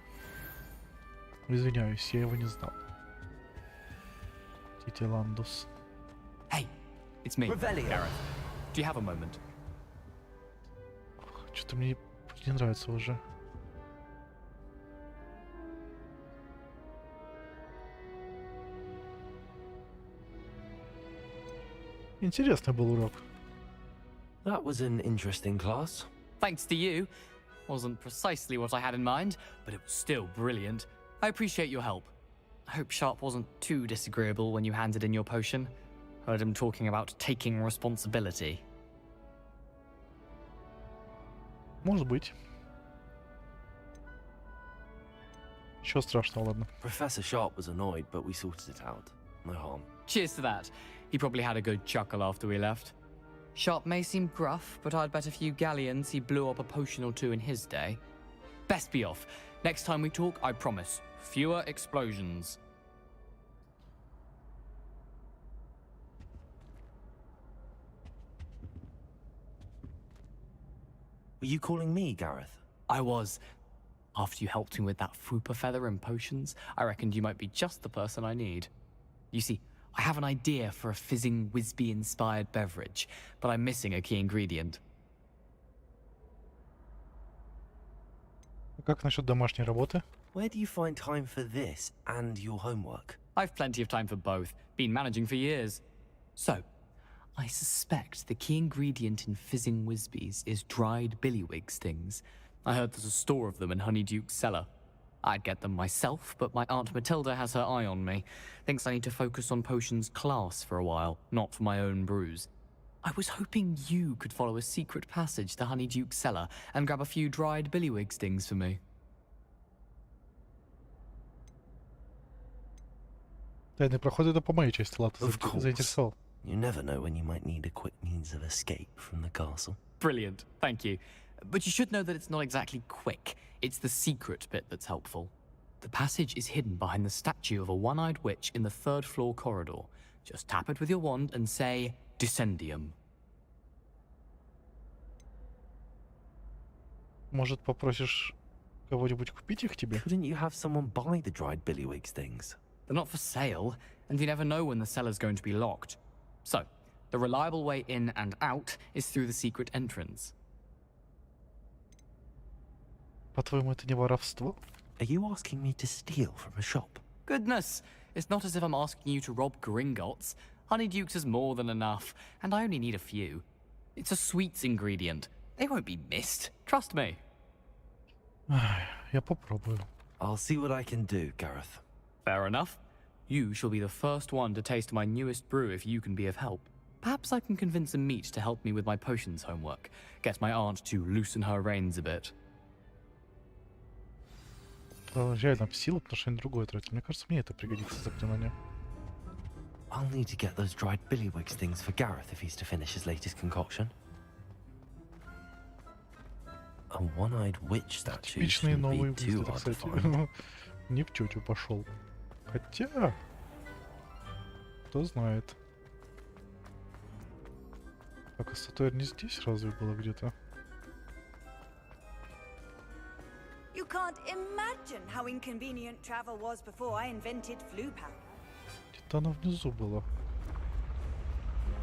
Извиняюсь, я его не знал. Итиландус. Hey, it's me, Gareth. Do you have a moment? Что-то мне не нравится уже. Интересный был урок. That was an interesting class. Thanks to you. Wasn't precisely what I had in mind, but it was still brilliant. I appreciate your help. I hope Sharp wasn't too disagreeable when you handed in your potion. Heard him talking about taking responsibility. Может быть. Ничего страшного, ладно. Professor Sharp was annoyed, but we sorted it out. No harm. Cheers to that. He probably had a good chuckle after we left. Sharp may seem gruff, but I'd bet a few galleons he blew up a potion or two in his day. Best be off. Next time we talk, I promise, fewer explosions. Were you calling me, Gareth? I was. After you helped me with that Fupa feather and potions, I reckoned you might be just the person I need. You see, I have an idea for a fizzing Whizbee-inspired beverage, but I'm missing a key ingredient. Как насчет домашней работы? Where do you find time for this and your homework? I've plenty of time for both. Been managing for years. So, I suspect the key ingredient in fizzing Whizbees is dried billywig stings. I heard there's a store of them in Honeyduke's cellar. I'd get them myself, but my Aunt Matilda has her eye on me. Thinks I need to focus on potions class for a while, not for my own brews. I was hoping you could follow a secret passage to Honeyduke's cellar and grab a few dried billywig stings for me. Тайный проход это по моей части, ладно, Of course. заинтересовал. You never know when you might need a quick means of escape from the castle. Brilliant, thank you. But you should know that it's not exactly quick. It's the secret bit that's helpful. The passage is hidden behind the statue of a one-eyed witch in the third floor corridor. Just tap it with your wand and say, Descendium. Может, попросишь кого-нибудь купить их тебе? Couldn't you have someone buy the dried billywigs things? They're not for sale, and you never know when the cellar's going to be locked. So, the reliable way in and out is through the secret entrance. По-твоему, это не воровство? Are you asking me to steal from a shop? Goodness, it's not as if I'm asking you to rob Gringotts. Honeydukes is more than enough, and I only need a few. It's a sweets ingredient. They won't be missed. Trust me. Я попробую. I'll see what I can do, Gareth. Fair enough. You shall be the first one to taste my newest brew if you can be of help. Perhaps I can convince a meat to help me with my potions homework. Get my aunt to loosen her reins a bit. Реально сила, потому что они другое тратят. Мне кажется, мне это пригодится заклинание. I'll need to get those dried billywigs things for Gareth if he's to finish his latest concoction. A one-eyed witch statue Типичные shouldn't новые be too вызовы, hard to кстати. find. Не в тетю пошел. Хотя... Кто знает. Так, а статуя не здесь разве была где-то? You can't imagine how inconvenient travel was before I invented flu powder. Где-то она внизу была.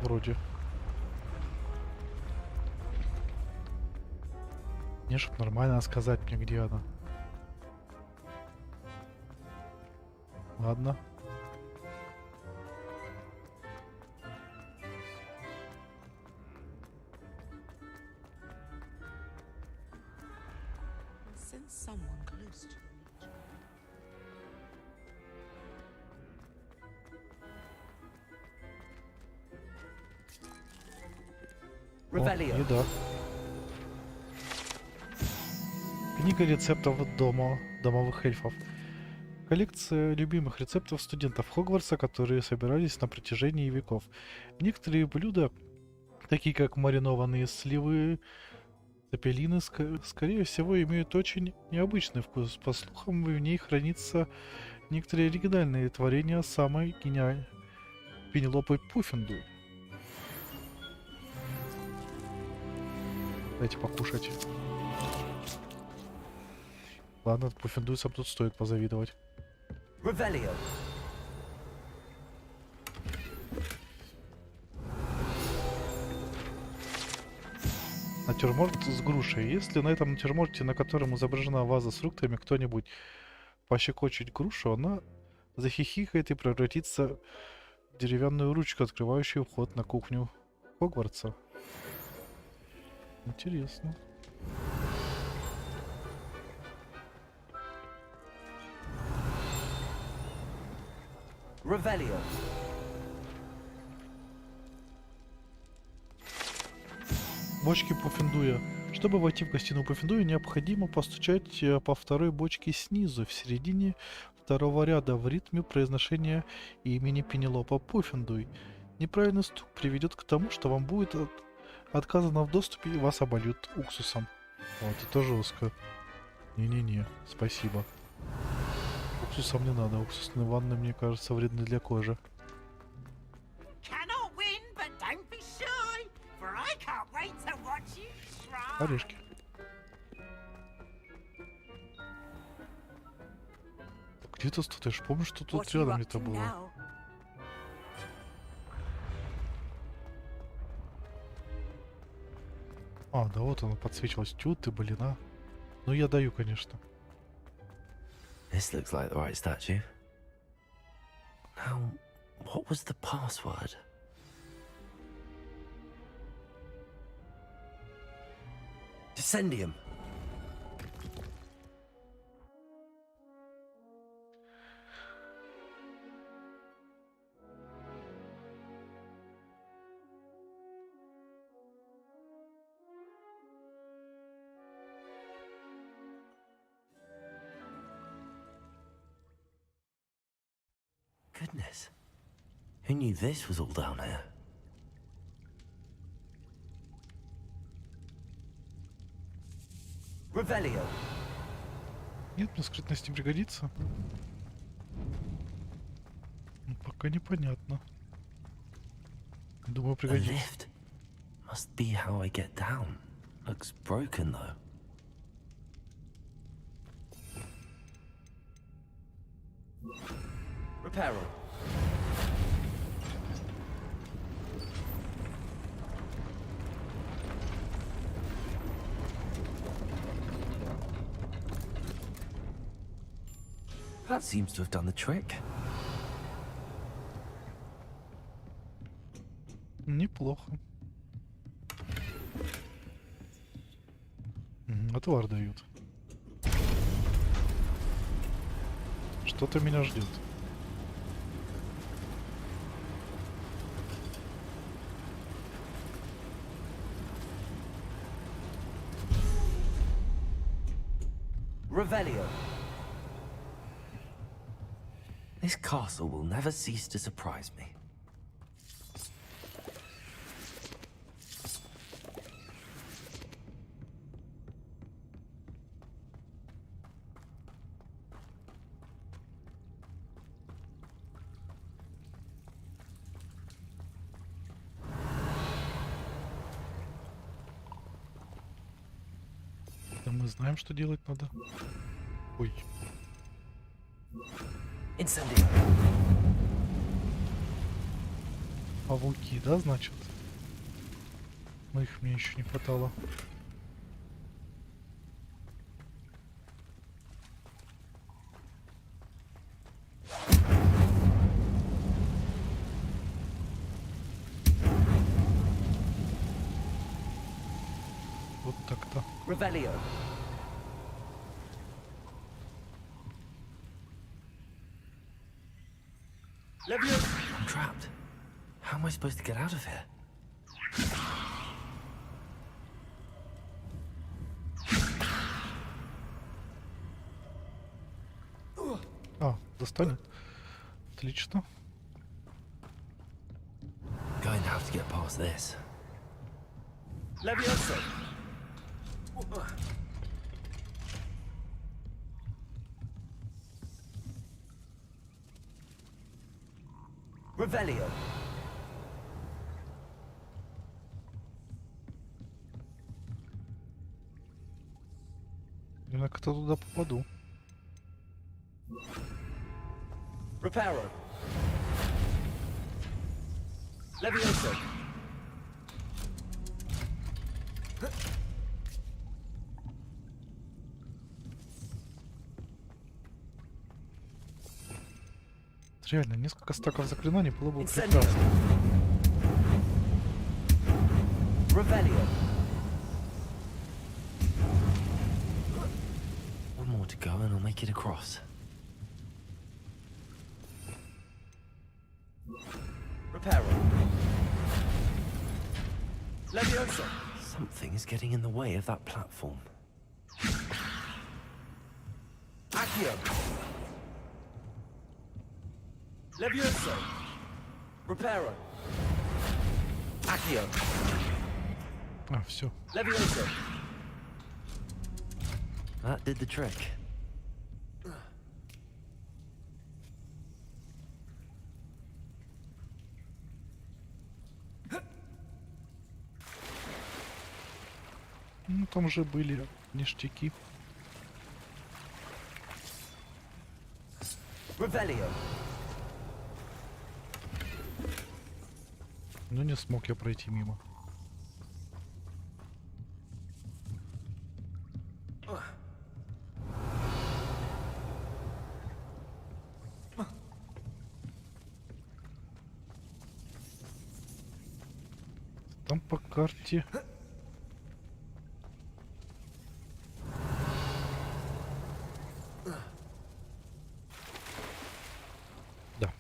Вроде. Не, чтоб нормально сказать мне, где она. Ладно. Send someone close to me. О, еда. Книга рецептов домовых эльфов. Коллекция любимых рецептов студентов Хогвартса, которые собирались на протяжении веков. Некоторые блюда, такие как маринованные сливы, цепелины, скорее всего, имеют очень необычный вкус. По слухам, в ней хранится некоторые оригинальные творения самой гениальной Пенелопы Пуффендуй. Дайте покушать. Ладно, Пуффендуйцам тут стоит позавидовать. Revelio. Натюрморт с грушей. Если на этом натюрморте, на котором изображена ваза с фруктами, кто-нибудь пощекочет грушу, она захихикает и превратится в деревянную ручку, открывающую вход на кухню Хогвартса. Интересно. Revelio. Бочки Пуффендуя. Чтобы войти в гостиную Пуффендуя, необходимо постучать по второй бочке снизу, в середине второго ряда, в ритме произношения имени Пенелопа Пуффендуй. Неправильный стук приведет к тому, что вам будет отказано в доступе и вас обольют уксусом. Вот, это жестко. Не-не-не, спасибо. Уксусом не надо, уксусные ванны, мне кажется, вредны для кожи. Cannot win, but don't be shy, for I can't wait to watch you try. Орешки. Где ты статуешь? Помнишь, что тут рядом где-то было? А, да вот она подсвечивалась. Тю ты, блин, а. Ну я даю, конечно. This looks like the right statue. Now, what was the password? Descendium. Goodness. Who knew this was all down here? Revelio. Нет, мне скрытность не пригодится. Ну, пока непонятно. Думаю, A пригодится. lift. Must be how I get down. Looks broken though. Reparo. That seems to have done the trick. Неплохо. Отвар дают. Что-то меня ждет. Revelio. This castle will never cease to surprise me. Да мы знаем, что делать надо. Ой. Incendio. Павуки, да, значит? Но их мне еще не хватало. Вот так-то. Revelio. I'm trapped. How am I supposed to get out of here? А, достанет. Отлично. Going to have to get past this. Levioso. Revelio. Я как-то туда попаду. Reparo. Levioso. Реально, несколько стаков заклинаний было бы Incendio. прекрасно. Revelio. One more to go and I'll make it across. Reparo. Levioso. Something is getting in the way of that platform. Accio. Levioso. Reparo. Accio. А, все. Levioso. That did the trick. Ну, там уже были ништяки. Revelio. Но не смог я пройти мимо. Там по карте. Да.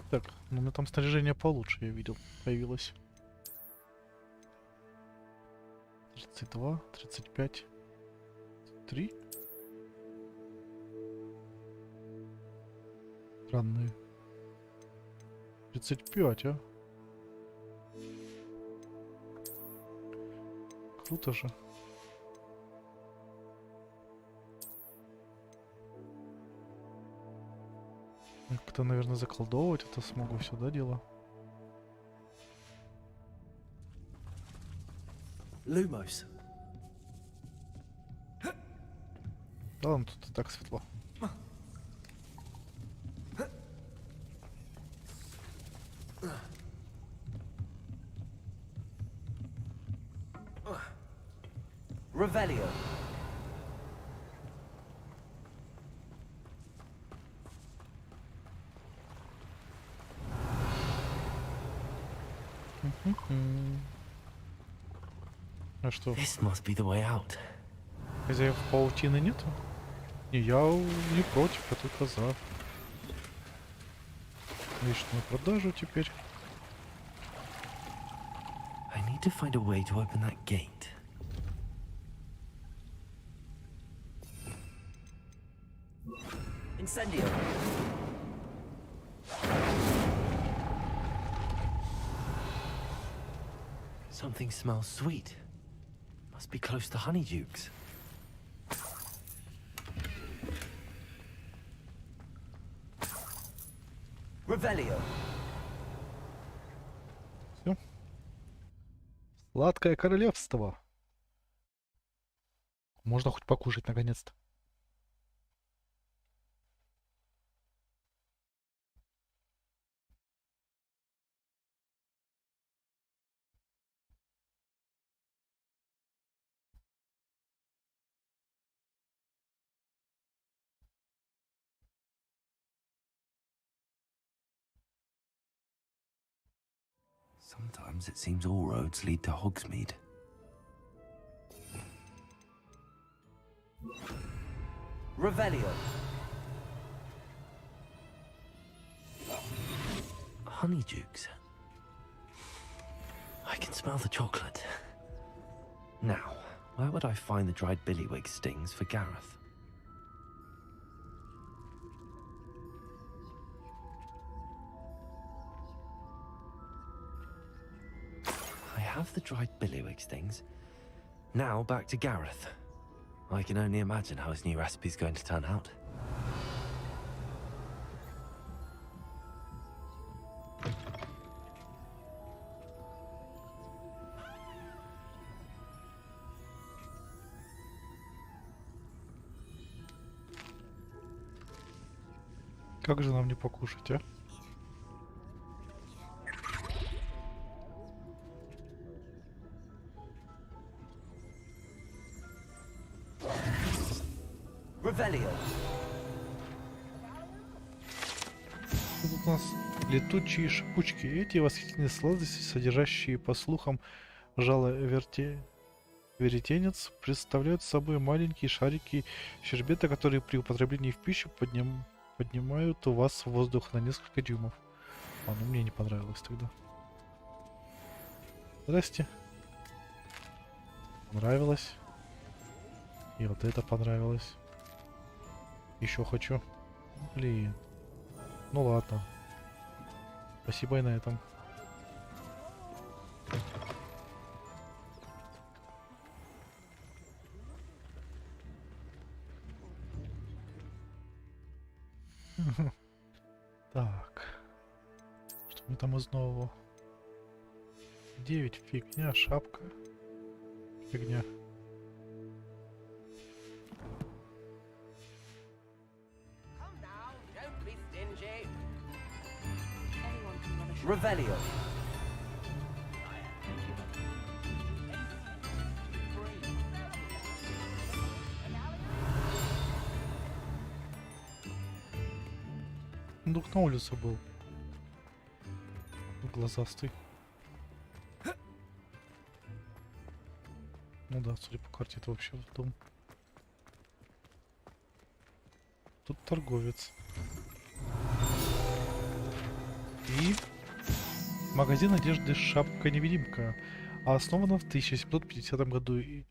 Так, ну у меня там снаряжение получше, я видел, появилось. 32, 35, 3. Странные. 35, а? Круто же. Как-то, наверное, заколдовывать это смогу все, да, дело? Lumos. Да, ладно, тут и так светло. Revelio. А что? This must be the way out. Хозяев паутины нету? Не, я не против, я только за. Вещь на продажу теперь. I need to find a way to open that gate. Incendio. Something smells sweet. Must be close to honeydukes. Revelio. Все. Сладкое королевство. Можно хоть покушать наконец-то. Sometimes it seems all roads lead to Hogsmeade. Revelio. Honeydukes. I can smell the chocolate. Now, where would I find the dried billywig stings for Gareth? I have the dried billywig stings. Now back to Gareth. I can only imagine how his new recipe's going to turn out. Как же нам не покушать, а? Revelio. Тут у нас летучие шипучки. Эти восхитительные сладости, содержащие, по слухам, жало веретенец, представляют собой маленькие шарики щербета, которые при употреблении в пищу поднимают у вас воздух на несколько дюймов. А, ну мне не понравилось тогда. Здрасте. Понравилось. И вот это понравилось. Еще хочу. Блин. Ну ладно. Спасибо и на этом. Так. Что мы там из нового? 9 фигня, шапка. Фигня. Revelio. Дух на улице был. Глазастый. Ну да, судя по карте, это вообще в дом. тут торговец. И магазин одежды «Шапка-невидимка», основана в 1750 году и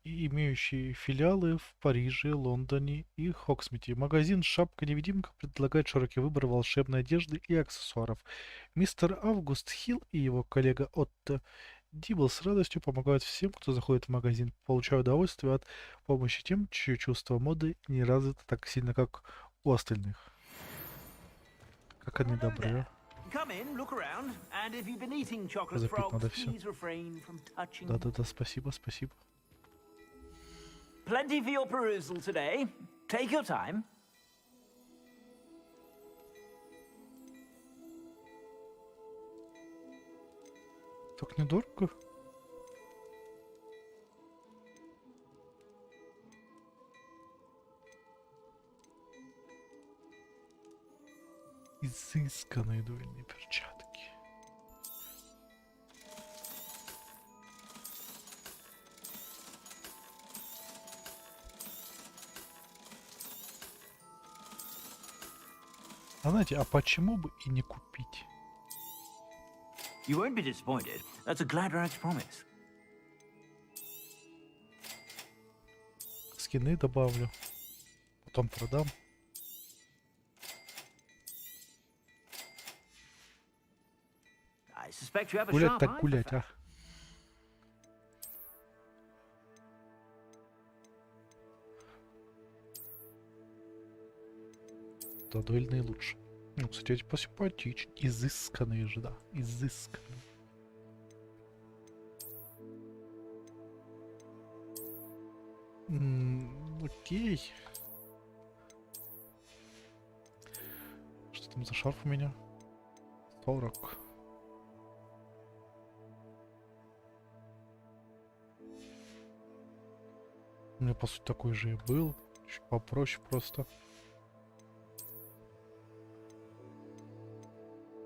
имеющий филиалы в Париже, Лондоне и Хоксмите. Магазин «Шапка-невидимка» предлагает широкий выбор волшебной одежды и аксессуаров. Мистер Август Хилл и его коллега Отто Дибл с радостью помогают всем, кто заходит в магазин, получая удовольствие от помощи тем, чье чувство моды не развито так сильно, как у остальных. Как они добры. Запить надо все. Да-да-да, спасибо, спасибо. Plenty for your perusal today. Take your time. Так недорого. Изысканные дуэльные перчатки. А знаете, а почему бы и не купить? You won't be disappointed. That's a glad rags promise. Скины добавлю. Потом продам. I suspect you have a Гулять sharp так eye for гулять, а. Да, дуэльные лучше. Ну, кстати, эти посимпатичнее. Изысканные же, да. Изысканные. Окей. Что там за шарф у меня? 40. У меня, по сути, такой же и был. Чуть попроще просто.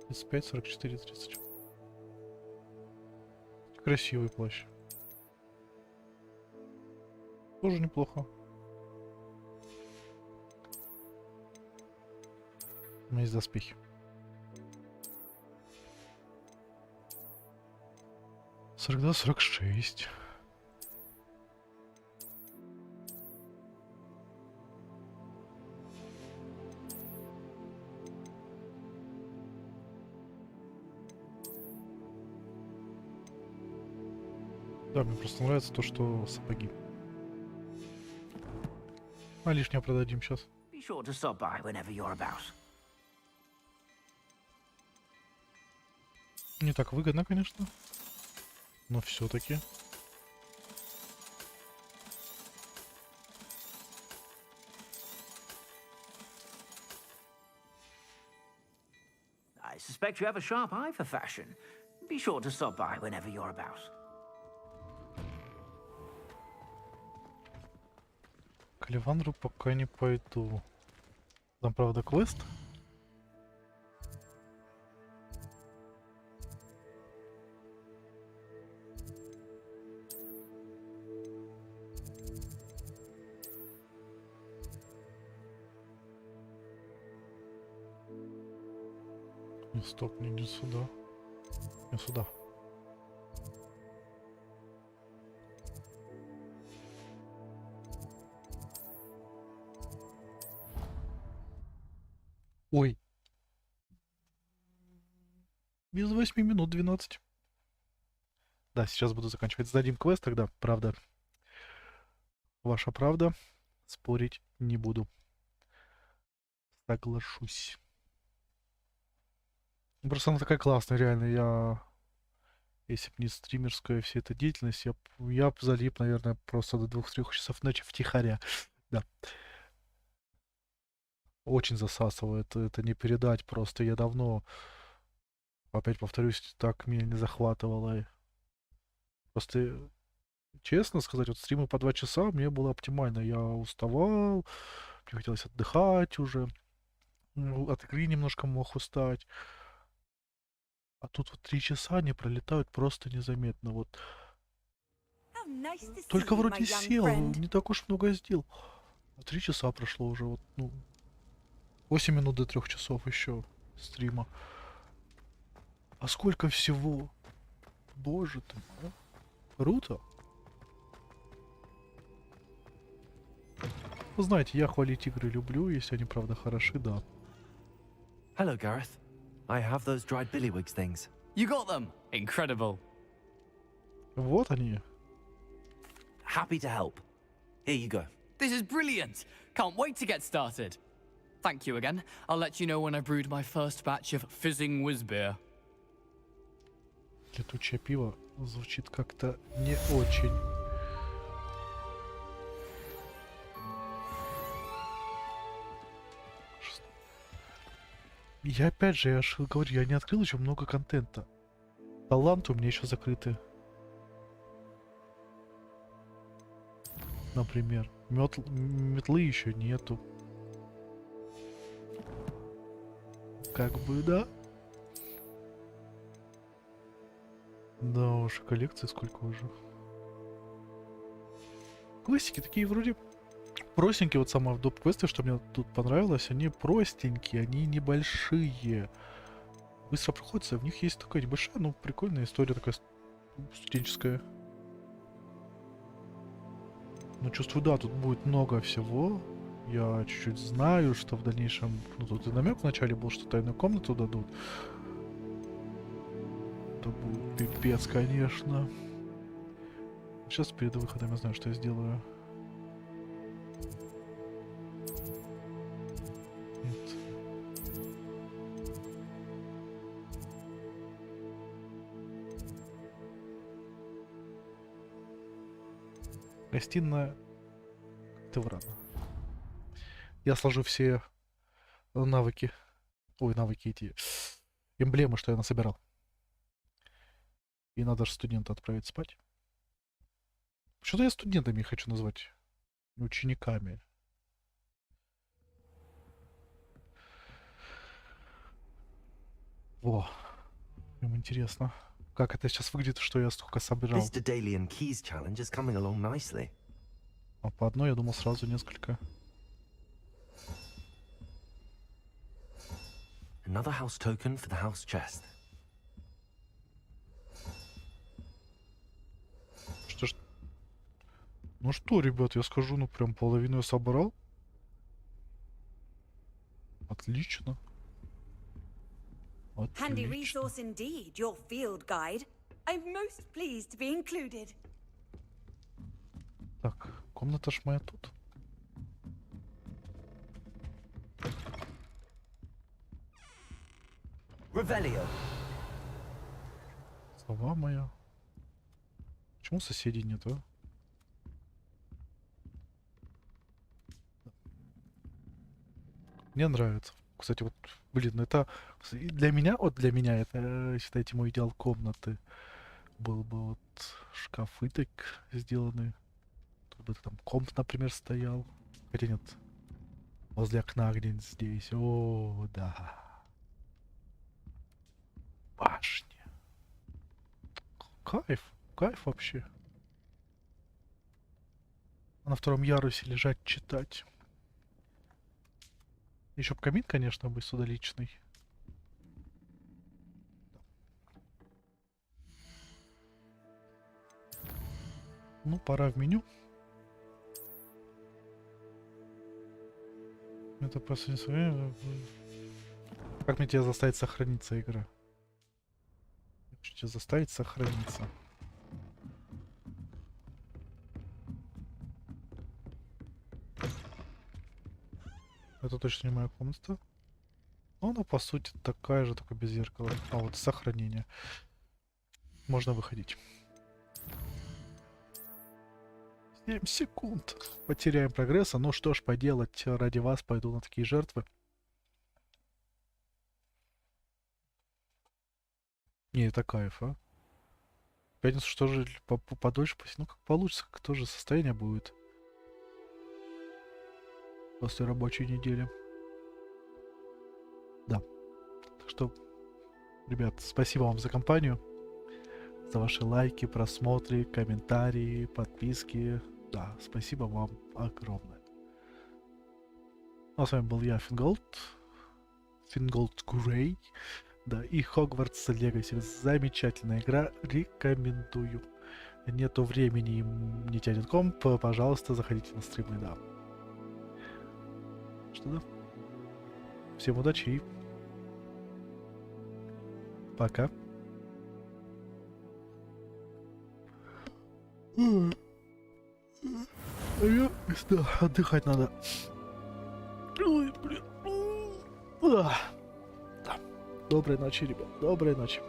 35, 44, 30. Красивый плащ. Тоже неплохо. У меня есть доспехи. 42, 46. Да, мне просто нравится то, что сапоги. А лишнее продадим сейчас. Be sure to stop by whenever you're about. Не так выгодно, конечно. Но все-таки. I suspect you have a sharp eye for fashion. Be sure to stop by whenever you're about. К Ливандру пока не пойду. Там, правда, квест. Не, стоп, не сюда. Не сюда. Ой. Без 8 минут 12. Да, сейчас буду заканчивать. Сдадим квест тогда, правда. Ваша правда. Спорить не буду. Соглашусь. Просто она такая классная, реально. Я... Если бы не стримерская вся эта деятельность, я б залип, наверное, просто до 2-3 часов ночи втихаря. Да. Очень засасывает, это не передать просто. Я давно, опять повторюсь, так меня не захватывало. Просто, честно сказать, вот стримы по 2 часа мне было оптимально. Я уставал, мне хотелось отдыхать уже. От игры немножко мог устать. А тут вот 3 часа они пролетают просто незаметно. Вот. Только вроде сел, не так уж много сделал. А 3 часа прошло уже, вот, ну... 8 минут до 3 часов еще стрима. А сколько всего? Боже ты мой. Круто. Вы знаете, я хвалить игры люблю, если они правда хороши, да. Hello, Gareth. I have those dried billywigs things. You got them! Incredible. Вот они. Happy to help. Here you go. This is brilliant! Can't wait to get started. Thank you again. I'll let you know when I brewed my first batch of fizzing whiz beer. Летучее пиво звучит как-то не очень. Я опять же, я же говорю, я не открыл еще много контента. Таланты у меня еще закрыты. Например, метлы еще нету. Как бы, да. Да уж, коллекции сколько уже. Квестики такие вроде простенькие. Вот самое в доп-квесты, что мне тут понравилось, они простенькие, они небольшие. Быстро проходятся, в них есть такая небольшая, но прикольная история, такая студенческая. Но чувствую, да, тут будет много всего. Я чуть-чуть знаю, что в дальнейшем... Ну, тут и намек вначале был, что тайную комнату дадут. Это будет пипец, конечно. Сейчас перед выходом я знаю, что я сделаю. Нет. Гостиная Теврана. Я сложу все навыки. Ой, навыки эти. Эмблемы, что я насобирал. И надо же студента отправить спать. Что-то я студентами хочу назвать. Учениками. Во. Прям интересно. Как это сейчас выглядит, что я столько собирал. А по одной, я думал, сразу несколько. Another house token for the house chest. Что ж... Ну что, ребят, я скажу, ну прям половину я собрал. Отлично. Handy resource indeed, your field guide. I'm most pleased to be included. Так, комната ж моя тут. Revelio. Сова моя. Почему соседей нет, а? Мне нравится. Кстати, вот, блин, это для меня, это, считайте, мой идеал комнаты. Был бы вот шкафы так сделаны. Тут бы там комп, например, стоял. Хотя нет. Возле окна где-нибудь здесь. О, да. Башня. Кайф. Кайф вообще. А на втором ярусе лежать, читать. Еще б камин, конечно, бы сюда личный. Ну, пора в меню. Это просто не свое. Как мне тебя заставить сохраниться, игра? Я хочу тебя заставить сохраниться. Это точно не моя комната. Но она, по сути, такая же, только без зеркала. А вот сохранение. Можно выходить. 7 секунд. Потеряем прогресса. Ну что ж поделать, ради вас пойду на такие жертвы. Не, это кайф, а? В пятницу что же подольше, ну как получится, как тоже состояние будет. После рабочей недели. Да. Так что, ребят, спасибо вам за компанию. За ваши лайки, просмотры, комментарии, подписки. Да, спасибо вам огромное. Ну, а с вами был я, Fingolt Грей. Да, и Hogwarts Legacy. Замечательная игра, рекомендую. Нету времени, не тянет комп, пожалуйста, заходите на стримы, да. Что да? Всем удачи и пока. Да, отдыхать надо. Ой, блин. Да. Доброй ночи, ребят. Доброй ночи.